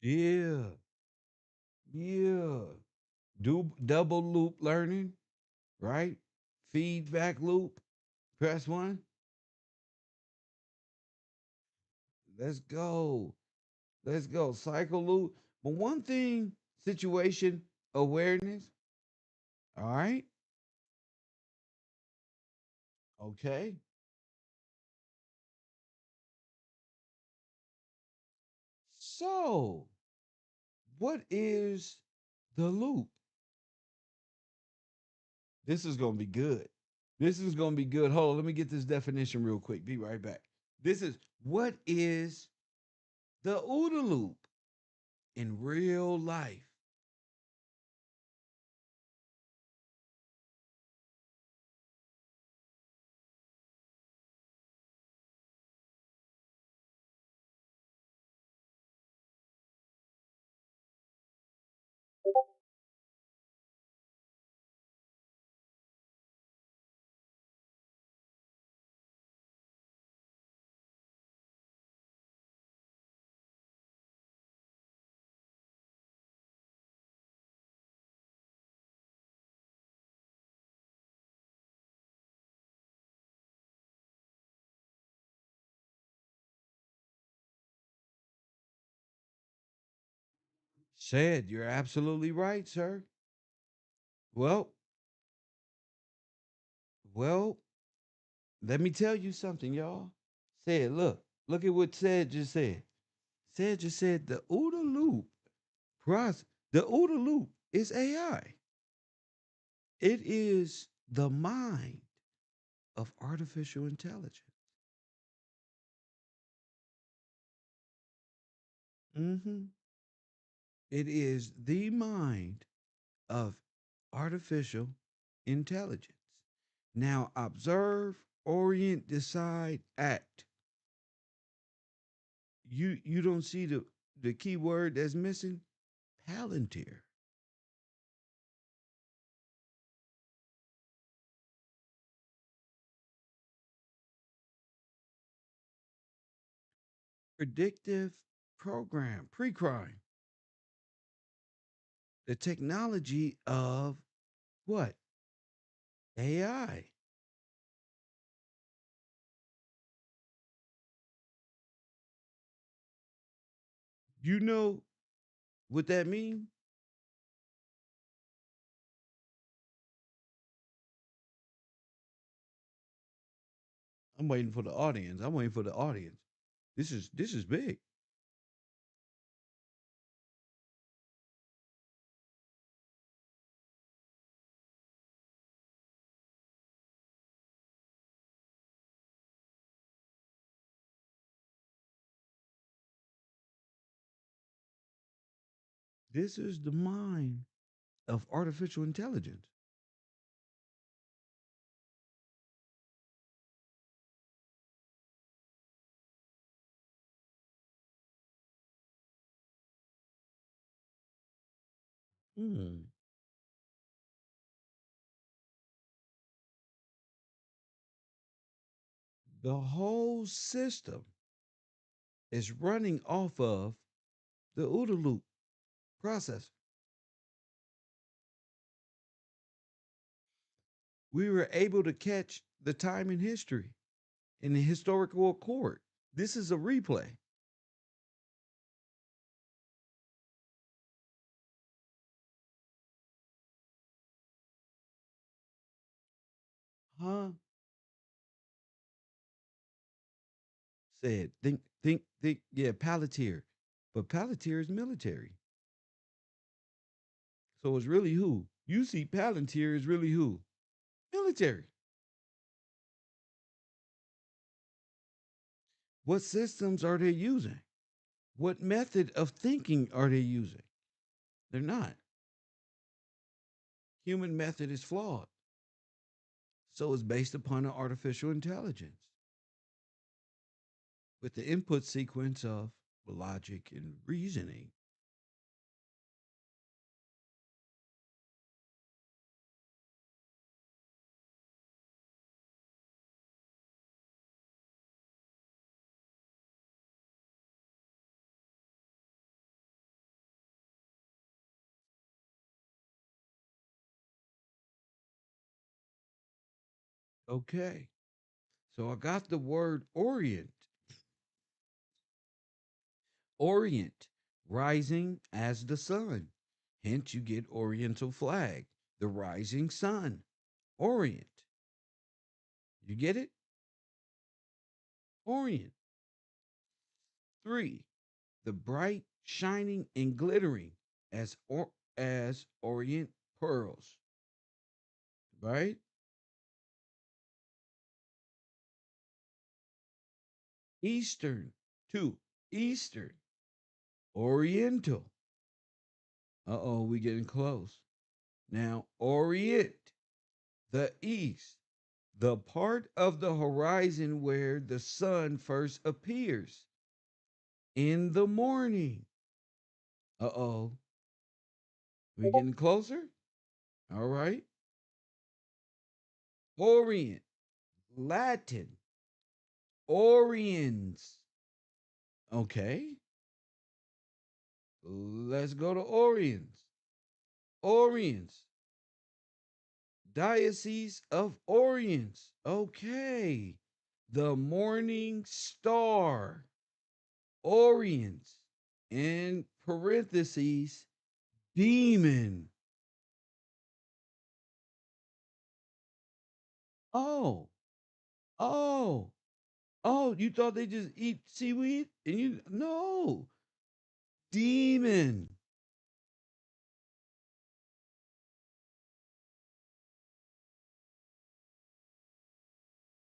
Yeah, yeah. Do double loop learning, right? Feedback loop. Press one. Let's go. Let's go. Cycle loop. But one thing, situation awareness. All right. Okay. So, what is the loop? This is going to be good. This is going to be good. Hold on. Let me get this definition real quick. Be right back. This is what is the OODA loop in real life? Said, you're absolutely right, sir. Well, well, let me tell you something, y'all. Said, look at what said just said. Said just said the OODA loop process. The OODA loop is AI. It is the mind of artificial intelligence. hmm It is the mind of artificial intelligence. Now, observe, orient, decide, act. You don't see the key word that's missing? Palantir. Predictive program, pre-crime. The technology of what? AI. You know what that means? I'm waiting for the audience. I'm waiting for the audience. This is big. This is the mind of artificial intelligence. Hmm. The whole system is running off of the OODA loop processor. We were able to catch the time in history in the historical accord. This is a replay. Huh? Said, think. Yeah, Palantir. But Palantir is military. So it's really who? You see, Palantir is really who? Military. What systems are they using? What method of thinking are they using? They're not. Human method is flawed. So it's based upon an artificial intelligence with the input sequence of logic and reasoning. Okay. So I got the word orient. Orient, rising as the sun. Hence, you get Oriental flag, the rising sun. Orient. You get it? Orient. 3. The bright, shining, and glittering as orient pearls. Right? Eastern. 2. Eastern. Oriental. Uh-oh, we getting close. Now, Orient, the east, the part of the horizon where the sun first appears in the morning. Uh-oh, we getting closer? All right. Orient, Latin, Oriens. Okay, let's go to Oriens. Oriens, Diocese of Oriens. Okay, the morning star. Oriens, in parentheses, demon. Oh, oh, oh, you thought they just eat seaweed? And you, no, demon.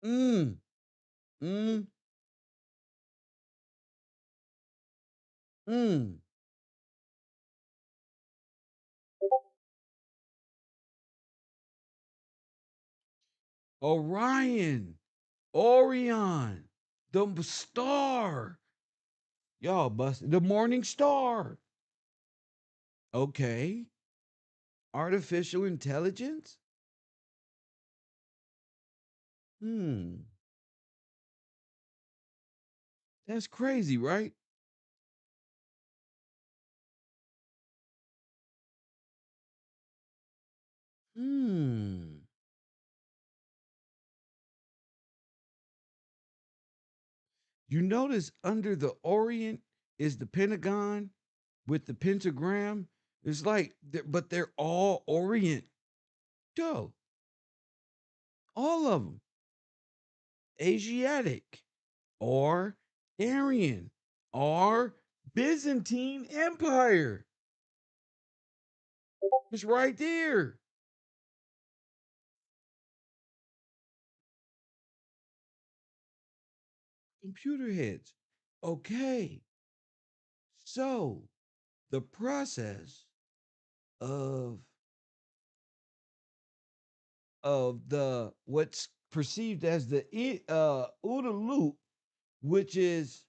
Mm. Mm. Mm. Orion. Orion. The star. Y'all busted. The morning star. Okay. Artificial intelligence? Hmm. That's crazy, right? Hmm. You notice under the Orient is the Pentagon with the pentagram. It's like, but they're all Orient. Yo, all of them. Asiatic or Aryan or Byzantine Empire. It's right there. Computer heads. Okay. So the process of the what's perceived as the OODA loop, which is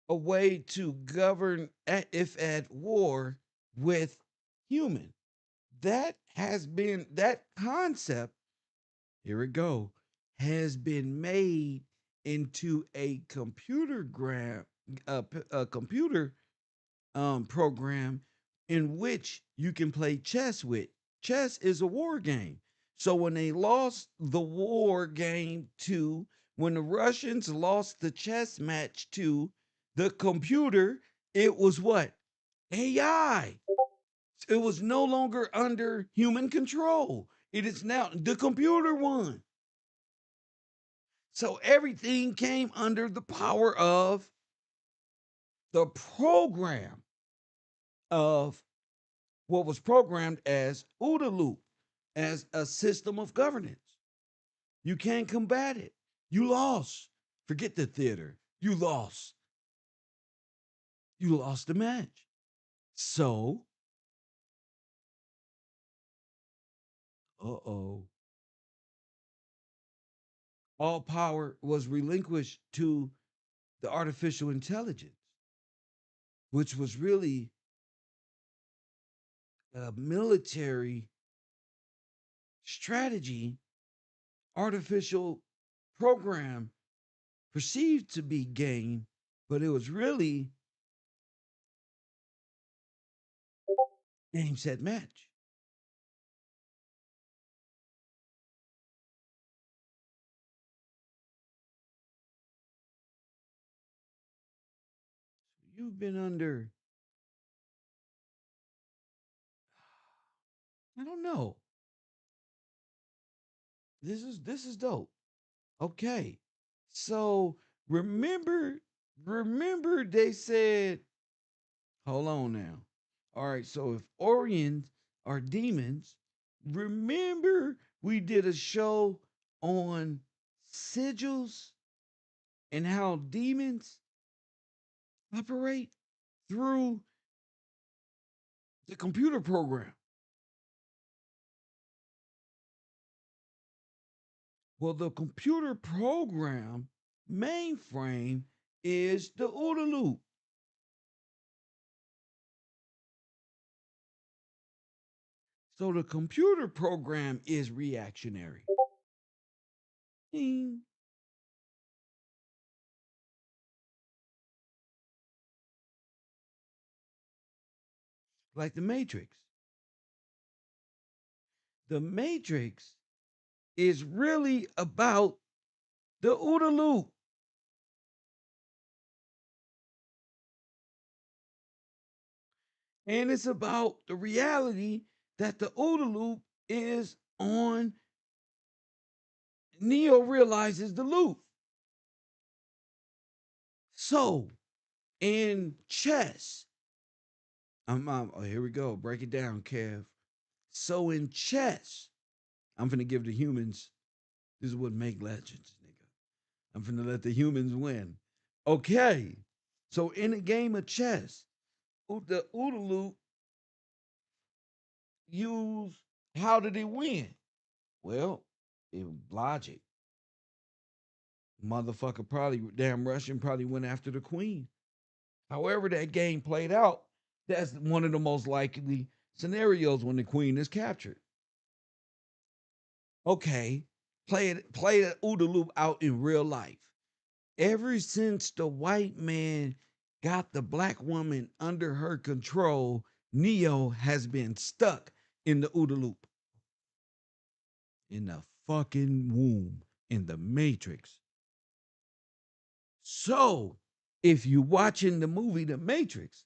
a way to govern if at war with human. That concept, here we go, has been made into a a computer program in which you can play chess with. Chess is a war game. So when they lost the war game to, when the Russians lost the chess match to the computer, it was what? AI. It was no longer under human control. It is now the computer won. So everything came under the power of the program of what was programmed as OODA loop, as a system of governance. You can't combat it. You lost. Forget the theater. You lost. You lost the match. So, uh-oh. All power was relinquished to the artificial intelligence, which was really a military strategy, artificial program perceived to be game, but it was really game, set, match. You've been under, I don't know. This is dope. Okay. So remember they said, hold on now. All right, so if Orions are demons, remember we did a show on sigils and how demons operate through the computer program. Well, the computer program mainframe is the OODA loop. So the computer program is reactionary. Ding. Like the Matrix. The Matrix is really about the OODA loop. And it's about the reality that the OODA loop is on. Neo realizes the loop. So in chess, here we go. Break it down, Kev. So in chess, I'm going to give the humans This is what make legends, nigga. I'm finna let the humans win. Okay. So in a game of chess, the OODA loop used, how did it win? Well, it logic. Motherfucker probably, damn Russian probably went after the queen. However that game played out, that's one of the most likely scenarios when the queen is captured. Okay, play the OODA loop out in real life. Ever since the white man got the black woman under her control, Neo has been stuck in the OODA loop. In the fucking womb, in the Matrix. So, if you watching the movie The Matrix,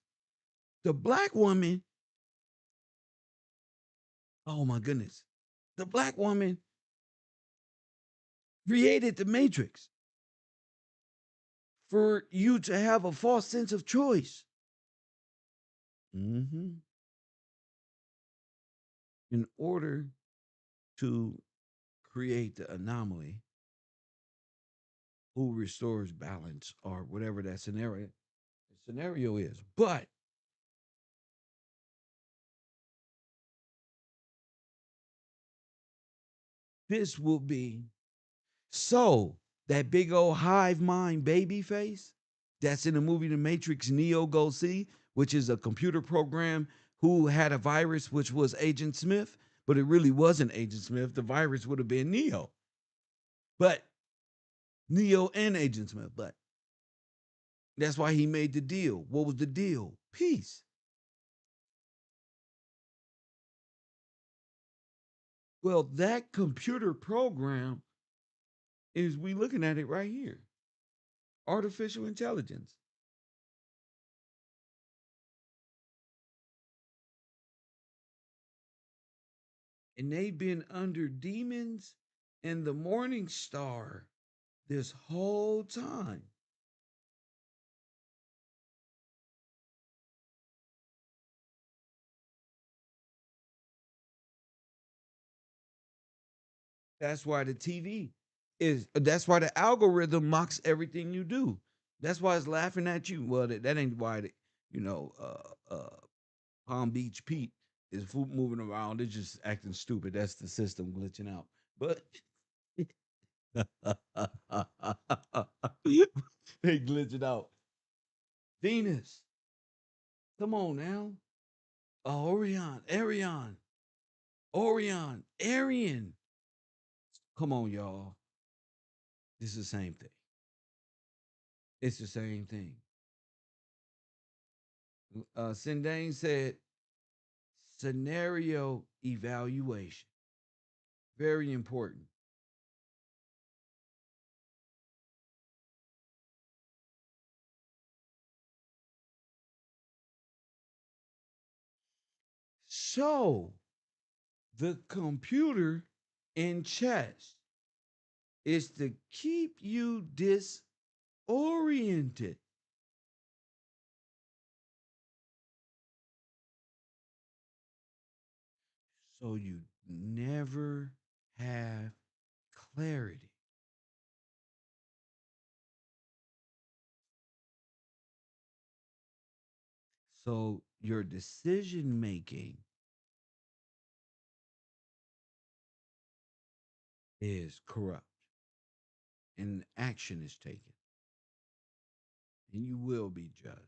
the black woman, oh my goodness, the black woman created the Matrix for you to have a false sense of choice. In order to create the anomaly, who restores balance or whatever that scenario is. But this will be so that big old hive mind baby face that's in the movie The Matrix Neo Go See, which is a computer program who had a virus which was Agent Smith, but it really wasn't Agent Smith. The virus would have been Neo. But Neo and Agent Smith, but that's why he made the deal. What was the deal? Peace. Well, that computer program is, we looking at it right here. Artificial intelligence. And they've been under demons and the Morning Star this whole time. That's why the TV that's why the algorithm mocks everything you do. That's why it's laughing at you. Well, that ain't why, Palm Beach Pete is moving around. It's just acting stupid. That's the system glitching out. But they glitching out. Venus, come on now. Orion, Arian. Come on, y'all. It's the same thing. It's the same thing. Sindane said scenario evaluation. Very important. So, the computer in chess is to keep you disoriented. So you never have clarity. So your decision making is corrupt and action is taken. And you will be judged.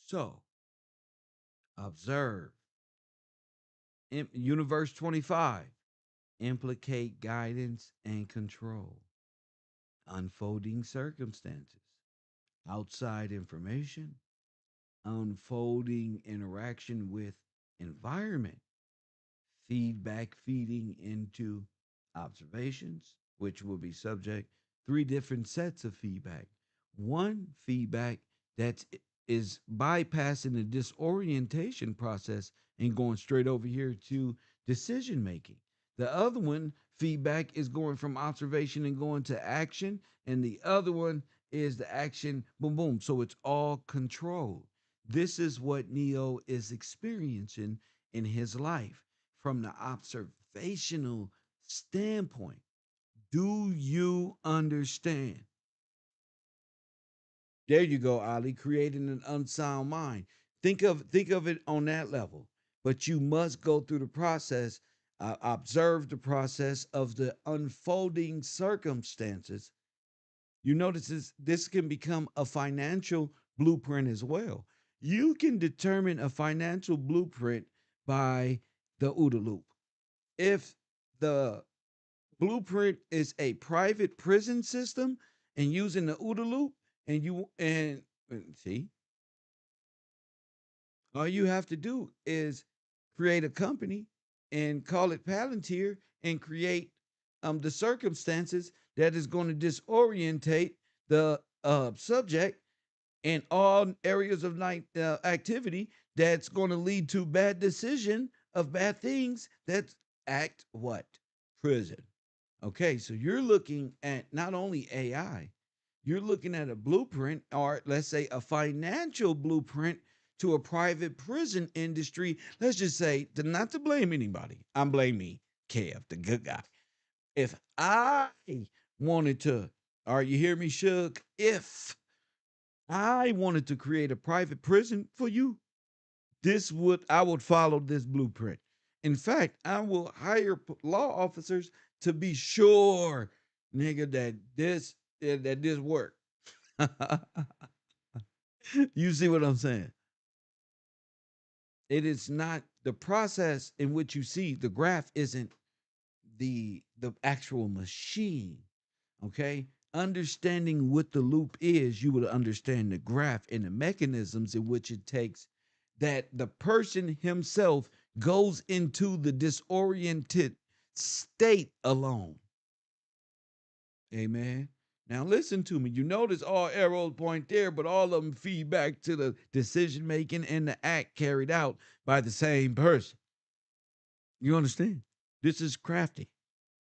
So observe. Universe 25. Implicate guidance and control. Unfolding circumstances. Outside information. Unfolding interaction with environment. Feedback feeding into observations, which will be subject 3 different sets of feedback. One feedback that is bypassing the disorientation process and going straight over here to decision making. The other one, feedback, is going from observation and going to action, and the other one is the action, boom, boom. So it's all controlled. This is what Neo is experiencing in his life from the observational standpoint. Do you understand? There you go, Ali, creating an unsound mind. Think of it on that level. But you must go through the process, observe the process of the unfolding circumstances. You notice this can become a financial blueprint as well. You can determine a financial blueprint by the OODA loop. If the blueprint is a private prison system and using the OODA loop, and see, all you have to do is create a company and call it Palantir and create the circumstances that is going to disorientate the subject in all areas of night activity that's going to lead to bad decision of bad things that act what? Prison. Okay, so you're looking at not only AI, you're looking at a blueprint, or let's say a financial blueprint to a private prison industry. Let's just say, not to blame anybody, I'm blaming Kev, the good guy. If I wanted to, are you hear me, Shug? If I wanted to create a private prison for you, I would follow this blueprint. In fact, I will hire law officers to be sure, nigga, that this work. You see what I'm saying? It is not the process in which you see the graph isn't the actual machine. Okay? Understanding what the loop is, you will understand the graph and the mechanisms in which it takes that the person himself goes into the disoriented state alone. Amen. Now listen to me. You notice all arrows point there, but all of them feed back to the decision making and the act carried out by the same person. You understand? This is crafty.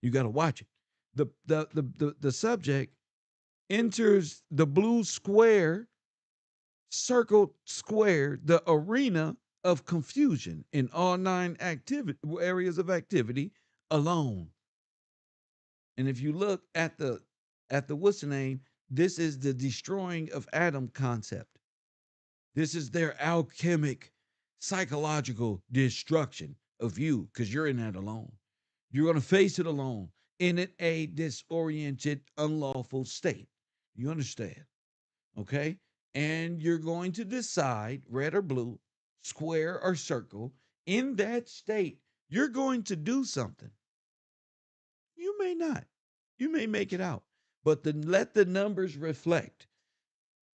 You got to watch it. The subject enters the blue square, circled square, the arena of confusion in all 9 areas of activity alone. And if you look at the what's the name, this is the destroying of Adam concept. This is their alchemic psychological destruction of you because you're in that alone. You're going to face it alone in a disoriented, unlawful state. You understand? Okay? And you're going to decide red or blue, square or circle. In that state, you're going to do something. You may not. You may make it out. But let the numbers reflect.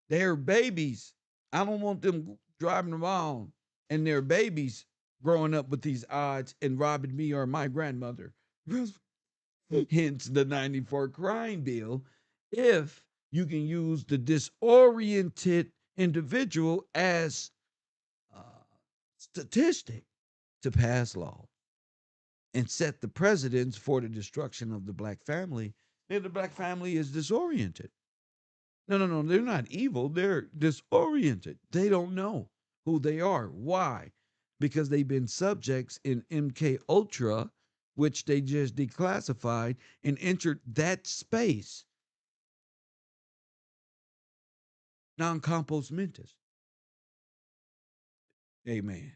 They're babies. I don't want them driving around and they're babies growing up with these odds and robbing me or my grandmother. Hence the 94 crime bill. If you can use the disoriented individual as a statistic to pass law and set the precedents for the destruction of the black family, then the black family is disoriented. No, they're not evil. They're disoriented. They don't know who they are. Why? Because they've been subjects in MK Ultra, which they just declassified and entered that space. Non compos mentis. Amen.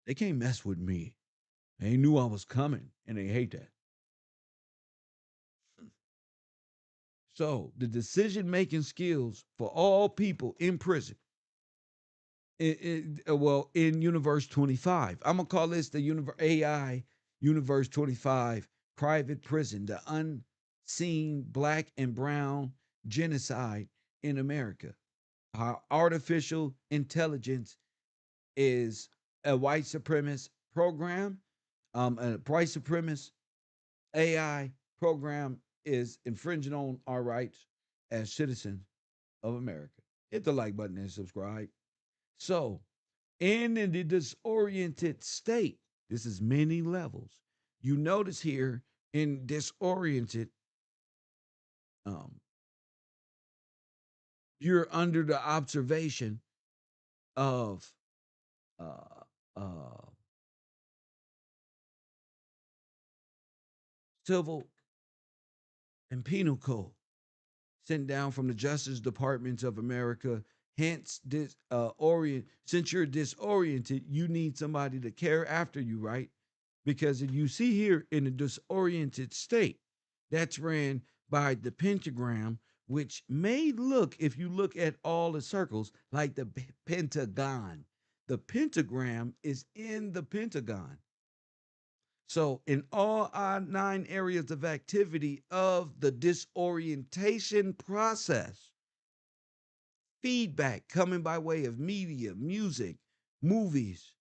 They can't mess with me. They knew I was coming and they hate that. So the decision making skills for all people in prison, in Universe 25, I'm gonna call this the AI Universe 25 private prison, the unseen black and brown genocide in America. How artificial intelligence is a white supremacist program, a white supremacist AI program is infringing on our rights as citizens of America. Hit the like button and subscribe. So, in the disoriented state, this is many levels. You notice here in disoriented, you're under the observation of uh, uh, civil, and penal code sent down from the Justice Departments of America. Hence, since you're disoriented, you need somebody to care after you, right? Because if you see here in a disoriented state, that's ran by the pentagram, which may look, if you look at all the circles, like the pentagon. The pentagram is in the pentagon. So, in all our 9 areas of activity of the disorientation process, feedback coming by way of media, music, movies,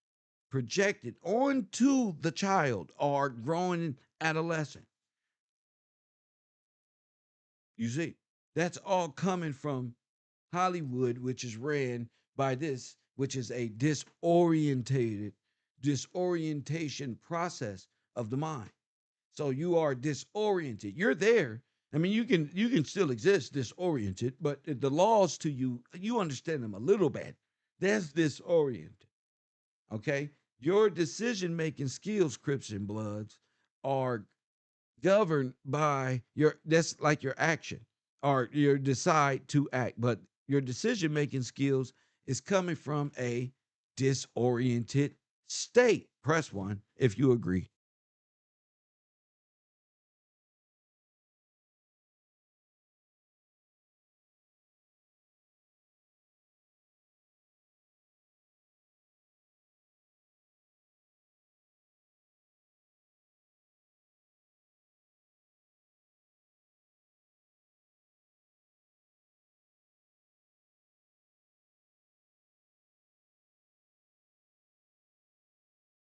projected onto the child or growing adolescent. You see, that's all coming from Hollywood, which is ran by this, which is a disorientation process of the mind. So you are disoriented. You're there. I mean, you can still exist disoriented, but the laws to you, you understand them a little bit. That's disoriented. Okay? Your decision-making skills, Crips and Bloods, are governed by that's like your action or your decide to act. But your decision-making skills is coming from a disoriented state. Press 1 if you agree.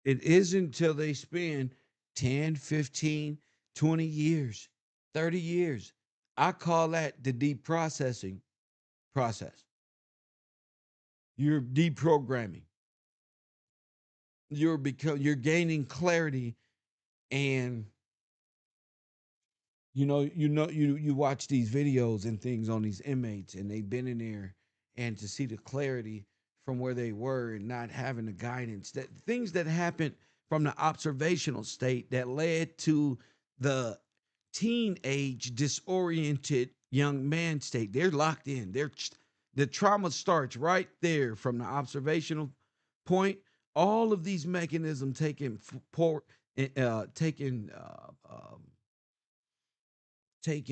It isn't until they spend 10, 15, 20 years, 30 years. I call that the deprocessing process. You're deprogramming. You're gaining clarity, and you watch these videos and things on these inmates, and they've been in there, and to see the clarity from where they were and not having the guidance, that things that happened from the observational state that led to the teenage disoriented young man state. They're locked in. The trauma starts right there from the observational point. All of these mechanisms taking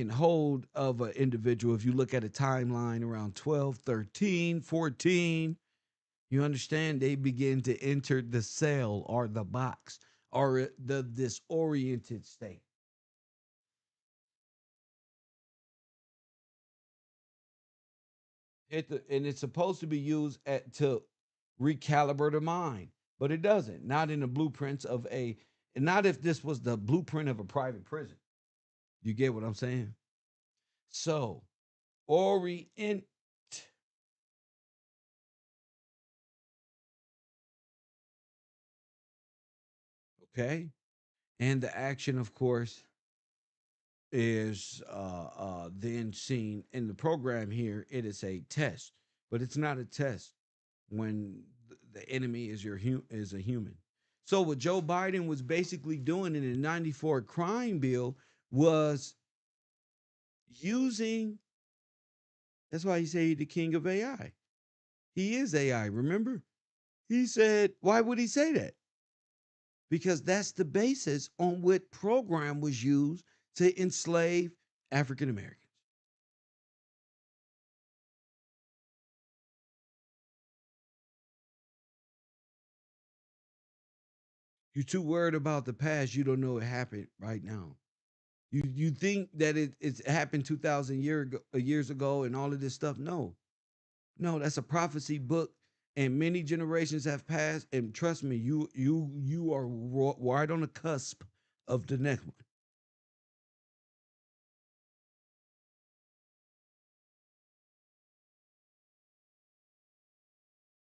hold of an individual. If you look at a timeline around 12, 13, 14, you understand they begin to enter the cell or the box or the disoriented state. And it's supposed to be used to recalibrate the mind, but it doesn't. Not in the blueprints of and not if this was the blueprint of a private prison. You get what I'm saying? So, orient. Okay. And the action, of course, is then seen in the program here. It is a test, but it's not a test when the enemy is is a human. So what Joe Biden was basically doing in the 94 crime bill was using, that's why he say he's the king of AI. He is AI, remember? He said, why would he say that? Because that's the basis on what program was used to enslave African Americans. You're too worried about the past. You don't know it happened right now. You think that it's happened 2,000 years ago and all of this stuff. No, that's a prophecy book, and many generations have passed. And trust me, you are right on the cusp of the next one.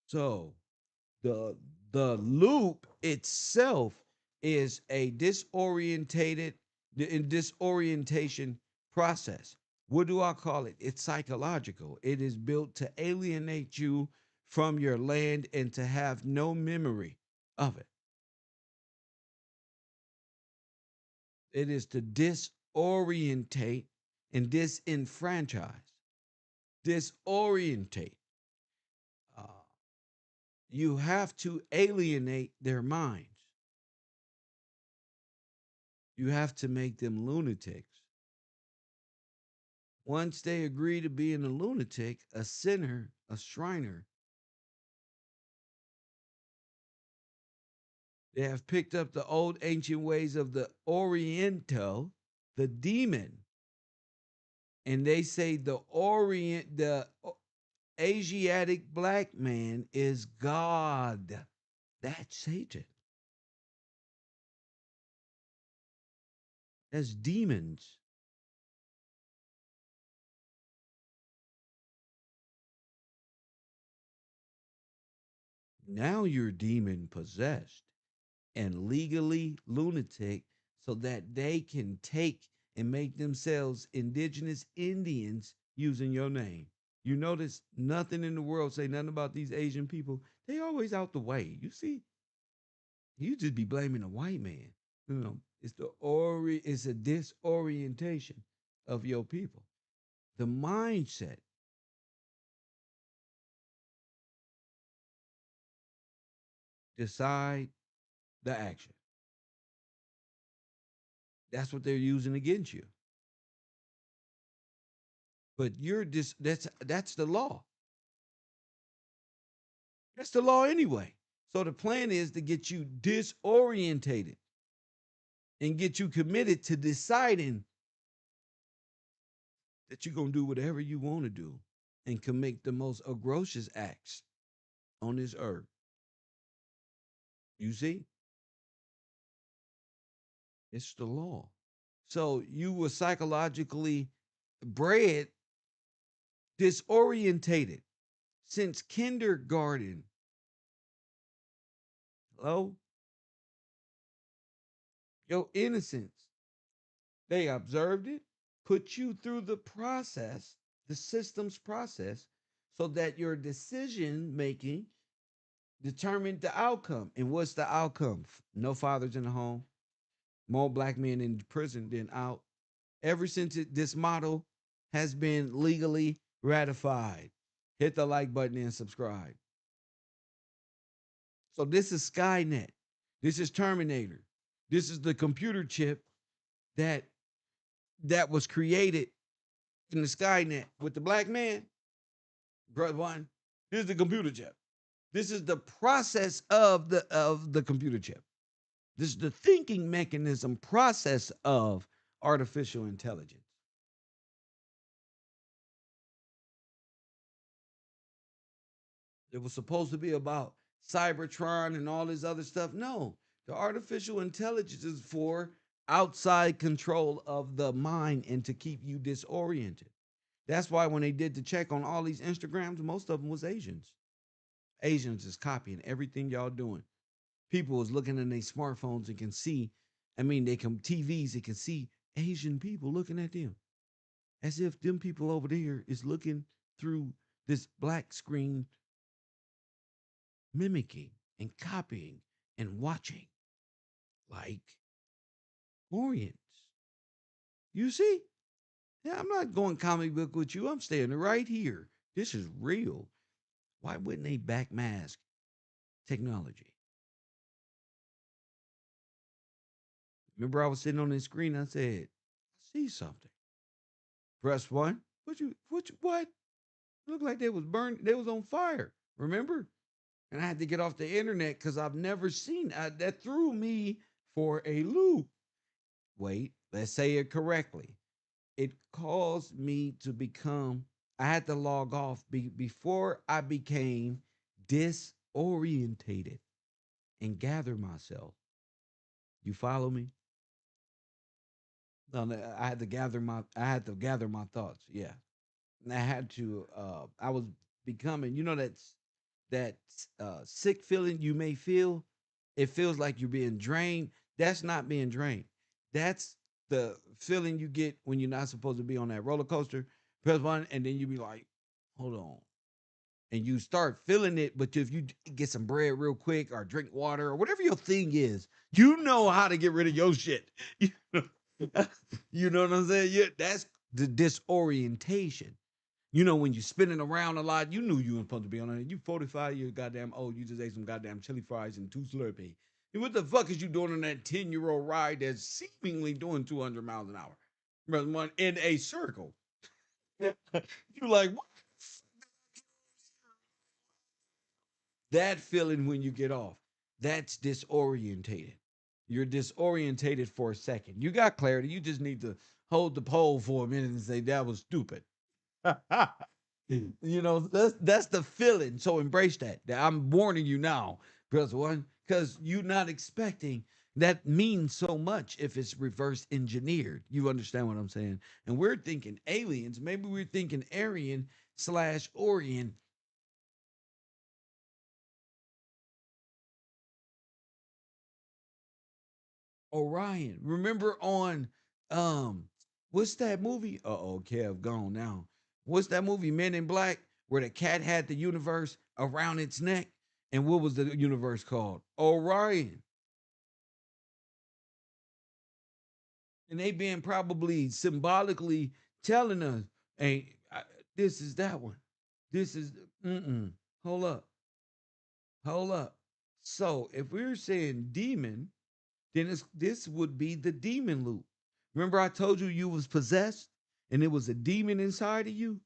So the the loop itself is a disorientation process. What do I call it? It's psychological. It is built to alienate you from your land and to have no memory of it. It is to disorientate and disenfranchise. Disorientate. Uh, you have to alienate their minds. You have to make them lunatics. Once they agree to being a lunatic, a sinner, a Shriner, they have picked up the old ancient ways of the Oriental, the demon. And they say the Asiatic black man is God. That's Satan. That's demons. Now you're demon possessed and legally lunatic so that they can take and make themselves indigenous Indians using your name. You notice nothing in the world say nothing about these Asian people. They always out the way. You see, you just be blaming a white man. It's it's a disorientation of your people. The mindset. Decide the action. That's what they're using against you. But that's the law. That's the law anyway. So the plan is to get you disorientated and get you committed to deciding that you're going to do whatever you want to do and commit the most atrocious acts on this earth. You see? It's the law. So you were psychologically bred disorientated since kindergarten. Hello? Your innocence. They observed it, put you through the process, the system's process, so that your decision making determined the outcome. And what's the outcome? No fathers in the home, more black men in prison than out. Ever since this model has been legally ratified. Hit the like button and subscribe. So this is Skynet. This is Terminator. This is the computer chip that was created in the Skynet with the black man. Brother one, this is the computer chip. This is the process of the computer chip. This is the thinking mechanism process of artificial intelligence. It was supposed to be about Cybertron and all this other stuff. No, the artificial intelligence is for outside control of the mind and to keep you disoriented. That's why when they did the check on all these Instagrams, most of them was Asians. Asians is copying everything y'all doing. People is looking in their smartphones and can see, they can TVs, they can see Asian people looking at them. As if them people over there is looking through this black screen, mimicking and copying and watching like Orients. You see? Yeah, I'm not going comic book with you. I'm staying right here. This is real. Why wouldn't they backmask technology? Remember, I was sitting on the screen. I said, I see something. Press one. What? Looked like they was burned. They was on fire. Remember? And I had to get off the internet because I've never seen that. Threw me for a loop. Wait, let's say it correctly. It caused me to become, I had to log off before I became disorientated and gather myself. You follow me? No, I had to gather my thoughts. Yeah. And I was becoming, that sick feeling you may feel. It feels like you're being drained. That's not being drained. That's the feeling you get when you're not supposed to be on that roller coaster. Press one, and then you be like, hold on. And you start feeling it, but if you get some bread real quick or drink water or whatever your thing is, you know how to get rid of your shit. You know what I'm saying? Yeah, that's the disorientation. You know, when you're spinning around a lot, you knew you weren't supposed to be on it. You 45 years goddamn old, you just ate some goddamn chili fries and 2 Slurpee. And what the fuck is you doing on that 10-year-old ride that's seemingly doing 200 miles an hour? Brother one, in a circle. You like, what? That feeling when you get off, that's disorientated. You're disorientated for a second. You got clarity. You just need to hold the pole for a minute and say, that was stupid. You know, that's the feeling. So embrace that. I'm warning you now, because one, because you're not expecting that means so much if it's reverse engineered. You understand what I'm saying? And we're thinking aliens. Maybe we're thinking Aryan slash Orient. Orion. Remember on um what's that movie? Uh-oh, Kev gone now. What's that movie, Men in Black, where the cat had the universe around its neck? And what was the universe called? Orion. And they been probably symbolically telling us, hey, this is that one. This is hold up. Hold up. So if we're saying demon, then this would be the demon loop. Remember I told you you was possessed and it was a demon inside of you?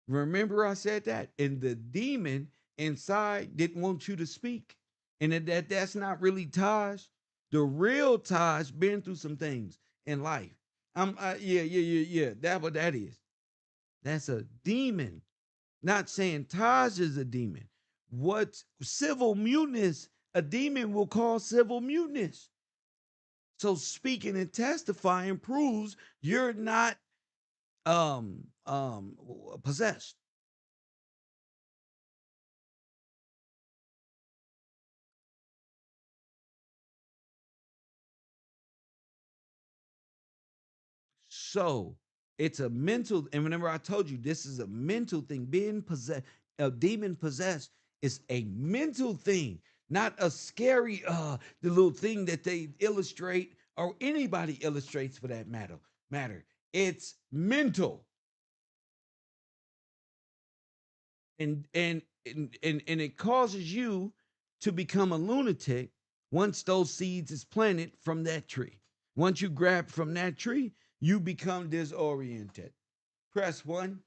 Remember I said that? And the demon inside didn't want you to speak. And that's not really Taj. The real Taj been through some things in life. Yeah. That what that is. That's a demon. Not saying Taj is a demon. What's civil muteness? A demon will cause civil muteness. So speaking and testifying proves you're not possessed. So it's a mental, and remember I told you this is a mental thing. Being possessed, a demon possessed is a mental thing, not a scary the little thing that they illustrate or anybody illustrates for that matter. It's mental. And it causes you to become a lunatic once those seeds is planted from that tree. Once you grab from that tree, you become disoriented. Press one.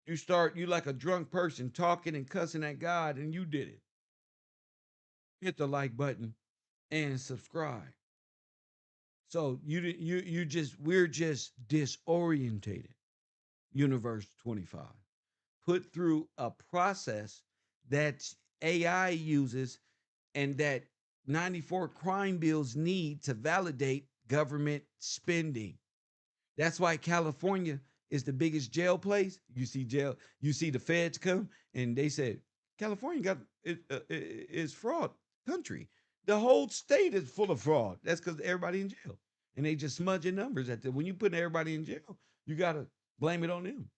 You like a drunk person talking and cussing at God, and you did it. Hit the like button and subscribe. So we're just disorientated. Universe 25. Put through a process that AI uses and that 94 crime bills need to validate government spending. That's why California is the biggest jail place. You see the feds come and they said California got is fraud country. The whole state is full of fraud. That's because everybody in jail, and they just smudging numbers at the. When you put everybody in jail, you gotta blame it on them.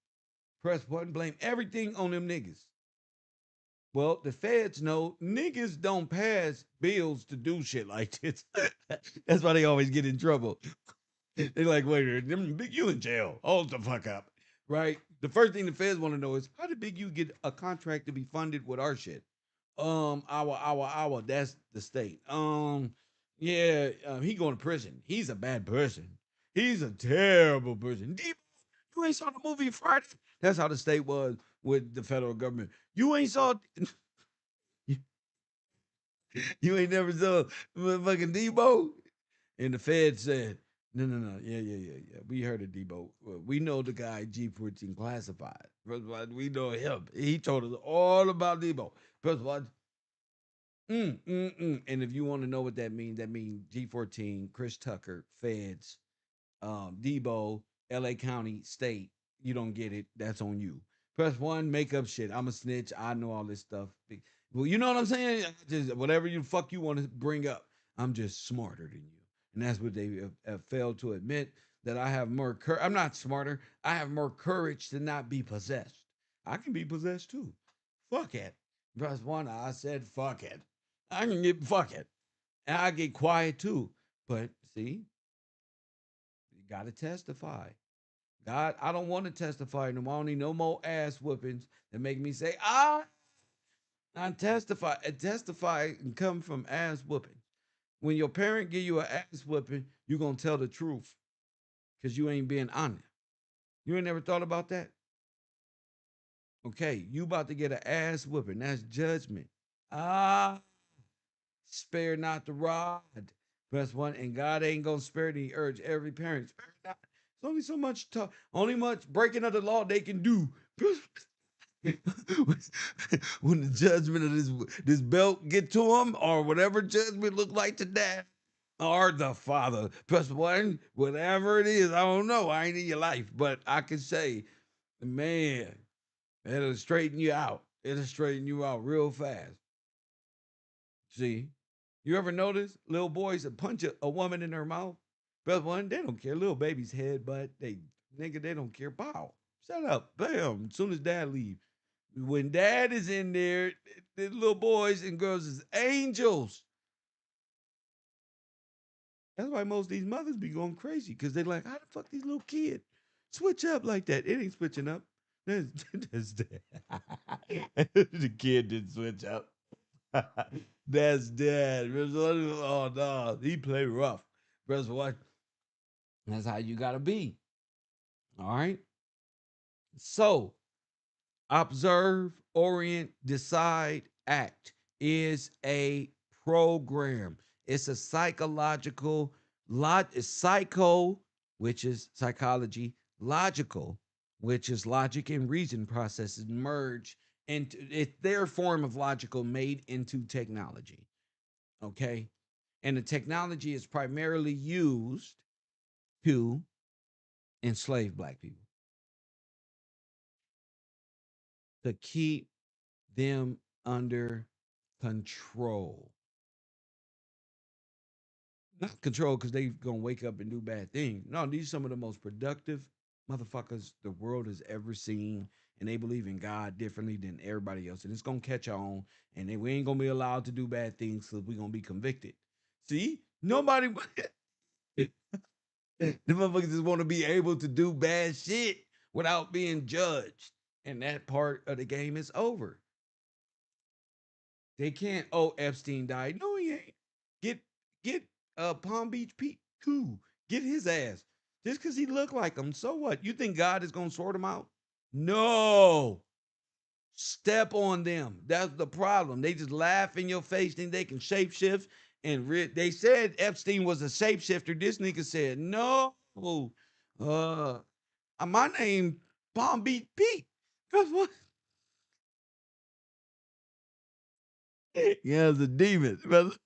Press button, blame everything on them niggas. Well, the feds know niggas don't pass bills to do shit like this. That's why they always get in trouble. They're like, wait, Big U in jail. Hold the fuck up. Right? The first thing the feds want to know is how did Big U get a contract to be funded with our shit? Our, that's the state. Yeah, he going to prison. He's a bad person. He's a terrible person. You ain't saw the movie Friday? That's how the state was with the federal government. You ain't saw you ain't never saw fucking Debo? And the Fed said, no. Yeah. We heard of Debo. We know the guy G14 classified. We know him. He told us all about Debo. First of all, And if you want to know what that means G14, Chris Tucker, Feds, Debo, LA County, State. You don't get it. That's on you. Press one, make up shit. I'm a snitch. I know all this stuff. Well, you know what I'm saying? Just whatever you fuck you want to bring up. I'm just smarter than you. And that's what they have failed to admit, that I have more courage. I'm not smarter. I have more courage to not be possessed. I can be possessed too. Fuck it. Press one, I said fuck it. I can get fuck it. And I get quiet too. But see, gotta testify. God, I don't want to testify no more. I don't need no more ass whoopings that make me say, I testify. And testify and come from ass whooping. When your parent give you an ass whooping, you gonna tell the truth because you ain't being honest. You ain't never thought about that? Okay, you about to get an ass whooping. That's judgment. Ah, spare not the rod. Press one, and God ain't gonna spare the urge every parent. Spare not. It's only so much only much breaking of the law they can do. When the judgment of this belt get to them, or whatever judgment look like to dad, or the father. Press one, whatever it is. I don't know. I ain't in your life, but I can say, man, it'll straighten you out. It'll straighten you out real fast. See, you ever notice little boys that punch a woman in her mouth? Press one, they don't care. Little baby's head, but they don't care. Pow. Shut up. Bam. As soon as dad leave. When dad is in there, the little boys and girls is angels. That's why most of these mothers be going crazy, because they like, how the fuck these little kids switch up like that? It ain't switching up. That's dad. The kid didn't switch up. That's dad. Oh no, he play rough. Brother, what? That's how you gotta be. All right. So observe, orient, decide, act is a program. It's a psychological psycho, which is psychology, logical, which is logic and reason processes merge into it's their form of logical made into technology. Okay. And the technology is primarily used to enslave black people, to keep them under control. Not control because they gonna wake up and do bad things. No, these are some of the most productive motherfuckers the world has ever seen, and they believe in God differently than everybody else. And it's gonna catch on, and we ain't gonna be allowed to do bad things because we're gonna be convicted. See, nobody the motherfuckers just want to be able to do bad shit without being judged. And that part of the game is over. They can't, oh, Epstein died. No, he ain't. Get Palm Beach Pete too. Get his ass. Just because he looked like him. So what? You think God is gonna sort him out? No. Step on them. That's the problem. They just laugh in your face, think they can shapeshift. And they said Epstein was a shapeshifter. This nigga said, no. My name Palm Beach Pete. Cause what? Yeah, it's a demon, brother.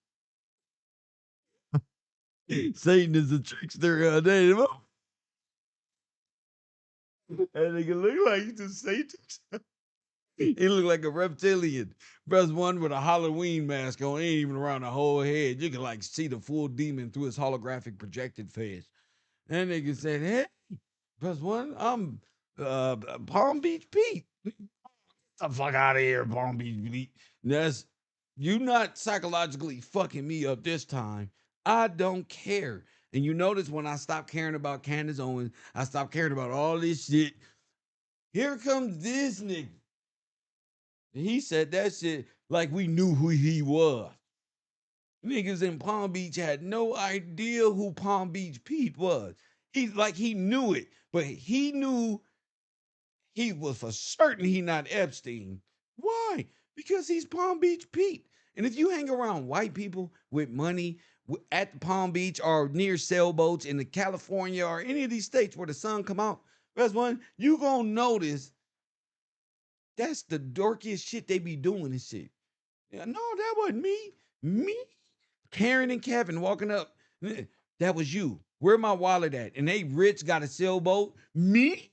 Satan is a trickster. That nigga look like he's a Satan. He look like a reptilian. Brother's one with a Halloween mask on, ain't even around the whole head. You can like see the full demon through his holographic projected face. That nigga said, hey, brother's one, I'm Palm Beach Pete. Get the fuck out of here, Palm Beach Pete. That's you not psychologically fucking me up this time. I don't care. And you notice when I stopped caring about Candace Owens, I stopped caring about all this shit. Here comes this nigga. And he said that shit like we knew who he was. Niggas in Palm Beach had no idea who Palm Beach Pete was. He knew it, but he knew he was for certain he not Epstein. Why? Because he's Palm Beach Pete. And if you hang around white people with money at the Palm Beach or near sailboats in the California or any of these states where the sun come out, that's one, you gonna notice that's the dorkiest shit they be doing and shit. Yeah, no, that wasn't me. Me? Karen and Kevin walking up. That was you. Where my wallet at? And they rich got a sailboat. Me?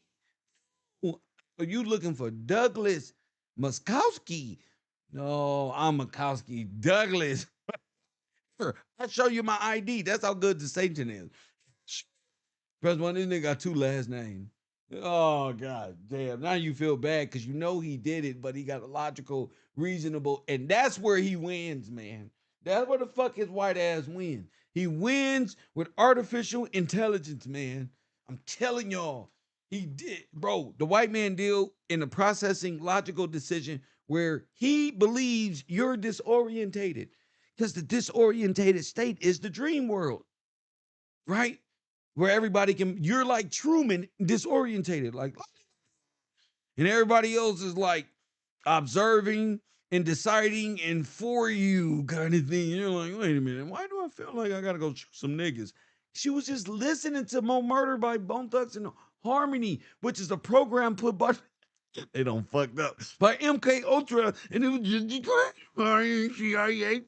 Are you looking for Douglas Muskowski? No, I'm Muskowski. Douglas. I'll show you my ID. That's how good the Satan is. Press one, this nigga got two last names. Oh, God damn. Now you feel bad because you know he did it, but he got a logical, reasonable, and that's where he wins, man. That's where the fuck his white ass wins. He wins with artificial intelligence, man. I'm telling y'all, he did, bro. The white man deal in a processing logical decision where he believes you're disorientated because the disorientated state is the dream world, right? Where everybody can, you're like Truman, disorientated, like, and everybody else is like observing and deciding and for you kind of thing. You're like, wait a minute, why do I feel like I gotta go shoot some niggas? She was just listening to Mo Murder by Bone Thugs and Harmony, which is a program put by they don't fucked up by MK Ultra, and it was just CIA.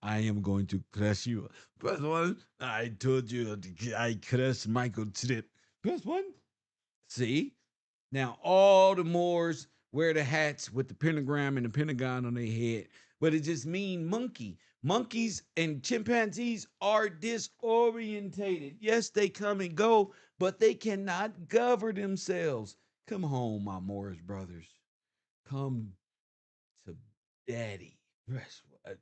I am going to crush you. Press one. I told you I crushed Michael Tripp. Press one. See? Now all the Moors wear the hats with the pentagram and the pentagon on their head, but it just mean monkey. Monkeys and chimpanzees are disorientated. Yes, they come and go, but they cannot govern themselves. Come home, my Moorish brothers. Come to daddy. Press what?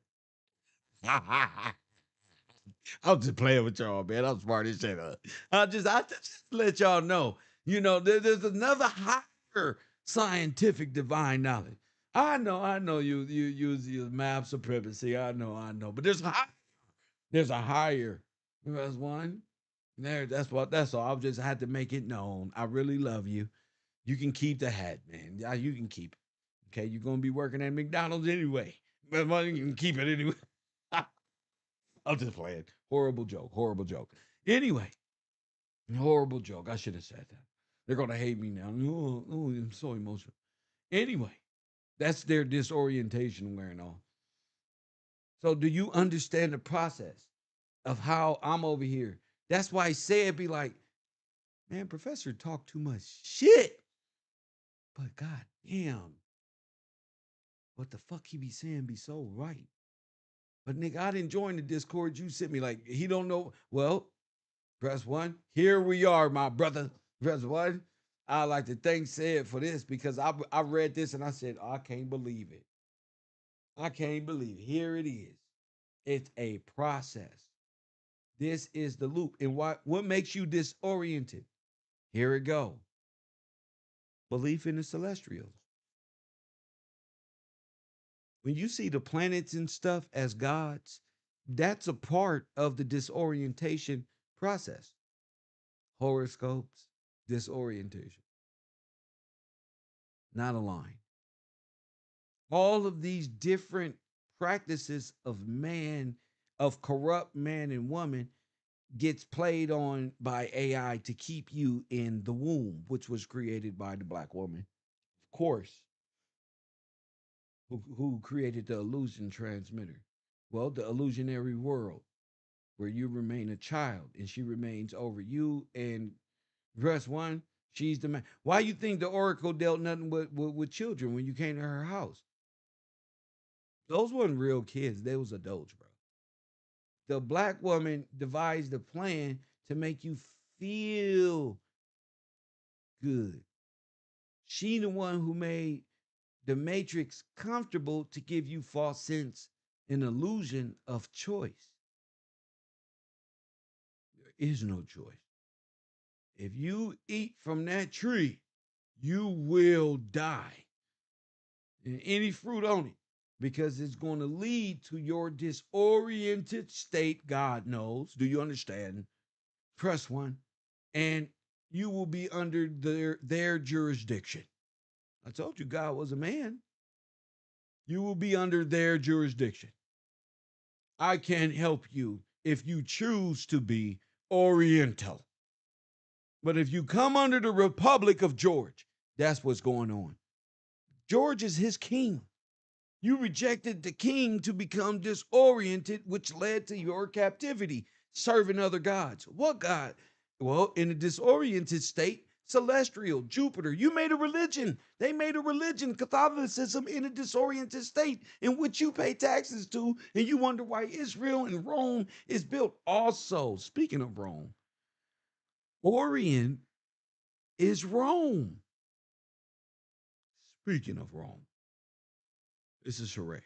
I'm just playing with y'all, man. I'm smart as shit. I just let y'all know. You know, there's another higher scientific divine knowledge. I know you use your map supremacy. I know. But there's a higher. There's one. There, that's all. I just had to make it known. I really love you. You can keep the hat, man. Yeah, you can keep it. Okay, you're gonna be working at McDonald's anyway. But you can keep it anyway. I'm just playing. Horrible joke. Anyway, horrible joke. I should have said that. They're gonna hate me now. Oh, I'm so emotional. Anyway, that's their disorientation wearing off. So do you understand the process of how I'm over here? That's why I say it be like, man, Professor talk too much shit. But god damn, what the fuck he be saying be so right. But nigga, I didn't join the Discord. You sent me like he don't know. Well, press one. Here we are, my brother. Press one. I like to thank Sid for this because I read this and I said, oh, I can't believe it. I can't believe it. Here it is. It's a process. This is the loop. And what makes you disoriented? Here it go. Belief in the celestials. When you see the planets and stuff as gods, that's a part of the disorientation process. Horoscopes, disorientation, not aligned. All of these different practices of man, of corrupt man and woman, gets played on by AI to keep you in the womb, which was created by the black woman, of course, who created the illusion transmitter. Well, the illusionary world, where you remain a child and she remains over you. And verse one, she's the man. Why you think the oracle dealt nothing with children when you came to her house? Those weren't real kids. They was adults, bro. The black woman devised a plan to make you feel good. She the one who made the matrix comfortable to give you false sense and illusion of choice. There is no choice. If you eat from that tree, you will die. And any fruit on it, because it's going to lead to your disoriented state. God knows. Do you understand? Press one, and you will be under their jurisdiction. I told you God was a man. You will be under their jurisdiction. I can't help you if you choose to be Oriental. But if you come under the Republic of George, that's what's going on. George is his king. You rejected the king to become disoriented, which led to your captivity, serving other gods. What God? Well, in a disoriented state, celestial, Jupiter. You made a religion. They made a religion, Catholicism, in a disoriented state in which you pay taxes to, and you wonder why Israel and Rome is built. Also, speaking of Rome, Orient is Rome. Speaking of Rome, this is charade.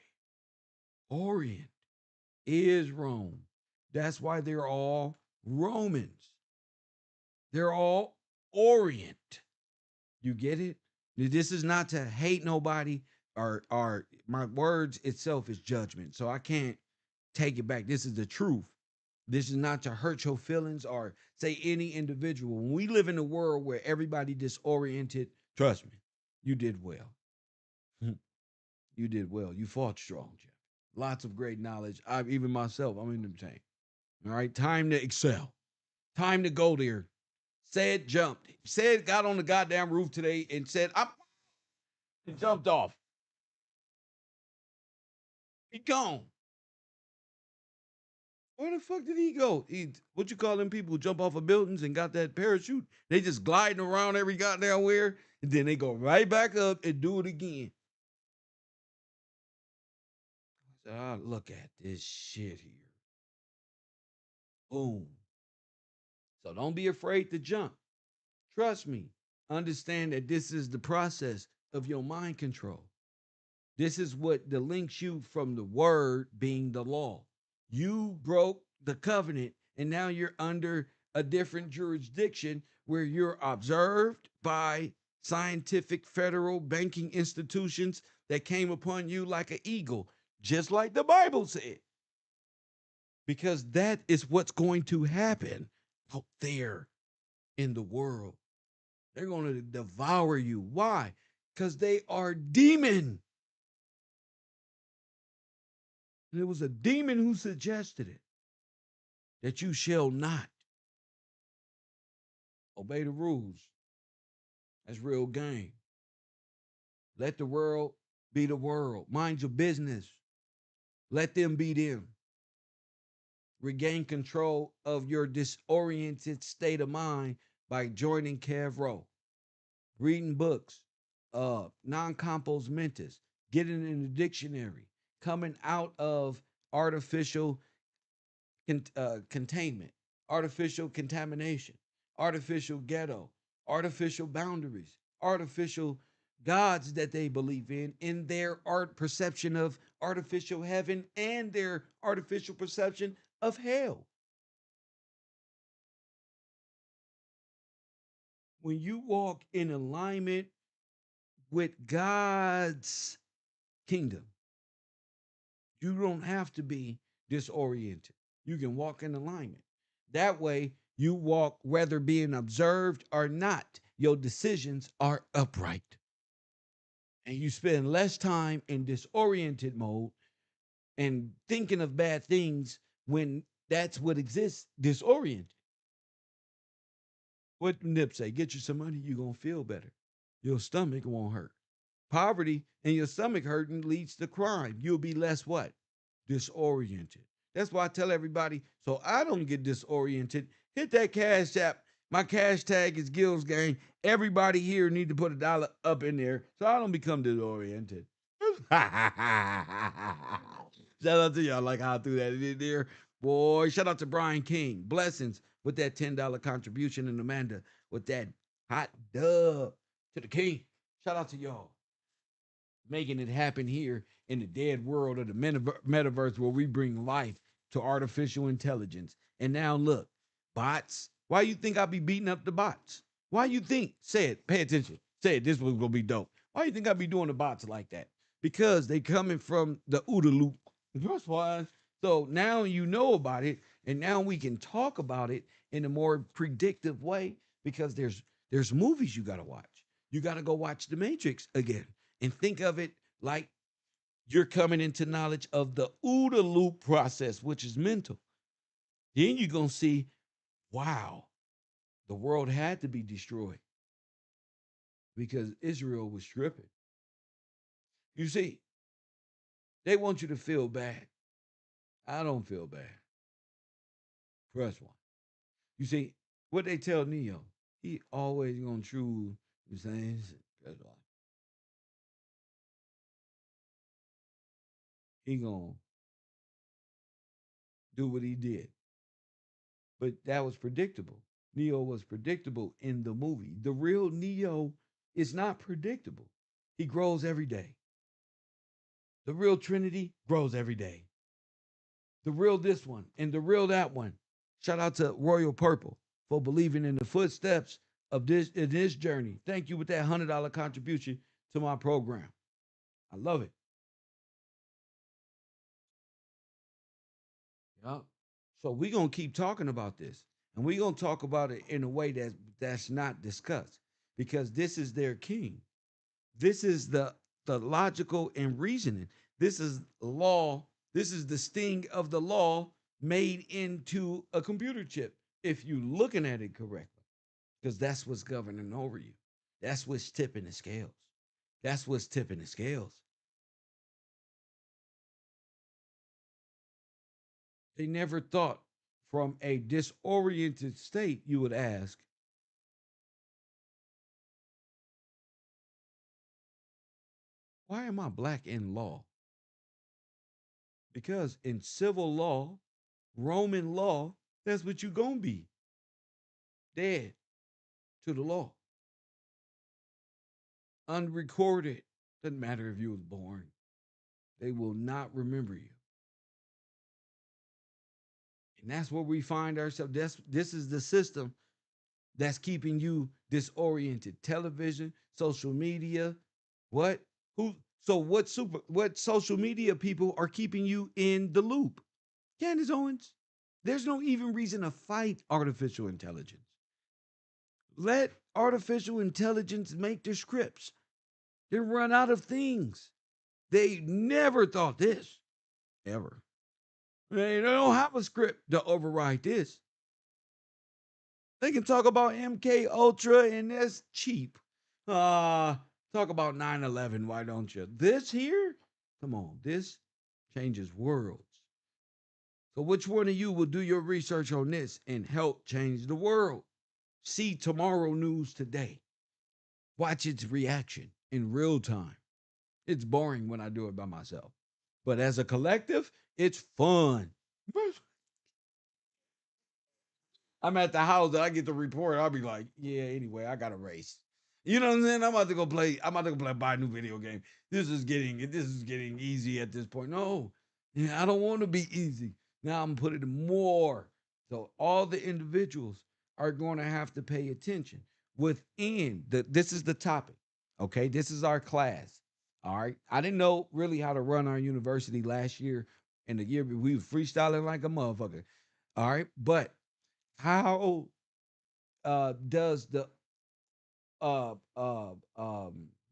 Orient is Rome. That's why they're all Romans. They're all Orient. You get it? This is not to hate nobody or my words itself is judgment. So I can't take it back. This is the truth. This is not to hurt your feelings or say any individual. When we live in a world where everybody disoriented, trust me, you did well. You did well. You fought strong, Jeff. Lots of great knowledge. Even myself, I'm in the tank. All right, time to excel. Time to go there. Said jumped. Said got on the goddamn roof today and said, I'm and jumped off. He gone. Where the fuck did he go? What you call them people who jump off of buildings and got that parachute? They just gliding around every goddamn where, and then they go right back up and do it again. I said, look at this shit here. Boom. So don't be afraid to jump. Trust me. Understand that this is the process of your mind control. This is what links you from the word being the law. You broke the covenant, and now you're under a different jurisdiction where you're observed by scientific federal banking institutions that came upon you like an eagle, just like the Bible said. Because that is what's going to happen out there in the world. They're going to devour you. Why? Because they are demon. And it was a demon who suggested it, that you shall not obey the rules. That's real game. Let the world be the world. Mind your business. Let them be them. Regain control of your disoriented state of mind by joining KevRow, reading books, non-compos mentis, getting in the dictionary, coming out of artificial containment, artificial contamination, artificial ghetto, artificial boundaries, artificial gods that they believe in their art perception of artificial heaven and their artificial perception of hell. When you walk in alignment with God's kingdom, you don't have to be disoriented. You can walk in alignment. That way, you walk whether being observed or not. Your decisions are upright. And you spend less time in disoriented mode and thinking of bad things when that's what exists, disoriented. What Nip say? Get you some money, you're going to feel better. Your stomach won't hurt. Poverty and your stomach hurting leads to crime. You'll be less what? Disoriented. That's why I tell everybody, so I don't get disoriented, hit that cash app. My cash tag is Gills Gang. Everybody here need to put $1 up in there so I don't become disoriented. Shout out to y'all like how I threw that in there. Boy, shout out to Brian King. Blessings with that $10 contribution, and Amanda with that hot dub to the king. Shout out to y'all. Making it happen here in the dead world of the metaverse where we bring life to artificial intelligence. And now look, bots. Why you think I be beating up the bots? Why you think? Say it. Pay attention. Say it. This was gonna be dope. Why you think I be doing the bots like that? Because they coming from the OODA loop. That's why. So now you know about it, and now we can talk about it in a more predictive way because there's movies you gotta watch. You gotta go watch The Matrix again and think of it like you're coming into knowledge of the OODA loop process, which is mental. Then you're gonna see, wow, the world had to be destroyed because Israel was stripping. You see, they want you to feel bad. I don't feel bad. Press one. You see, what they tell Neo, he always gonna choose the same. Press one. He gonna do what he did. But that was predictable. Neo was predictable in the movie. The real Neo is not predictable. He grows every day. The real Trinity grows every day. the real this one, and the real that one. Shout out to Royal Purple for believing in the footsteps of this journey. Thank you with that $100 contribution to my program. I love it. Yep. So we're gonna keep talking about this, and we're gonna talk about it in a way that's not discussed, because this is their king. This is the logical and reasoning. This is law. This is the sting of the law made into a computer chip, if you're looking at it correctly, because that's what's governing over you. That's what's tipping the scales. That's what's tipping the scales. They never thought from a disoriented state you would ask, why am I black in law? Because in civil law, Roman law, that's what you're going to be. Dead to the law. Unrecorded. Doesn't matter if you was born. They will not remember you. And that's where we find ourselves. This is the system that's keeping you disoriented. Television, social media, what? Who? So what social media people are keeping you in the loop? Candace Owens, there's no even reason to fight artificial intelligence. Let artificial intelligence make their scripts. They run out of things. They never thought this, ever. They don't have a script to override this. They can talk about MK Ultra and that's cheap. Talk about 9/11, why don't you? This here, come on, this changes worlds. So which one of you will do your research on this and help change the world? See tomorrow news today. Watch its reaction in real time. It's boring when I do it by myself. But as a collective, it's fun. I'm at the house, I get the report, I'll be like, yeah, anyway, I got a race. You know what I'm saying? I'm about to go buy a new video game. This is getting easy at this point. No, yeah, I don't want to be easy. Now I'm putting more. So all the individuals are going to have to pay attention within this is the topic. Okay, this is our class. All right. I didn't know really how to run our university last year, and the year we were freestyling like a motherfucker. All right, but how does the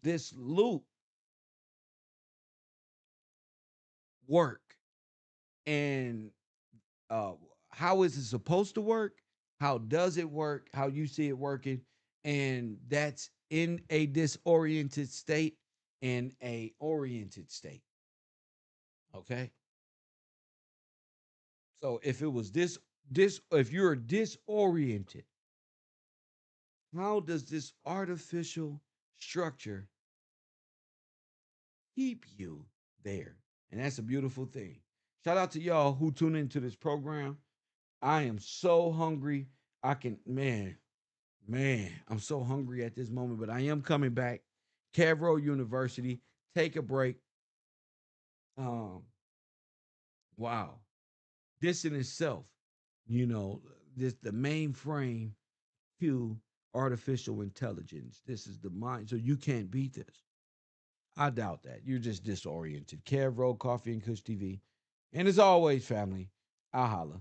this loop work, and how is it supposed to work? How does it work? How you see it working? And that's in a disoriented state and a oriented state. Okay. So if it was if you're disoriented, how does this artificial structure keep you there? And that's a beautiful thing. Shout out to y'all who tune into this program. I am so hungry. I'm so hungry at this moment, but I am coming back. KevRow University, take a break. Wow. This in itself, this the mainframe to artificial intelligence. This is the mind. So you can't beat this. I doubt that. You're just disoriented. KevRow, Coffee and Kush TV. And as always, family, I holla.